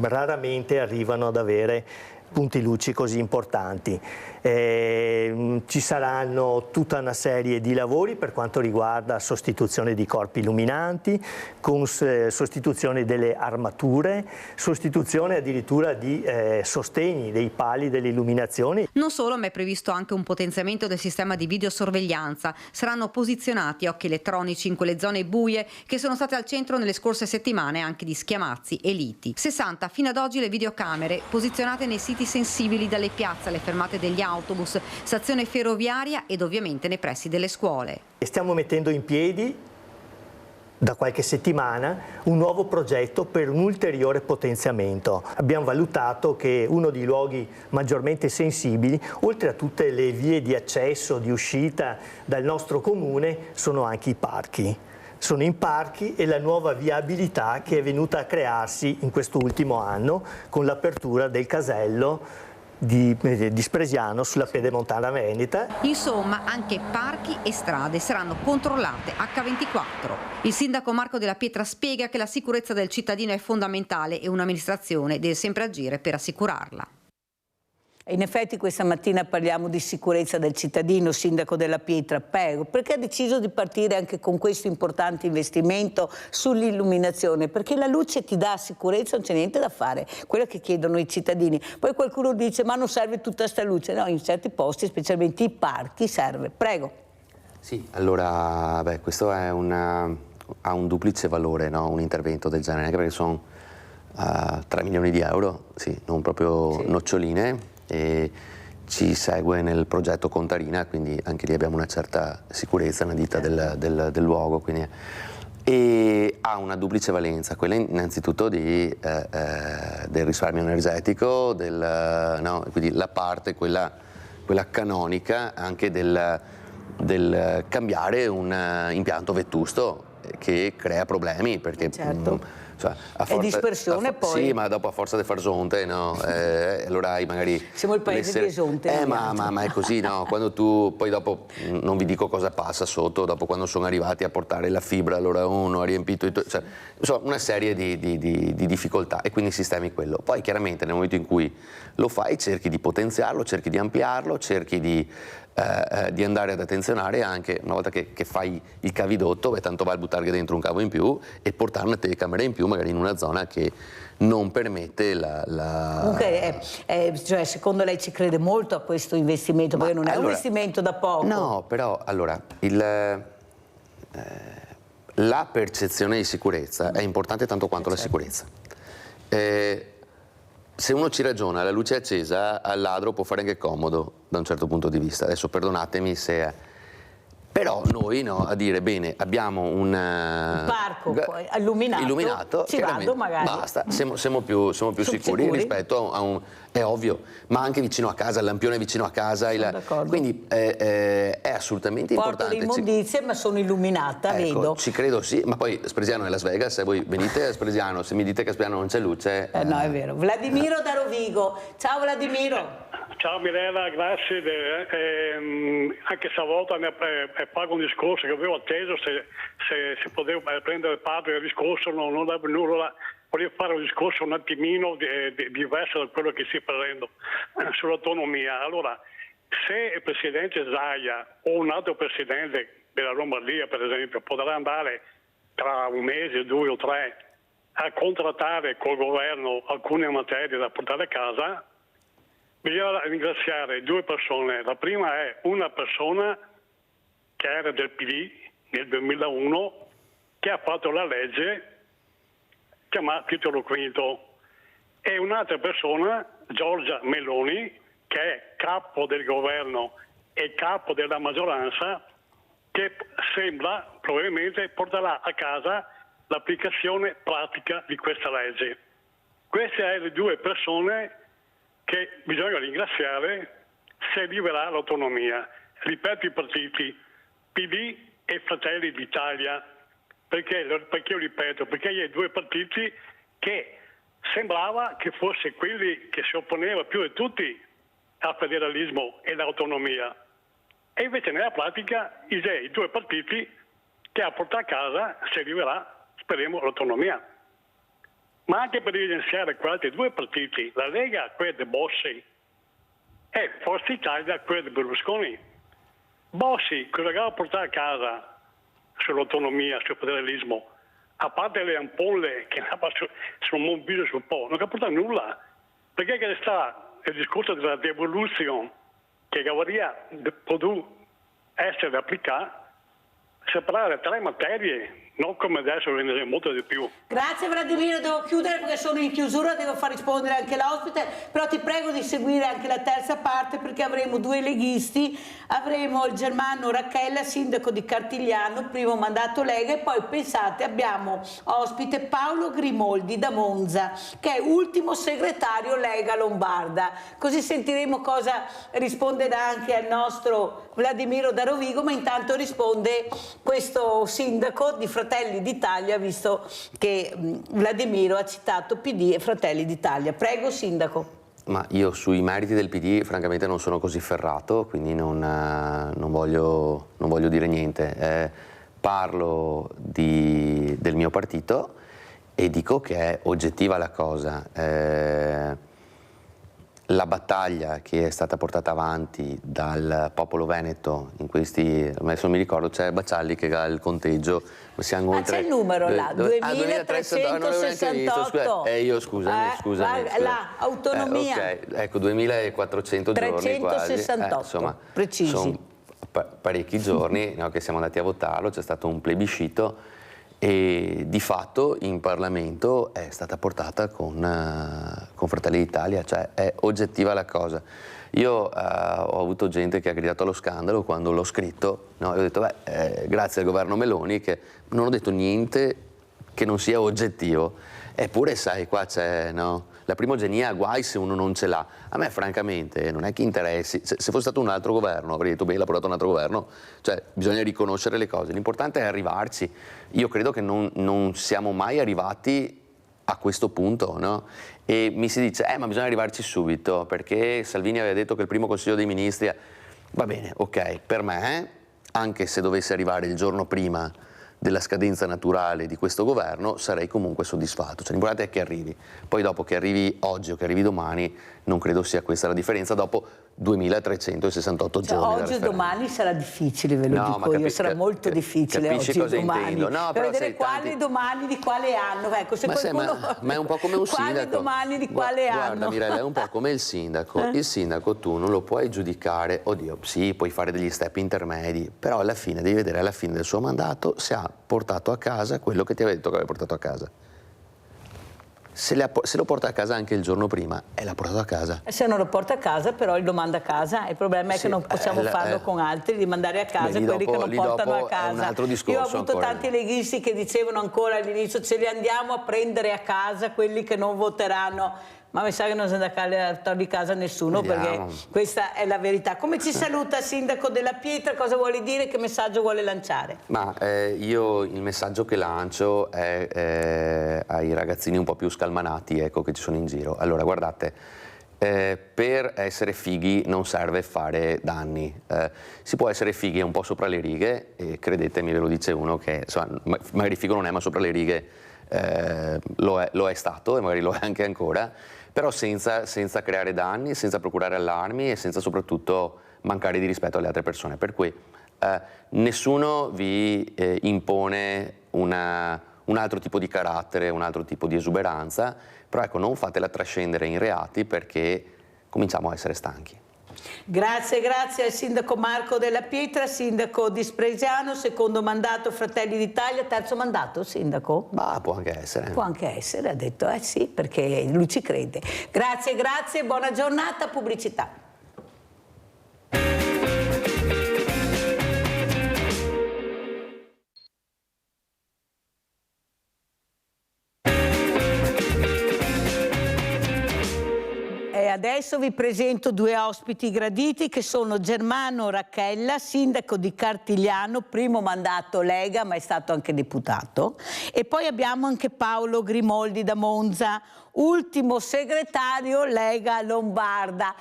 raramente arrivano ad avere punti luci così importanti. Ci saranno tutta una serie di lavori per quanto riguarda sostituzione di corpi illuminanti, con sostituzione delle armature, sostituzione addirittura di sostegni dei pali dell'illuminazione. Non solo, ma è previsto anche un potenziamento del sistema di videosorveglianza. Saranno posizionati occhi elettronici in quelle zone buie che sono state al centro nelle scorse settimane anche di schiamazzi e liti. 60 fino ad oggi le videocamere posizionate nei siti sensibili dalle piazze alle fermate degli autobus, stazione ferroviaria ed ovviamente nei pressi delle scuole. Stiamo mettendo in piedi da qualche settimana un nuovo progetto per un ulteriore potenziamento. Abbiamo valutato che uno dei luoghi maggiormente sensibili, oltre a tutte le vie di accesso, di uscita dal nostro comune, sono anche i parchi. Sono i parchi e la nuova viabilità che è venuta a crearsi in questo ultimo anno con l'apertura del casello di Spresiano sulla Pedemontana Veneta. Insomma, anche parchi e strade saranno controllate H24. Il sindaco Marco Della Pietra spiega che la sicurezza del cittadino è fondamentale e un'amministrazione deve sempre agire per assicurarla. In effetti questa mattina parliamo di sicurezza del cittadino, sindaco Della Pietra. Prego, perché ha deciso di partire anche con questo importante investimento sull'illuminazione? Perché la luce ti dà sicurezza, non c'è niente da fare, quello che chiedono i cittadini. Poi qualcuno dice ma non serve tutta sta luce, no, in certi posti, specialmente i parchi, serve. Prego. Sì, allora, questo è ha un duplice valore, no? Un intervento del genere, anche perché sono 3 milioni di euro, sì, non proprio noccioline, e ci segue nel progetto Contarina, quindi anche lì abbiamo una certa sicurezza, una ditta del luogo, quindi, e ha una duplice valenza, quella innanzitutto del risparmio energetico, quindi la parte, quella canonica, anche del cambiare un impianto vetusto che crea problemi, perché e dispersione poi. Sì, ma dopo a forza di far zonte, no? Allora hai magari... Siamo il paese di esonte. Ma è così, no? Quando tu, poi dopo, non vi dico cosa passa sotto, dopo quando sono arrivati a portare la fibra, allora uno ha riempito, una serie di difficoltà, e quindi sistemi quello. Poi chiaramente nel momento in cui lo fai cerchi di potenziarlo, cerchi di ampliarlo, cerchi di andare ad attenzionare anche, una volta che fai il cavidotto, tanto vale buttare dentro un cavo in più e portare una telecamera in più magari in una zona che non permette Comunque, cioè, secondo lei ci crede molto a questo investimento? Perché non è un investimento da poco. No, però allora la percezione di sicurezza è importante tanto quanto la sicurezza. Se uno ci ragiona, la luce è accesa, al ladro può fare anche comodo da un certo punto di vista. Adesso perdonatemi se è... Però noi, no, a dire, bene, abbiamo un parco poi, illuminato, ci vado magari. Basta, siamo più sicuri rispetto a un... È ovvio, ma anche vicino a casa, il lampione vicino a casa. Quindi è assolutamente importante. Porto le immondizie, ma sono illuminata, vedo. Ci credo, sì, ma poi Spresiano è Las Vegas, se voi venite a Spresiano, se mi dite che a Spresiano non c'è luce... No, è vero. Vladimiro da Rovigo. Ciao Vladimiro. Ciao Mirella, grazie. Anche stavolta pago un discorso che avevo atteso, se si poteva prendere parte del discorso, non avevo nulla. Volevo fare un discorso un attimino diverso da quello che stai facendo sull'autonomia. Allora, se il presidente Zaia o un altro presidente della Lombardia, per esempio, potrà andare tra un mese, 2 o 3 a contrattare col governo alcune materie da portare a casa, bisogna ringraziare 2 persone. La prima è una persona che era del PD nel 2001, che ha fatto la legge chiamata Titolo V, e un'altra persona, Giorgia Meloni, che è capo del governo e capo della maggioranza, che sembra probabilmente porterà a casa l'applicazione pratica di questa legge. Queste sono le 2 persone che bisogna ringraziare se arriverà l'autonomia. Ripeto i partiti, PD e Fratelli d'Italia, perché io ripeto, perché i 2 partiti che sembrava che fosse quelli che si opponeva più di tutti al federalismo e all'autonomia. E invece nella pratica i 2 partiti che a portare a casa, se arriverà, speriamo, l'autonomia. ma anche per evidenziare questi due partiti, la Lega, quella di Bossi, e Forza Italia, quella di Berlusconi. Bossi, cosa aveva portato a casa sull'autonomia, sul federalismo, a parte le ampolle che andava sul mondo sul po', non ha portato nulla, perché che sta il discorso della devoluzione che dovrebbe essere applicata, separare tre materie, non come adesso vendere molto di più. Grazie Vladimiro, devo chiudere perché sono in chiusura, devo far rispondere anche l'ospite, però ti prego di seguire anche la terza parte perché avremo due leghisti, avremo il Germano Racchella, sindaco di Cartigliano, primo mandato Lega, e poi pensate abbiamo ospite Paolo Grimoldi da Monza, che è ultimo segretario Lega Lombarda, così sentiremo cosa risponderà anche al nostro Vladimiro da Rovigo, ma intanto risponde questo sindaco di Fratelli d'Italia, visto che Vladimiro ha citato PD e Fratelli d'Italia. Prego, sindaco. Ma io sui meriti del PD francamente non sono così ferrato, quindi non voglio dire niente. Parlo del mio partito e dico che è oggettiva la cosa. La battaglia che è stata portata avanti dal popolo veneto in questi, adesso non mi ricordo, c'è Baccialli che ha il conteggio, siamo oltre... c'è il numero là, 2368. Scusami. La autonomia. Ok, ecco, 2400 giorni quasi. 368, insomma, precisi. Sono parecchi giorni che siamo andati a votarlo, c'è stato un plebiscito e di fatto in Parlamento è stata portata con Fratelli d'Italia, cioè è oggettiva la cosa. Io ho avuto gente che ha gridato allo scandalo quando l'ho scritto, e ho detto grazie al governo Meloni che non ho detto niente che non sia oggettivo, eppure sai qua c'è la primogenia, guai se uno non ce l'ha. A me francamente non è che interessi, se fosse stato un altro governo avrei detto bene, l'ha portato un altro governo, cioè bisogna riconoscere le cose, l'importante è arrivarci. Io credo che non siamo mai arrivati a questo punto, no? E mi si dice ma bisogna arrivarci subito perché Salvini aveva detto che il primo Consiglio dei Ministri va bene, ok, per me anche se dovesse arrivare il giorno prima della scadenza naturale di questo governo sarei comunque soddisfatto, cioè l'importante è che arrivi, poi dopo che arrivi oggi o che arrivi domani non credo sia questa la differenza dopo 2368 giorni. Oggi o domani sarà difficile, ve lo dico io, sarà molto difficile oggi o domani. Per vedere quali domani di quale anno, ecco, se qualcuno... ma è un po' come un sindaco. Quali domani di quale anno? Guarda Mirella, è un po' come il sindaco. Il sindaco tu non lo puoi giudicare, oddio, sì, puoi fare degli step intermedi, però alla fine devi vedere alla fine del suo mandato se ha portato a casa quello che ti aveva detto che aveva portato a casa. Se lo porta a casa anche il giorno prima, l'ha portato a casa. Se non lo porta a casa, però lo manda a casa. Il problema è che non possiamo farlo con altri, di mandare a casa quelli che non portano a casa. È un altro discorso. Io ho avuto tanti leghisti che dicevano ancora all'inizio ce li andiamo a prendere a casa quelli che non voteranno. Ma mi sa che non si andrà di casa nessuno. Vediamo. Perché questa è la verità. Come ci saluta il sindaco della Pietra? Cosa vuole dire? Che messaggio vuole lanciare? Ma io il messaggio che lancio è ai ragazzini un po' più scalmanati, ecco, che ci sono in giro. Allora guardate, per essere fighi non serve fare danni, si può essere fighi un po' sopra le righe e credetemi, ve lo dice uno che insomma, magari figo non è ma sopra le righe lo è stato e magari lo è anche ancora, però senza creare danni, senza procurare allarmi e senza soprattutto mancare di rispetto alle altre persone. Per cui nessuno vi impone un altro tipo di carattere, un altro tipo di esuberanza, però ecco, non fatela trascendere in reati perché cominciamo a essere stanchi. Grazie al sindaco Marco Della Pietra, sindaco di Spresiano, secondo mandato Fratelli d'Italia, terzo mandato sindaco? Può anche essere. Può anche essere, ha detto sì, perché lui ci crede. Grazie, buona giornata, pubblicità. adesso vi presento due ospiti graditi che sono Germano Racchella, sindaco di Cartigliano, primo mandato Lega ma è stato anche deputato, e poi abbiamo anche Paolo Grimoldi da Monza, ultimo segretario Lega Lombarda.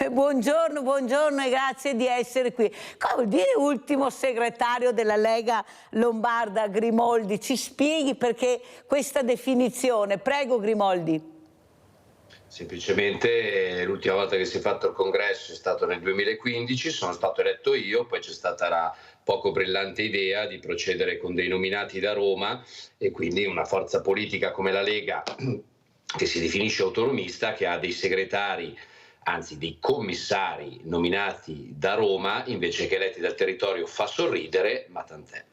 Buongiorno, buongiorno e grazie di essere qui. Cosa vuol dire ultimo segretario della Lega Lombarda, Grimoldi? Ci spieghi perché questa definizione? Prego Grimoldi. Semplicemente l'ultima volta che si è fatto il congresso è stato nel 2015, sono stato eletto io, poi c'è stata la poco brillante idea di procedere con dei nominati da Roma e quindi una forza politica come la Lega, che si definisce autonomista, che ha dei segretari, anzi dei commissari nominati da Roma invece che eletti dal territorio, fa sorridere, ma tant'è.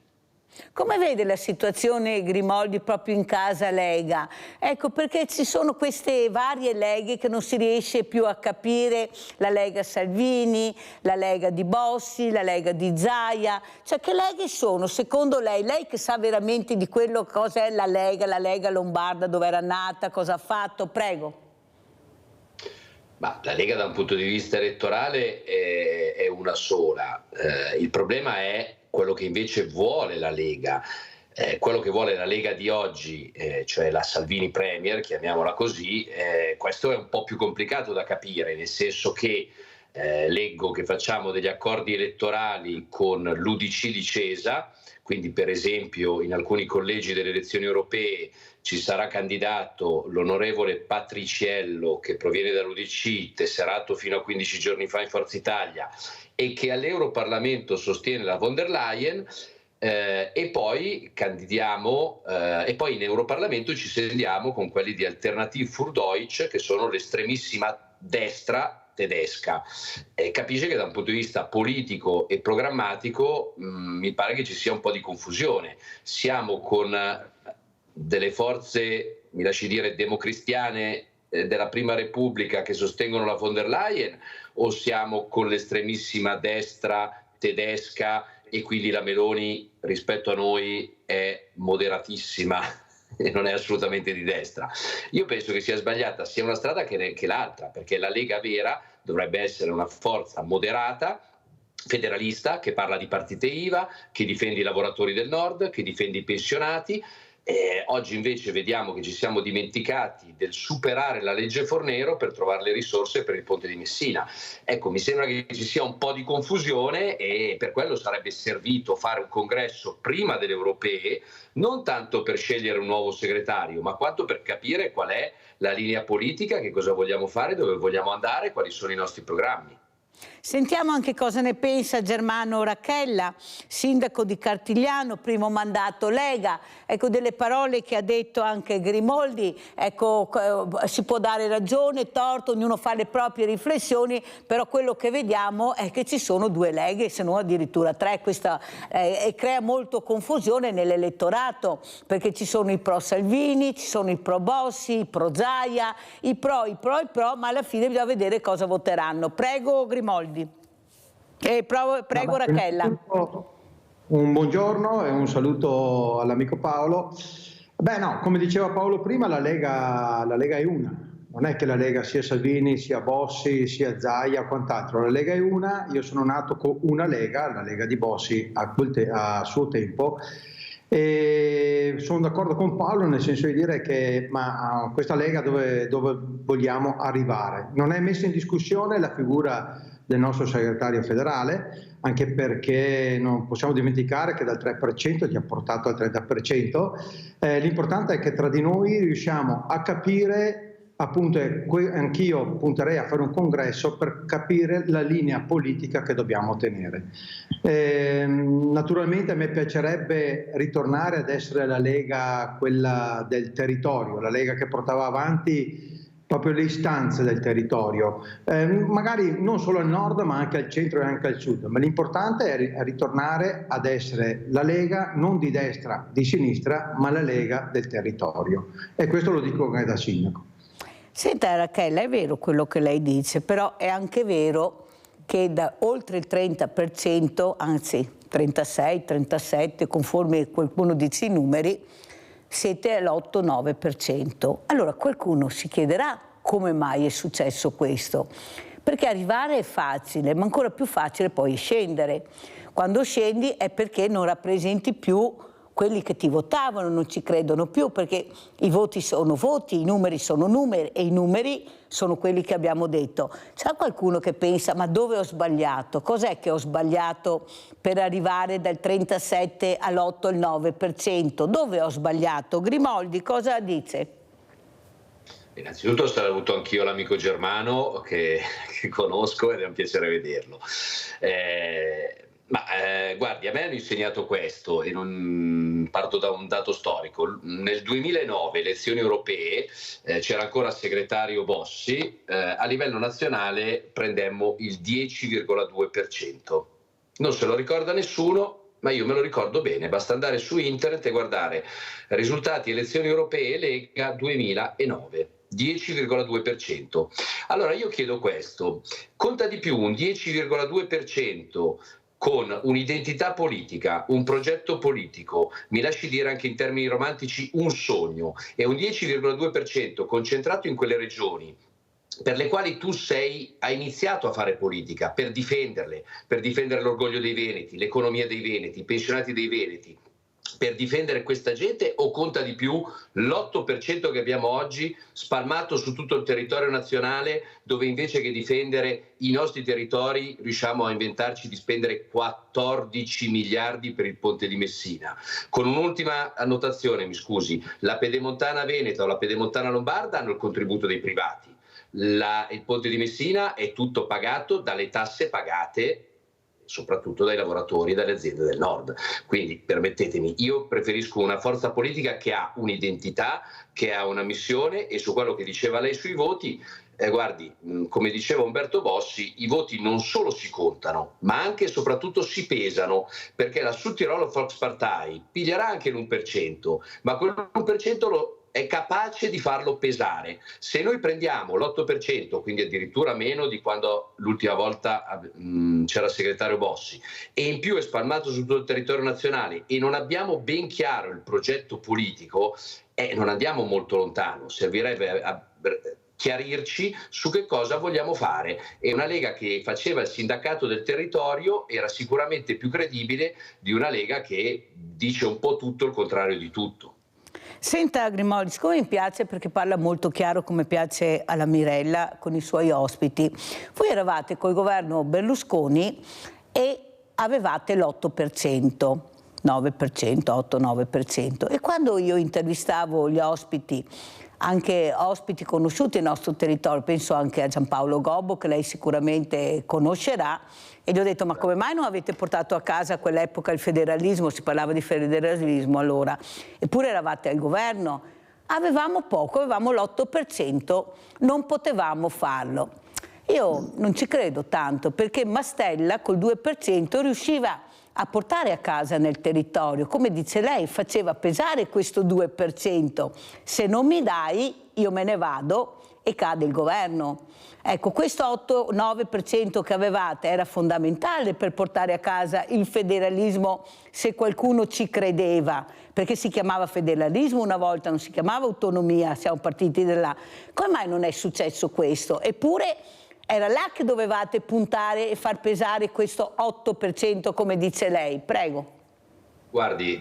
Come vede la situazione Grimoldi proprio in casa Lega? Ecco, perché ci sono queste varie leghe che non si riesce più a capire, la Lega Salvini, la Lega di Bossi, la Lega di Zaia, cioè che leghe sono secondo lei? Lei che sa veramente di quello cosa è la Lega Lombarda, dove era nata, cosa ha fatto, prego. Ma la Lega da un punto di vista elettorale è una sola, il problema è quello che invece vuole la Lega, quello che vuole la Lega di oggi, cioè la Salvini Premier, chiamiamola così, questo è un po' più complicato da capire, nel senso che leggo che facciamo degli accordi elettorali con l'UDC di Cesa, quindi per esempio in alcuni collegi delle elezioni europee ci sarà candidato l'onorevole Patriciello che proviene dall'UDC, tesserato fino a 15 giorni fa in Forza Italia e che all'Europarlamento sostiene la von der Leyen, e poi candidiamo e poi in Europarlamento ci sediamo con quelli di Alternative für Deutsch, che sono l'estremissima destra tedesca. Capisce che da un punto di vista politico e programmatico mi pare che ci sia un po' di confusione. Siamo con delle forze, mi lasci dire, democristiane della Prima Repubblica che sostengono la von der Leyen, o siamo con l'estremissima destra tedesca e quindi la Meloni rispetto a noi è moderatissima e non è assolutamente di destra? Io penso che sia sbagliata sia una strada che l'altra, perché la Lega vera dovrebbe essere una forza moderata, federalista, che parla di partite IVA, che difende i lavoratori del nord, che difende i pensionati. Oggi invece vediamo che ci siamo dimenticati del superare la legge Fornero per trovare le risorse per il ponte di Messina. Ecco, mi sembra che ci sia un po' di confusione e per quello sarebbe servito fare un congresso prima delle europee, non tanto per scegliere un nuovo segretario, ma quanto per capire qual è la linea politica, che cosa vogliamo fare, dove vogliamo andare, quali sono i nostri programmi. Sentiamo anche cosa ne pensa Germano Racchella, sindaco di Cartigliano, primo mandato Lega. Ecco, delle parole che ha detto anche Grimoldi, ecco, si può dare ragione, torto, ognuno fa le proprie riflessioni, però quello che vediamo è che ci sono due leghe, se non addirittura tre, e crea molto confusione nell'elettorato, perché ci sono i pro Salvini, ci sono i pro Bossi, i pro Zaia, i pro, ma alla fine bisogna vedere cosa voteranno. Prego Grimoldi. Prego Racchella. Un buongiorno e un saluto all'amico Paolo. Beh no, come diceva Paolo prima, la Lega è una. Non è che la Lega sia Salvini, sia Bossi, sia Zaia o quant'altro. La Lega è una. Io sono nato con una Lega, la Lega di Bossi a suo tempo. E sono d'accordo con Paolo nel senso di dire che questa Lega dove vogliamo arrivare. Non è messa in discussione la figura del nostro segretario federale, anche perché non possiamo dimenticare che dal 3% ti ha portato al 30%. L'importante è che tra di noi riusciamo a capire, appunto, anch'io punterei a fare un congresso per capire la linea politica che dobbiamo tenere. Naturalmente a me piacerebbe ritornare ad essere la Lega, quella del territorio, la Lega che portava avanti proprio le istanze del territorio, magari non solo al nord ma anche al centro e anche al sud, ma l'importante è ritornare ad essere la Lega non di destra, di sinistra, ma la Lega del territorio, e questo lo dico anche da sindaco. Senta Racchella, è vero quello che lei dice, però è anche vero che da oltre il 30%, anzi 36, 37, conforme qualcuno dice i numeri, siete all'8-9%. Allora qualcuno si chiederà come mai è successo questo. Perché arrivare è facile, ma ancora più facile poi scendere. Quando scendi è perché non rappresenti più quelli che ti votavano, non ci credono più, perché i voti sono voti, i numeri sono numeri e i numeri sono quelli che abbiamo detto. C'è qualcuno che pensa, ma dove ho sbagliato? Cos'è che ho sbagliato per arrivare dal 37 all'8 al 9%? Dove ho sbagliato? Grimoldi, cosa dice? Innanzitutto saluto anch'io l'amico Germano che conosco ed è un piacere vederlo. Guardi, a me hanno insegnato questo e non parto da un dato storico. Nel 2009, elezioni europee, c'era ancora il segretario Bossi, a livello nazionale prendemmo il 10,2%. Non se lo ricorda nessuno, ma io me lo ricordo bene, basta andare su internet e guardare risultati elezioni europee Lega 2009. 10,2%. Allora io chiedo questo, conta di più un 10,2% con un'identità politica, un progetto politico, mi lasci dire anche in termini romantici un sogno, e un 10,2% concentrato in quelle regioni per le quali tu hai iniziato a fare politica, per difenderle, per difendere l'orgoglio dei veneti, l'economia dei veneti, i pensionati dei veneti, per difendere questa gente, o conta di più l'8% che abbiamo oggi spalmato su tutto il territorio nazionale, dove invece che difendere i nostri territori riusciamo a inventarci di spendere 14 miliardi per il ponte di Messina? Con un'ultima annotazione, mi scusi, la pedemontana veneta o la pedemontana lombarda hanno il contributo dei privati, il ponte di Messina è tutto pagato dalle tasse pagate soprattutto dai lavoratori e dalle aziende del nord. Quindi permettetemi, io preferisco una forza politica che ha un'identità, che ha una missione, e su quello che diceva lei sui voti, guardi, come diceva Umberto Bossi, i voti non solo si contano, ma anche e soprattutto si pesano, perché la Südtiroler Volkspartei piglierà anche l'1%, ma quell'1% è capace di farlo pesare. Se noi prendiamo l'8%, quindi addirittura meno di quando l'ultima volta c'era il segretario Bossi, e in più è spalmato su tutto il territorio nazionale e non abbiamo ben chiaro il progetto politico, non andiamo molto lontano. Servirebbe a chiarirci su che cosa vogliamo fare, e una Lega che faceva il sindacato del territorio era sicuramente più credibile di una Lega che dice un po' tutto il contrario di tutto. Senta Grimoldi, siccome mi piace perché parla molto chiaro, come piace alla Mirella con i suoi ospiti, voi eravate col governo Berlusconi e avevate l'8%, 9%, 8-9%, e quando io intervistavo gli ospiti, anche ospiti conosciuti nel nostro territorio, penso anche a Giampaolo Gobbo, che lei sicuramente conoscerà, e gli ho detto: ma come mai non avete portato a casa a quell'epoca il federalismo? Si parlava di federalismo allora, eppure eravate al governo. Avevamo poco, avevamo l'8%, non potevamo farlo. Io non ci credo tanto, perché Mastella col 2% riusciva a portare a casa nel territorio, come dice lei, faceva pesare questo 2%. Se non mi dai, io me ne vado e cade il governo. Ecco, questo 8-9% che avevate era fondamentale per portare a casa il federalismo, se qualcuno ci credeva, perché si chiamava federalismo una volta, non si chiamava autonomia, siamo partiti da là. Come mai non è successo questo? Eppure era là che dovevate puntare e far pesare questo 8%, come dice lei. Prego. Guardi,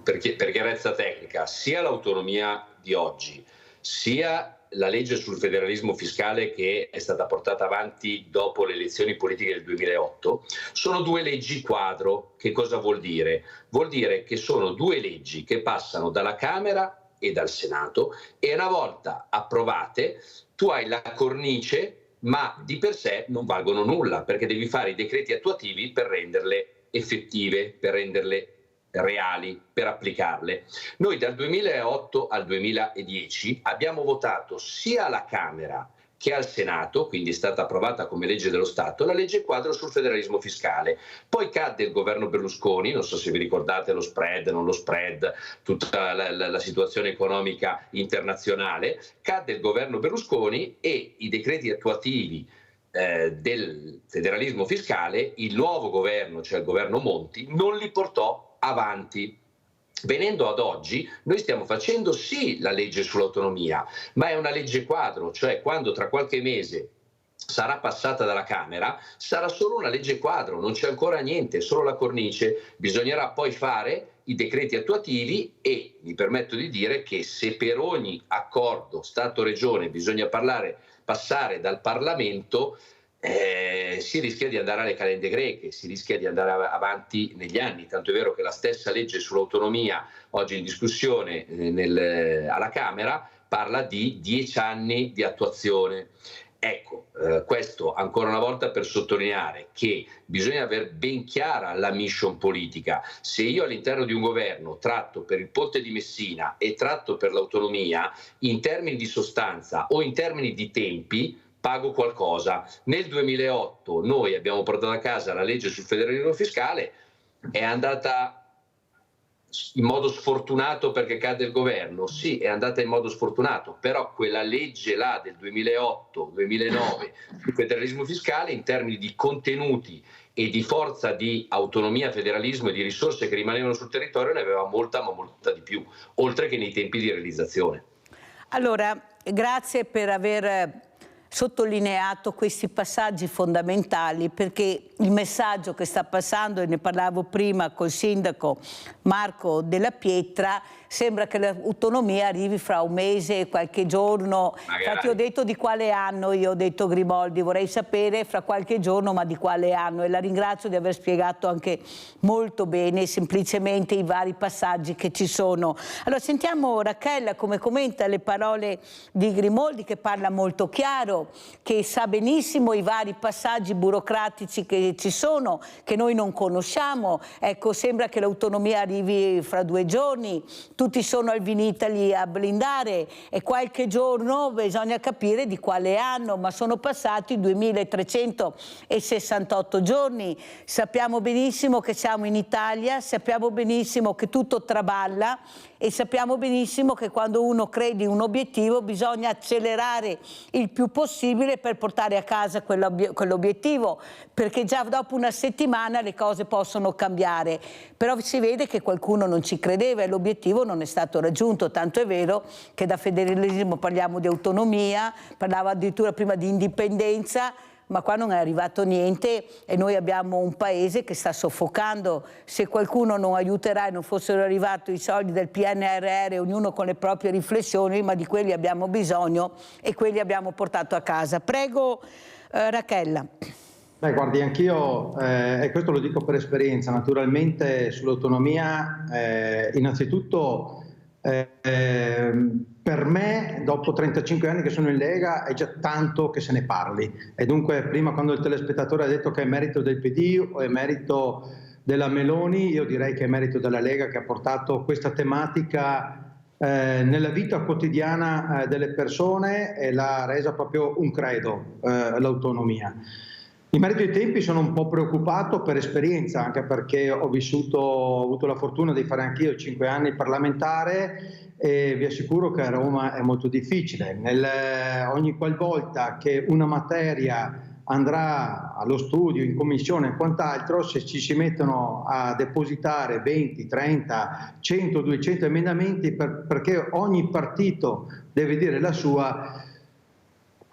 per chiarezza tecnica, sia l'autonomia di oggi, sia la legge sul federalismo fiscale che è stata portata avanti dopo le elezioni politiche del 2008, sono due leggi quadro. Che cosa vuol dire? Vuol dire che sono due leggi che passano dalla Camera e dal Senato, e una volta approvate tu hai la cornice, ma di per sé non valgono nulla, perché devi fare i decreti attuativi per renderle effettive, per renderle reali, per applicarle. Noi dal 2008 al 2010 abbiamo votato sia alla Camera che al Senato, quindi è stata approvata come legge dello Stato, la legge quadro sul federalismo fiscale. Poi cadde il governo Berlusconi, non so se vi ricordate lo spread, non lo spread, tutta la situazione economica internazionale, cadde il governo Berlusconi e i decreti attuativi del federalismo fiscale, il nuovo governo, cioè il governo Monti, non li portò avanti. Venendo ad oggi, noi stiamo facendo sì la legge sull'autonomia, ma è una legge quadro, cioè quando tra qualche mese sarà passata dalla Camera, sarà solo una legge quadro, non c'è ancora niente, solo la cornice. Bisognerà poi fare i decreti attuativi e mi permetto di dire che se per ogni accordo Stato-Regione bisogna passare dal Parlamento, si rischia di andare alle calende greche, si rischia di andare avanti negli anni, tanto è vero che la stessa legge sull'autonomia oggi in discussione alla Camera parla di 10 anni di attuazione. Ecco, questo ancora una volta per sottolineare che bisogna aver ben chiara la mission politica. Se io all'interno di un governo tratto per il Ponte di Messina e tratto per l'autonomia, in termini di sostanza o in termini di tempi, pago qualcosa. Nel 2008 noi abbiamo portato a casa la legge sul federalismo fiscale, è andata in modo sfortunato perché cade il governo, sì, è andata in modo sfortunato, però quella legge là del 2008-2009 sul federalismo fiscale in termini di contenuti e di forza di autonomia, federalismo e di risorse che rimanevano sul territorio ne aveva molta, ma molta di più, oltre che nei tempi di realizzazione. Allora, grazie per aver sottolineato questi passaggi fondamentali, perché il messaggio che sta passando, e ne parlavo prima col sindaco Marco Della Pietra, sembra che l'autonomia arrivi fra un mese e qualche giorno. Magari. Infatti ho detto di quale anno, io ho detto Grimaldi, vorrei sapere fra qualche giorno ma di quale anno, e la ringrazio di aver spiegato anche molto bene semplicemente i vari passaggi che ci sono. Allora sentiamo Rachella come commenta le parole di Grimaldi, che parla molto chiaro, che sa benissimo i vari passaggi burocratici che ci sono, che noi non conosciamo. Ecco, sembra che l'autonomia arrivi fra 2 giorni, tutti sono al Vinitaly a blindare e qualche giorno bisogna capire di quale anno, ma sono passati 2368 giorni. Sappiamo benissimo che siamo in Italia, sappiamo benissimo che tutto traballa e sappiamo benissimo che quando uno crede in un obiettivo bisogna accelerare il più possibile per portare a casa quell'obiettivo, perché già dopo una settimana le cose possono cambiare. Però si vede che qualcuno non ci credeva e l'obiettivo non è stato raggiunto, tanto è vero che da federalismo parliamo di autonomia, parlava addirittura prima di indipendenza, ma qua non è arrivato niente e noi abbiamo un paese che sta soffocando. Se qualcuno non aiuterà e non fossero arrivati i soldi del PNRR, ognuno con le proprie riflessioni, ma di quelli abbiamo bisogno e quelli abbiamo portato a casa. Prego Rachella. Beh, guardi, anch'io, e questo lo dico per esperienza, naturalmente sull'autonomia, innanzitutto per me, dopo 35 anni che sono in Lega, è già tanto che se ne parli. E dunque, prima quando il telespettatore ha detto che è merito del PD o è merito della Meloni, io direi che è merito della Lega, che ha portato questa tematica nella vita quotidiana delle persone e l'ha resa proprio un credo, l'autonomia. In merito ai tempi sono un po' preoccupato per esperienza, anche perché ho avuto la fortuna di fare anch'io 5 anni parlamentare e vi assicuro che a Roma è molto difficile. Ogni qualvolta che una materia andrà allo studio, in commissione e quant'altro, se ci si mettono a depositare 20, 30, 100, 200 emendamenti perché ogni partito deve dire la sua,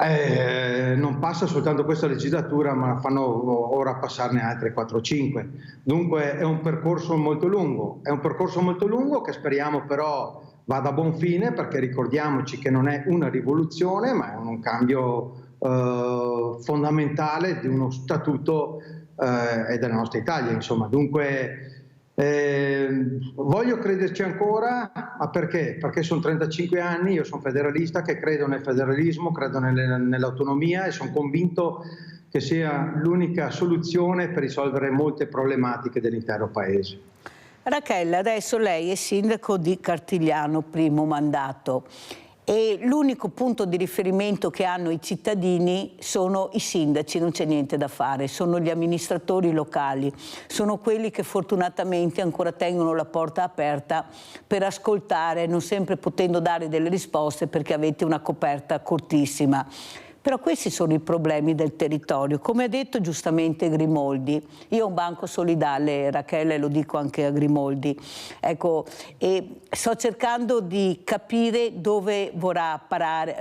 non passa soltanto questa legislatura, ma fanno ora passarne altre 4-5. Dunque è un percorso molto lungo, che speriamo però vada a buon fine, perché ricordiamoci che non è una rivoluzione, ma è un cambio fondamentale di uno statuto e della nostra Italia, insomma. Dunque voglio crederci ancora, ma perché? Perché sono 35 anni, io sono federalista, che credo nel federalismo, credo nell'autonomia e sono convinto che sia l'unica soluzione per risolvere molte problematiche dell'intero Paese. Rachella, adesso lei è sindaco di Cartigliano, primo mandato, e l'unico punto di riferimento che hanno i cittadini sono i sindaci, non c'è niente da fare, sono gli amministratori locali, sono quelli che fortunatamente ancora tengono la porta aperta per ascoltare, non sempre potendo dare delle risposte perché avete una coperta cortissima. Però questi sono i problemi del territorio. Come ha detto giustamente Grimoldi, io ho un banco solidale, Rachele, lo dico anche a Grimoldi, ecco, e sto cercando di capire dove vorrà parare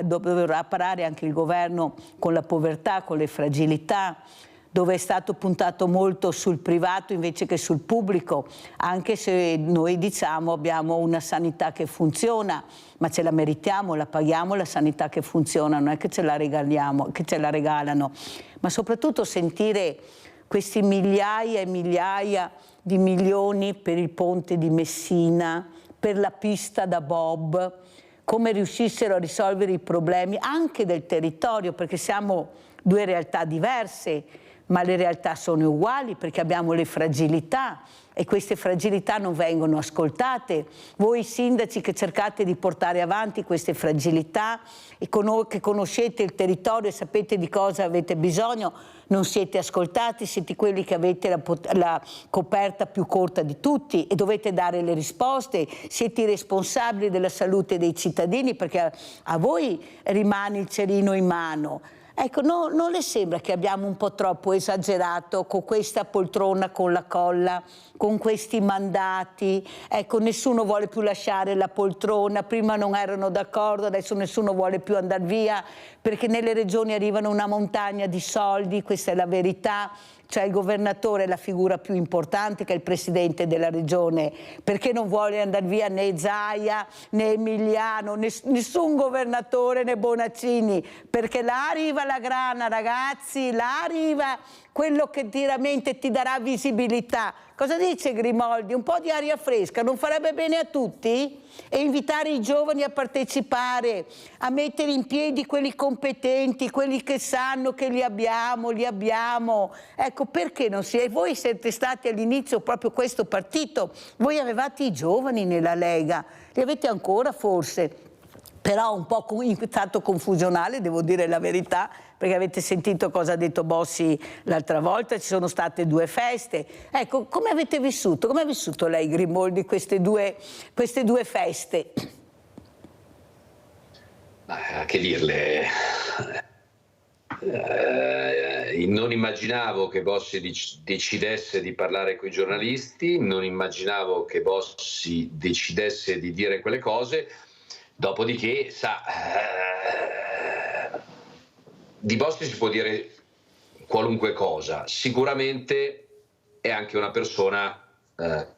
anche il governo con la povertà, con le fragilità, dove è stato puntato molto sul privato invece che sul pubblico, anche se noi diciamo abbiamo una sanità che funziona, ma ce la meritiamo, la paghiamo la sanità che funziona, non è che ce la regaliamo, che ce la regalano, ma soprattutto sentire questi migliaia e migliaia di milioni per il ponte di Messina, per la pista da bob, come riuscissero a risolvere i problemi anche del territorio, perché siamo due realtà diverse, ma le realtà sono uguali perché abbiamo le fragilità e queste fragilità non vengono ascoltate. Voi sindaci che cercate di portare avanti queste fragilità e che conoscete il territorio e sapete di cosa avete bisogno, non siete ascoltati, siete quelli che avete la coperta più corta di tutti e dovete dare le risposte, siete i responsabili della salute dei cittadini perché a voi rimane il cerino in mano. Ecco, non le sembra che abbiamo un po' troppo esagerato con questa poltrona con la colla, con questi mandati? Ecco, nessuno vuole più lasciare la poltrona, prima non erano d'accordo, adesso nessuno vuole più andare via perché nelle regioni arrivano una montagna di soldi, questa è la verità. Cioè il governatore è la figura più importante che è il presidente della regione, perché non vuole andare via né Zaia né Emiliano, nessun governatore né Bonaccini, perché là arriva la grana, ragazzi, là arriva quello che veramente ti darà visibilità. Cosa dice Grimoldi? Un po' di aria fresca non farebbe bene a tutti? E invitare i giovani a partecipare, a mettere in piedi quelli competenti, quelli che sanno che li abbiamo. Ecco, perché non si è? Voi siete stati all'inizio proprio questo partito, voi avevate i giovani nella Lega, li avete ancora forse, però un po' stato confusionale, devo dire la verità, perché avete sentito cosa ha detto Bossi l'altra volta, ci sono state 2 feste. Ecco, come avete vissuto? Come ha vissuto lei, Grimoldi, queste due feste? Che dirle? Non immaginavo che Bossi decidesse di parlare con i giornalisti, non immaginavo che Bossi decidesse di dire quelle cose. Dopodiché, di Bossi si può dire qualunque cosa, sicuramente è anche una persona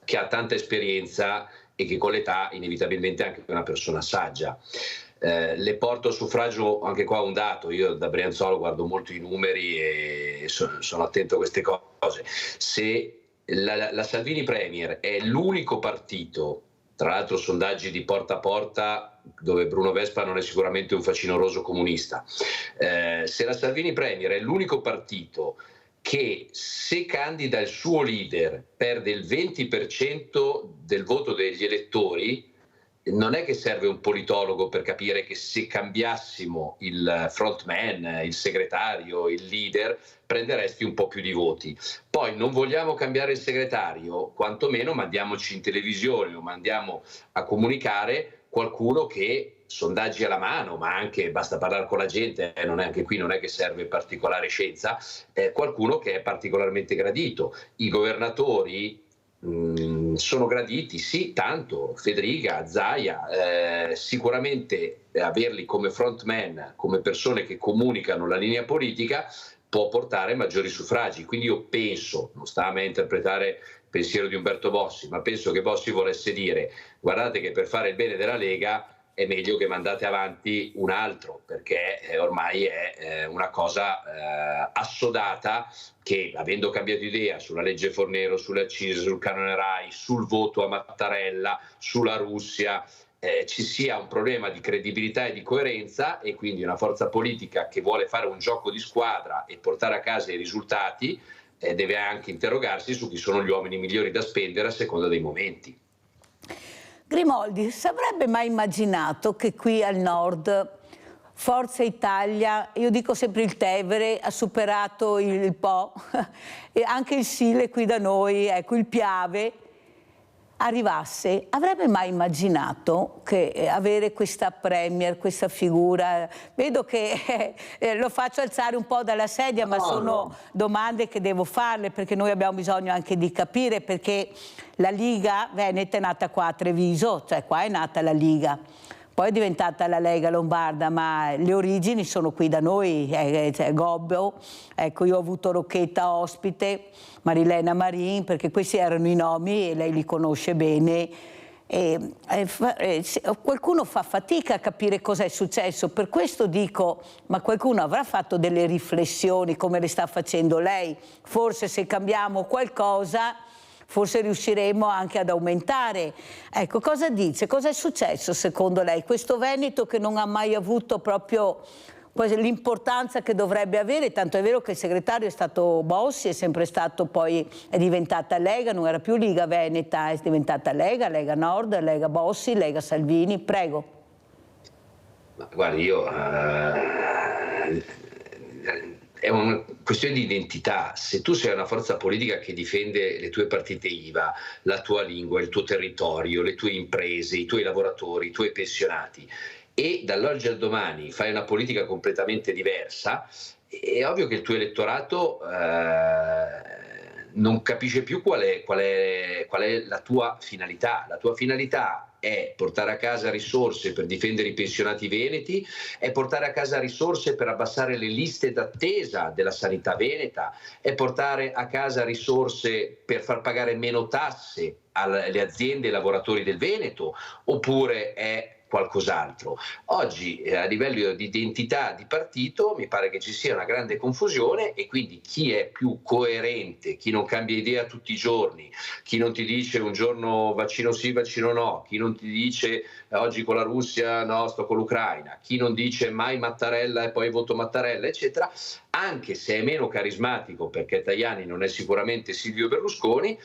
che ha tanta esperienza e che con l'età inevitabilmente è anche una persona saggia. Le porto a suffragio anche qua un dato, io da Brianzolo guardo molto i numeri e sono attento a queste cose. Se la Salvini Premier è l'unico partito, tra l'altro sondaggi di porta a porta dove Bruno Vespa non è sicuramente un facinoroso comunista, se la Salvini Premier è l'unico partito che se candida il suo leader perde il 20% del voto degli elettori, non è che serve un politologo per capire che se cambiassimo il frontman, il segretario, il leader, prenderesti un po' più di voti. Poi non vogliamo cambiare il segretario, quantomeno mandiamoci in televisione o mandiamo a comunicare qualcuno che, sondaggi alla mano, ma anche basta parlare con la gente, non è, anche qui non è che serve particolare scienza, qualcuno che è particolarmente gradito. I governatori sono graditi, sì, tanto, Federica, Zaia, sicuramente averli come frontman, come persone che comunicano la linea politica può portare maggiori suffragi, quindi io penso, non sta a me interpretare il pensiero di Umberto Bossi, ma penso che Bossi volesse dire: guardate che per fare il bene della Lega è meglio che mandate avanti un altro, perché ormai è una cosa assodata che, avendo cambiato idea sulla legge Fornero, sulle accise, sul canone Rai, sul voto a Mattarella, sulla Russia, ci sia un problema di credibilità e di coerenza, e quindi una forza politica che vuole fare un gioco di squadra e portare a casa i risultati deve anche interrogarsi su chi sono gli uomini migliori da spendere a seconda dei momenti. Grimoldi, si avrebbe mai immaginato che qui al nord Forza Italia, io dico sempre il Tevere, ha superato il Po e anche il Sile qui da noi, ecco, il Piave, arrivasse, avrebbe mai immaginato che avere questa premier, questa figura, vedo che lo faccio alzare un po' dalla sedia, ma sono domande che devo farle, perché noi abbiamo bisogno anche di capire, perché la Liga Veneta è nata qua a Treviso, cioè qua è nata la Liga. Poi è diventata la Lega Lombarda, ma le origini sono qui da noi, Gobbio, ecco, io ho avuto Rocchetta ospite, Marilena Marin, perché questi erano i nomi e lei li conosce bene. Qualcuno fa fatica a capire cosa è successo, per questo dico, ma qualcuno avrà fatto delle riflessioni come le sta facendo lei? Forse se cambiamo qualcosa forse riusciremo anche ad aumentare. Ecco, cosa dice? Cosa è successo secondo lei? Questo Veneto che non ha mai avuto proprio l'importanza che dovrebbe avere, tanto è vero che il segretario è stato Bossi, è sempre stato, poi è diventata Lega, non era più Liga Veneta, è diventata Lega, Lega Nord, Lega Bossi, Lega Salvini. Prego. Ma guardi, io... è una questione di identità. Se tu sei una forza politica che difende le tue partite IVA, la tua lingua, il tuo territorio, le tue imprese, i tuoi lavoratori, i tuoi pensionati, e dall'oggi al domani fai una politica completamente diversa, è ovvio che il tuo elettorato non capisce più qual è la tua finalità. La tua finalità è portare a casa risorse per difendere i pensionati veneti, è portare a casa risorse per abbassare le liste d'attesa della sanità veneta, è portare a casa risorse per far pagare meno tasse alle aziende e ai lavoratori del Veneto, oppure è qualcos'altro. Oggi a livello di identità di partito mi pare che ci sia una grande confusione, e quindi chi è più coerente, chi non cambia idea tutti i giorni, chi non ti dice un giorno vaccino sì, vaccino no, chi non ti dice oggi con la Russia no, sto con l'Ucraina, chi non dice mai Mattarella e poi voto Mattarella, eccetera, anche se è meno carismatico, perché Tajani non è sicuramente Silvio Berlusconi,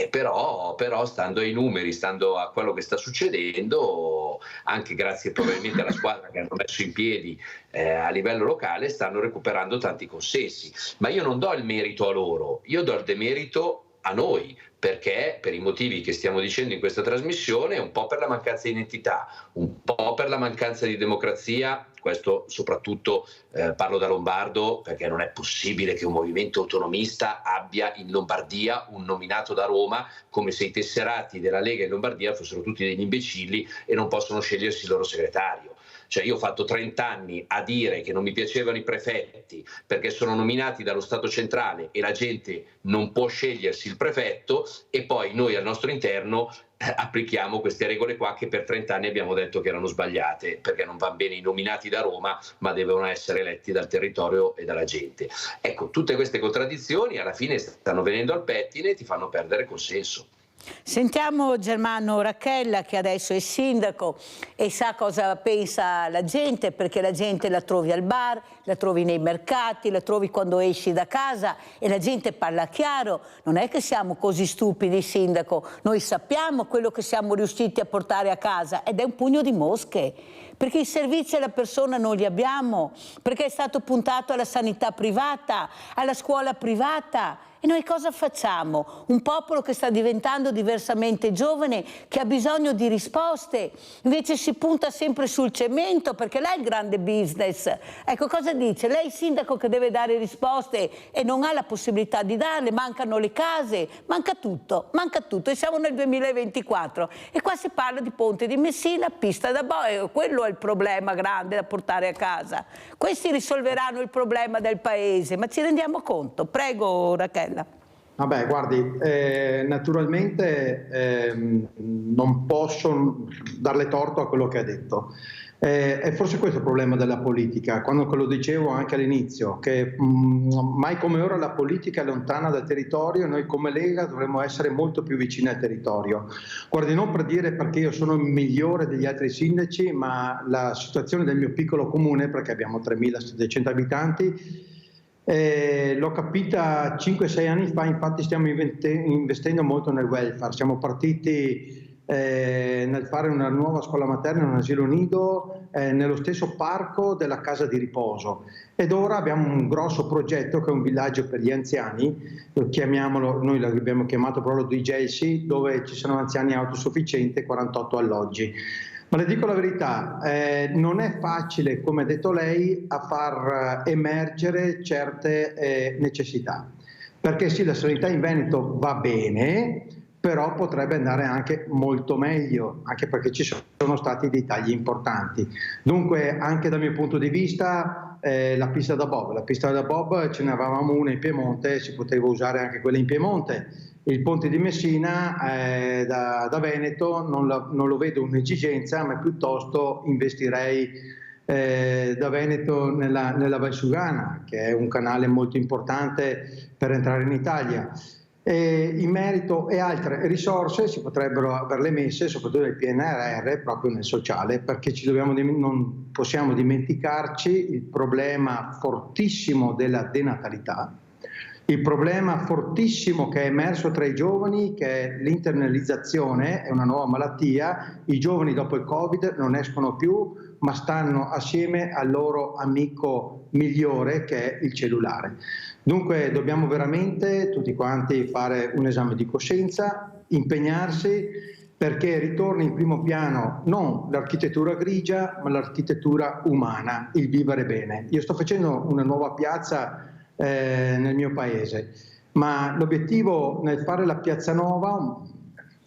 però stando ai numeri, stando a quello che sta succedendo, anche grazie probabilmente alla squadra che hanno messo in piedi a livello locale, stanno recuperando tanti consensi. Ma io non do il merito a loro, io do il demerito a noi, perché per i motivi che stiamo dicendo in questa trasmissione, un po' per la mancanza di identità, un po' per la mancanza di democrazia, questo soprattutto parlo da lombardo, perché non è possibile che un movimento autonomista abbia in Lombardia un nominato da Roma, come se i tesserati della Lega in Lombardia fossero tutti degli imbecilli e non possono scegliersi il loro segretario. Cioè io ho fatto 30 anni a dire che non mi piacevano i prefetti perché sono nominati dallo Stato centrale e la gente non può scegliersi il prefetto, e poi noi al nostro interno applichiamo queste regole qua che per 30 anni abbiamo detto che erano sbagliate, perché non vanno bene i nominati da Roma, ma devono essere eletti dal territorio e dalla gente. Ecco, tutte queste contraddizioni alla fine stanno venendo al pettine e ti fanno perdere consenso. Sentiamo Germano Racchella, che adesso è sindaco e sa cosa pensa la gente, perché la gente la trovi al bar, la trovi nei mercati, la trovi quando esci da casa, e la gente parla chiaro. Non è che siamo così stupidi, sindaco, noi sappiamo quello che siamo riusciti a portare a casa, ed è un pugno di mosche, perché i servizi alla persona non li abbiamo, perché è stato puntato alla sanità privata, alla scuola privata. E noi cosa facciamo? Un popolo che sta diventando diversamente giovane, che ha bisogno di risposte, invece si punta sempre sul cemento, perché là è il grande business. Ecco, cosa dice? Lei è il sindaco che deve dare risposte e non ha la possibilità di darle, mancano le case, manca tutto, e siamo nel 2024. E qua si parla di Ponte di Messina, pista da boe, quello è il problema grande da portare a casa. Questi risolveranno il problema del paese, ma ci rendiamo conto? Prego, Racchella. Vabbè, guardi, naturalmente non posso darle torto a quello che ha detto. È forse questo il problema della politica, quando lo dicevo anche all'inizio, che mai come ora la politica è lontana dal territorio, e noi come Lega dovremmo essere molto più vicini al territorio. Guardi, non per dire perché io sono il migliore degli altri sindaci, ma la situazione del mio piccolo comune, perché abbiamo 3.700 abitanti, l'ho capita 5-6 anni fa, infatti stiamo investendo molto nel welfare. Siamo partiti nel fare una nuova scuola materna, un asilo nido nello stesso parco della casa di riposo. Ed ora abbiamo un grosso progetto che è un villaggio per gli anziani, noi l'abbiamo chiamato proprio DJC, dove ci sono anziani autosufficienti e 48 alloggi. Ma le dico la verità, non è facile, come ha detto lei, a far emergere certe necessità. Perché sì, la sanità in Veneto va bene, però potrebbe andare anche molto meglio, anche perché ci sono stati dei tagli importanti. Dunque, anche dal mio punto di vista, la pista da bob ce ne avevamo una in Piemonte, si poteva usare anche quella in Piemonte. Il ponte di Messina da Veneto non lo vedo un'esigenza, ma piuttosto investirei da Veneto nella Valsugana, che è un canale molto importante per entrare in Italia. In merito e altre risorse si potrebbero averle messe, soprattutto nel PNRR, proprio nel sociale, perché non possiamo dimenticarci il problema fortissimo della denatalità, il problema fortissimo che è emerso tra i giovani, che è l'internalizzazione, è una nuova malattia. I giovani dopo il Covid non escono più, ma stanno assieme al loro amico migliore, che è il cellulare. Dunque dobbiamo veramente tutti quanti fare un esame di coscienza, impegnarsi perché ritorni in primo piano non l'architettura grigia, ma l'architettura umana, il vivere bene. Io sto facendo una nuova piazza nel mio paese, ma l'obiettivo nel fare la piazza nuova, una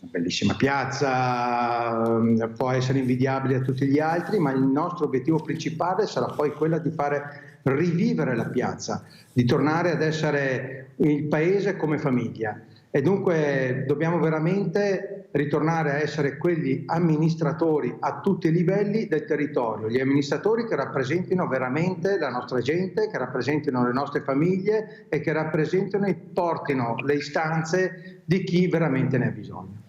bellissima piazza, può essere invidiabile a tutti gli altri, ma il nostro obiettivo principale sarà poi quello di fare rivivere la piazza, di tornare ad essere il paese come famiglia. E dunque dobbiamo veramente ritornare a essere quegli amministratori a tutti i livelli del territorio, gli amministratori che rappresentino veramente la nostra gente, che rappresentino le nostre famiglie e che rappresentino e portino le istanze di chi veramente ne ha bisogno.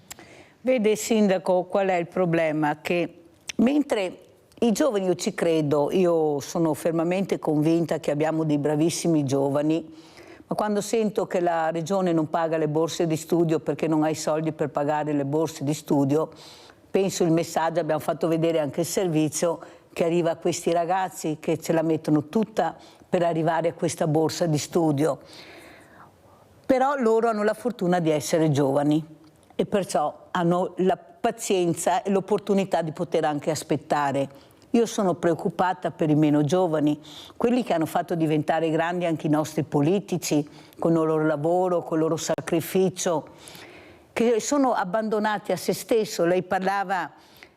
Vede Sindaco, qual è il problema? Che mentre i giovani, io ci credo, io sono fermamente convinta che abbiamo dei bravissimi giovani, ma quando sento che la Regione non paga le borse di studio perché non ha i soldi per pagare le borse di studio, penso il messaggio, abbiamo fatto vedere anche il servizio, che arriva a questi ragazzi che ce la mettono tutta per arrivare a questa borsa di studio. Però loro hanno la fortuna di essere giovani e perciò hanno la pazienza e l'opportunità di poter anche aspettare. Io sono preoccupata per i meno giovani, quelli che hanno fatto diventare grandi anche i nostri politici, con il loro lavoro, con il loro sacrificio, che sono abbandonati a se stesso. Lei parlava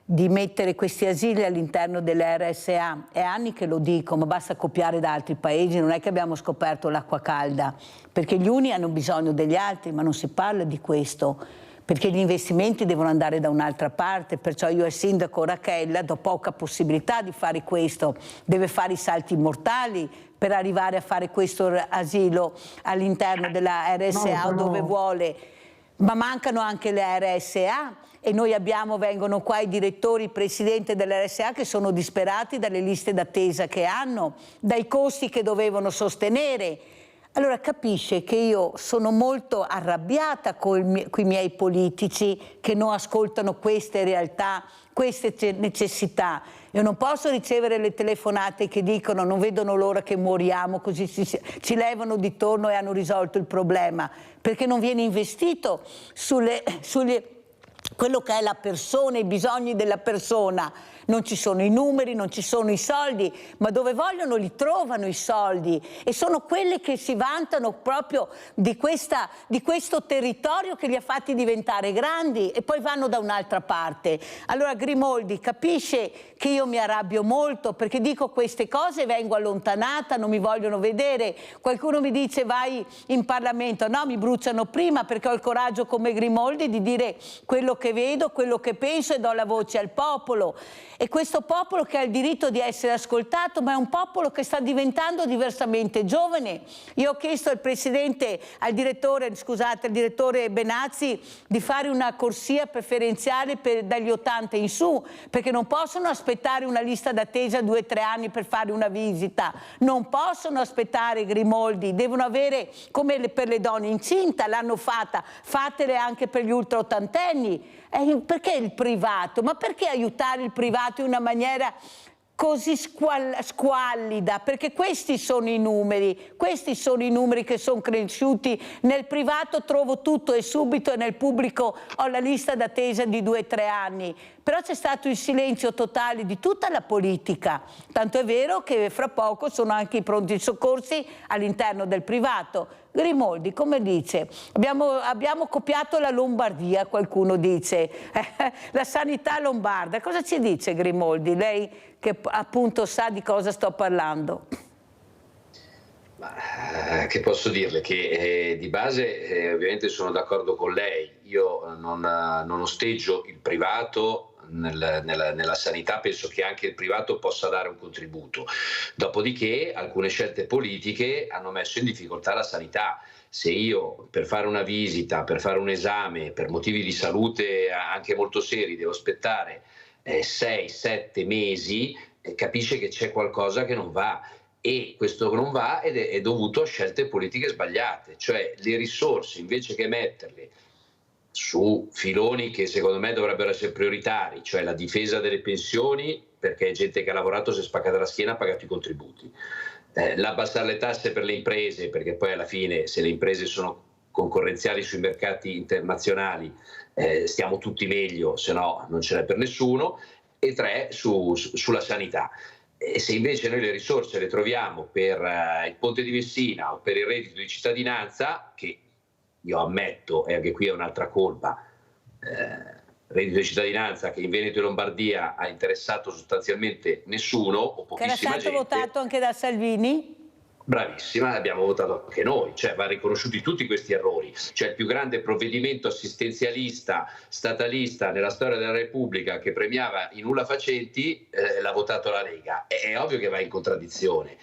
di mettere questi asili all'interno delle RSA, è anni che lo dico, ma basta copiare da altri paesi, non è che abbiamo scoperto l'acqua calda, perché gli uni hanno bisogno degli altri, ma non si parla di questo, perché gli investimenti devono andare da un'altra parte, perciò io al sindaco Rachella do poca possibilità di fare questo, deve fare i salti mortali per arrivare a fare questo asilo all'interno della RSA o dove vuole, ma mancano anche le RSA e noi vengono qua i direttori, i presidenti dell'RSA che sono disperati dalle liste d'attesa che hanno, dai costi che dovevano sostenere. Allora capisce che io sono molto arrabbiata con i miei politici che non ascoltano queste realtà, queste necessità. Io non posso ricevere le telefonate che dicono non vedono l'ora che moriamo, così ci levano di torno e hanno risolto il problema, perché non viene investito quello che è la persona, i bisogni della persona. Non ci sono i numeri, non ci sono i soldi, ma dove vogliono li trovano i soldi e sono quelle che si vantano proprio di questo territorio che li ha fatti diventare grandi e poi vanno da un'altra parte. Allora Grimoldi capisce che io mi arrabbio molto perché dico queste cose, vengo allontanata, non mi vogliono vedere. Qualcuno mi dice vai in Parlamento, no, mi bruciano prima perché ho il coraggio come Grimoldi di dire quello che vedo, quello che penso e do la voce al popolo. E questo popolo che ha il diritto di essere ascoltato, ma è un popolo che sta diventando diversamente giovane. Io ho chiesto al al direttore Benazzi di fare una corsia preferenziale dagli 80 in su, perché non possono aspettare una lista d'attesa 2 o 3 anni per fare una visita, non possono aspettare Grimoldi, devono avere, come per le donne incinta, l'hanno fatta, fatele anche per gli ultraottantenni, perché il privato? Ma perché aiutare il privato in una maniera così squallida? Perché questi sono i numeri che sono cresciuti. Nel privato trovo tutto e subito, e nel pubblico ho la lista d'attesa di 2 o 3 anni. Però c'è stato il silenzio totale di tutta la politica, tanto è vero che fra poco sono anche i pronti soccorsi all'interno del privato. Grimaldi, come dice, abbiamo copiato la Lombardia, qualcuno dice, la sanità lombarda. Cosa ci dice Grimaldi, lei che appunto sa di cosa sto parlando? Che posso dirle? Che di base ovviamente sono d'accordo con lei, io non osteggio il privato. Nella sanità penso che anche il privato possa dare un contributo, dopodiché alcune scelte politiche hanno messo in difficoltà la sanità. Se io per fare una visita, per fare un esame, per motivi di salute anche molto seri devo aspettare 6-7 mesi, capisce che c'è qualcosa che non va. E questo non va ed è dovuto a scelte politiche sbagliate, cioè le risorse invece che metterle su filoni che secondo me dovrebbero essere prioritari, cioè la difesa delle pensioni, perché è gente che ha lavorato, si è spaccata la schiena, ha pagato i contributi, l'abbassare le tasse per le imprese, perché poi alla fine se le imprese sono concorrenziali sui mercati internazionali stiamo tutti meglio, se no non ce n'è per nessuno, e 3 sulla sanità. E se invece noi le risorse le troviamo per il Ponte di Messina o per il reddito di cittadinanza, che io ammetto, e anche qui è un'altra colpa, reddito di cittadinanza che in Veneto e Lombardia ha interessato sostanzialmente nessuno o pochissima gente. Che era stato votato anche da Salvini? Bravissima, abbiamo votato anche noi, cioè va riconosciuti tutti questi errori, cioè il più grande provvedimento assistenzialista, statalista nella storia della Repubblica che premiava i nulla facenti l'ha votato la Lega, è ovvio che va in contraddizione,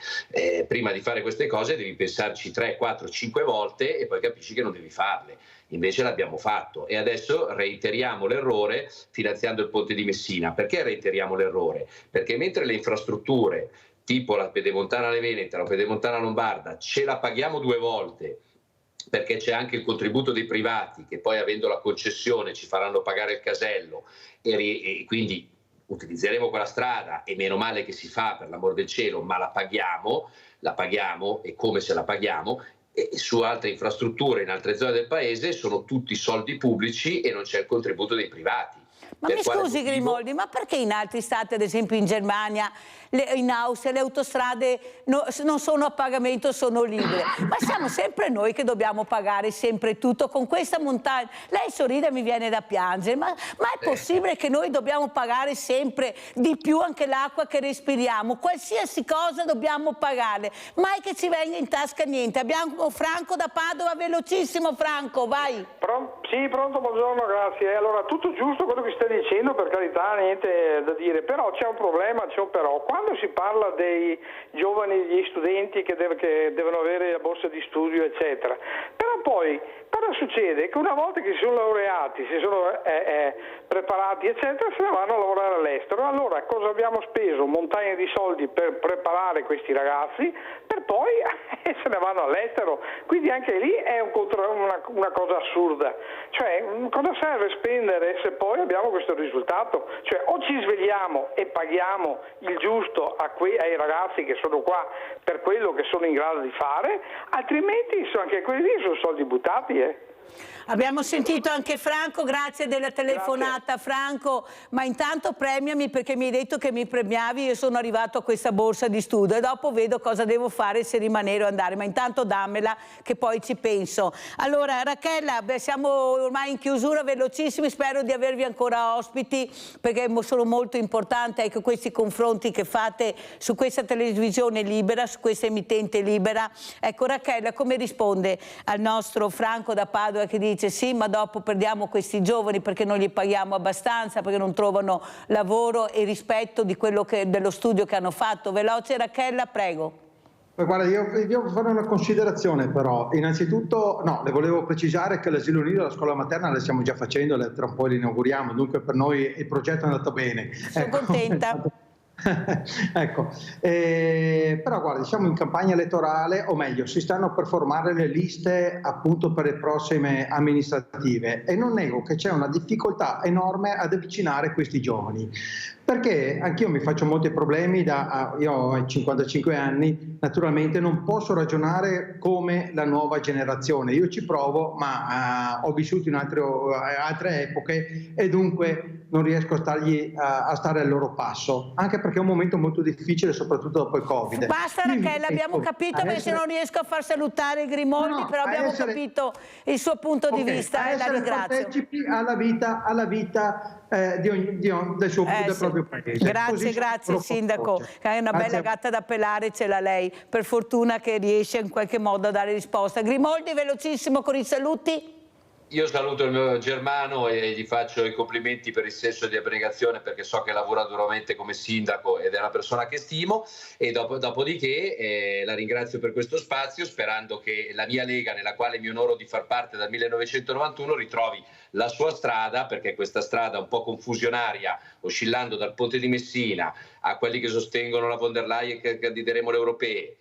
prima di fare queste cose devi pensarci 3, 4, 5 volte e poi capisci che non devi farle, invece l'abbiamo fatto e adesso reiteriamo l'errore finanziando il Ponte di Messina. Perché reiteriamo l'errore? Perché mentre le infrastrutture tipo la Pedemontana Veneta, la Pedemontana Lombarda, ce la paghiamo 2 volte perché c'è anche il contributo dei privati che poi avendo la concessione ci faranno pagare il casello e quindi utilizzeremo quella strada e meno male che si fa, per l'amor del cielo, ma la paghiamo e come se la paghiamo, e su altre infrastrutture in altre zone del paese sono tutti soldi pubblici e non c'è il contributo dei privati. Ma mi scusi Grimaldi, ma perché in altri stati, ad esempio in Germania, in Austria, le autostrade non sono a pagamento, sono libere? Ma siamo sempre noi che dobbiamo pagare sempre tutto con questa montagna. Lei sorride e mi viene da piangere, ma è possibile che noi dobbiamo pagare sempre di più anche l'acqua che respiriamo? Qualsiasi cosa dobbiamo pagarle, mai che ci venga in tasca niente. Abbiamo Franco da Padova, velocissimo Franco, vai. Sì, pronto, buongiorno, grazie. Allora, tutto giusto quello che stai dicendo, per carità, niente da dire, però c'è un problema, c'è un però. Quando si parla dei giovani, gli studenti che devono avere la borsa di studio, eccetera, però poi cosa succede? Che una volta che si sono laureati, si sono preparati, eccetera, se ne vanno a lavorare all'estero. Allora, cosa abbiamo speso? Montagne di soldi per preparare questi ragazzi, per poi se ne vanno all'estero. Quindi anche lì è una cosa assurda. Cioè, cosa serve spendere se poi abbiamo questo risultato? Cioè, o ci svegliamo e paghiamo il giusto ai ragazzi che sono qua per quello che sono in grado di fare, altrimenti anche quelli lì sono soldi buttati. Abbiamo sentito anche Franco, grazie della telefonata. Grazie. Franco, ma intanto premiami perché mi hai detto che mi premiavi, io sono arrivato a questa borsa di studio e dopo vedo cosa devo fare, se rimanere o andare, ma intanto dammela che poi ci penso. Allora Rachella, siamo ormai in chiusura, velocissimi, spero di avervi ancora ospiti perché sono molto importanti anche questi confronti che fate su questa televisione libera, su questa emittente libera. Ecco Rachella, come risponde al nostro Franco da Padova che dice sì, ma dopo perdiamo questi giovani perché non li paghiamo abbastanza, perché non trovano lavoro e rispetto di quello dello studio che hanno fatto. Veloce Rachella, prego. Guarda, io devo fare una considerazione però. Innanzitutto, le volevo precisare che l'asilo nido e la scuola materna le stiamo già facendo, tra un po' li inauguriamo, dunque per noi il progetto è andato bene. Sono contenta. Ecco, però guardi, siamo in campagna elettorale, o meglio, si stanno per formare le liste appunto per le prossime amministrative e non nego che c'è una difficoltà enorme ad avvicinare questi giovani, perché anch'io mi faccio molti problemi, io ho 55 anni, naturalmente non posso ragionare come la nuova generazione, io ci provo, ma ho vissuto in altre epoche e dunque non riesco a stare al loro passo, anche perché è un momento molto difficile, soprattutto dopo il Covid. Basta Rachele, abbiamo capito, perché se non riesco a far salutare Grimaldi, però abbiamo capito il suo punto di vista e la ringrazio. Partecipi alla vita del proprio paese. Grazie Sindaco, è una bella gatta da pelare, ce l'ha lei, per fortuna che riesce in qualche modo a dare risposta. Grimaldi, velocissimo con i saluti. Io saluto il mio Germano e gli faccio i complimenti per il senso di abnegazione, perché so che lavora duramente come sindaco ed è una persona che stimo, e dopodiché la ringrazio per questo spazio, sperando che la mia Lega, nella quale mi onoro di far parte dal 1991, ritrovi la sua strada, perché questa strada un po' confusionaria, oscillando dal Ponte di Messina a quelli che sostengono la von der Leyen che candideremo alle europee,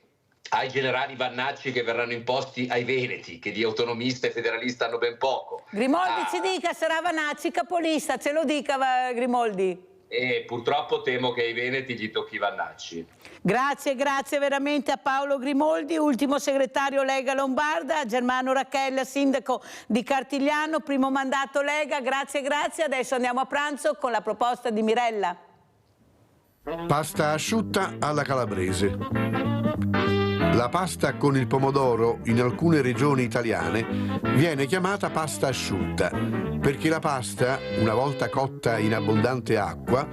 ai generali vannacci che verranno imposti ai veneti, che di autonomista e federalista hanno ben poco. Grimaldi ci dica, sarà Vannacci capolista, ce lo dica Grimaldi. E purtroppo temo che ai veneti gli tocchi Vannacci. Grazie veramente a Paolo Grimaldi, ultimo segretario Lega Lombarda, a Germano Rachella, sindaco di Cartigliano, primo mandato Lega, grazie. Adesso andiamo a pranzo con la proposta di Mirella. Pasta asciutta alla calabrese. La pasta con il pomodoro in alcune regioni italiane viene chiamata pasta asciutta perché la pasta, una volta cotta in abbondante acqua,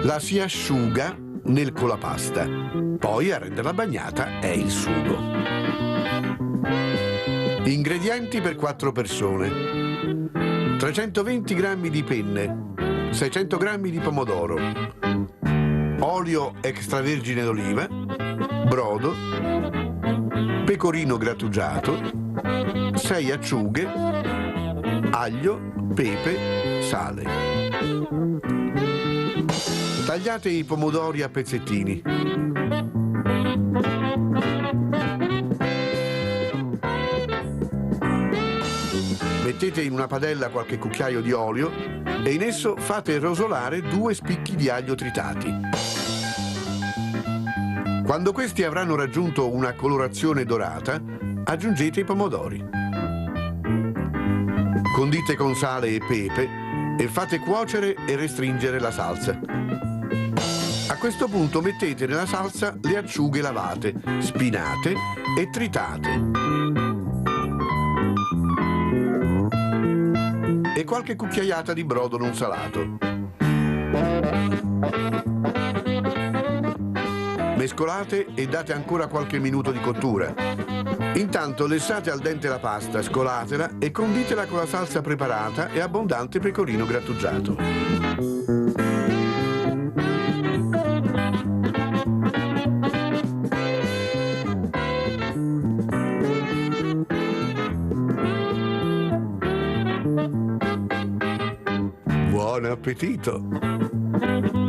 la si asciuga nel colapasta. Poi a renderla bagnata è il sugo. Ingredienti per 4 persone: 320 g di penne, 600 g di pomodoro, olio extravergine d'oliva, brodo, pecorino grattugiato, 6 acciughe, aglio, pepe, sale. Tagliate i pomodori a pezzettini. Mettete in una padella qualche cucchiaio di olio e in esso fate rosolare 2 spicchi di aglio tritati. Quando questi avranno raggiunto una colorazione dorata, aggiungete i pomodori. Condite con sale e pepe e fate cuocere e restringere la salsa. A questo punto mettete nella salsa le acciughe lavate, spinate e tritate. E qualche cucchiaiata di brodo non salato. Mescolate e date ancora qualche minuto di cottura. Intanto lessate al dente la pasta, scolatela e conditela con la salsa preparata e abbondante pecorino grattugiato. Buon appetito!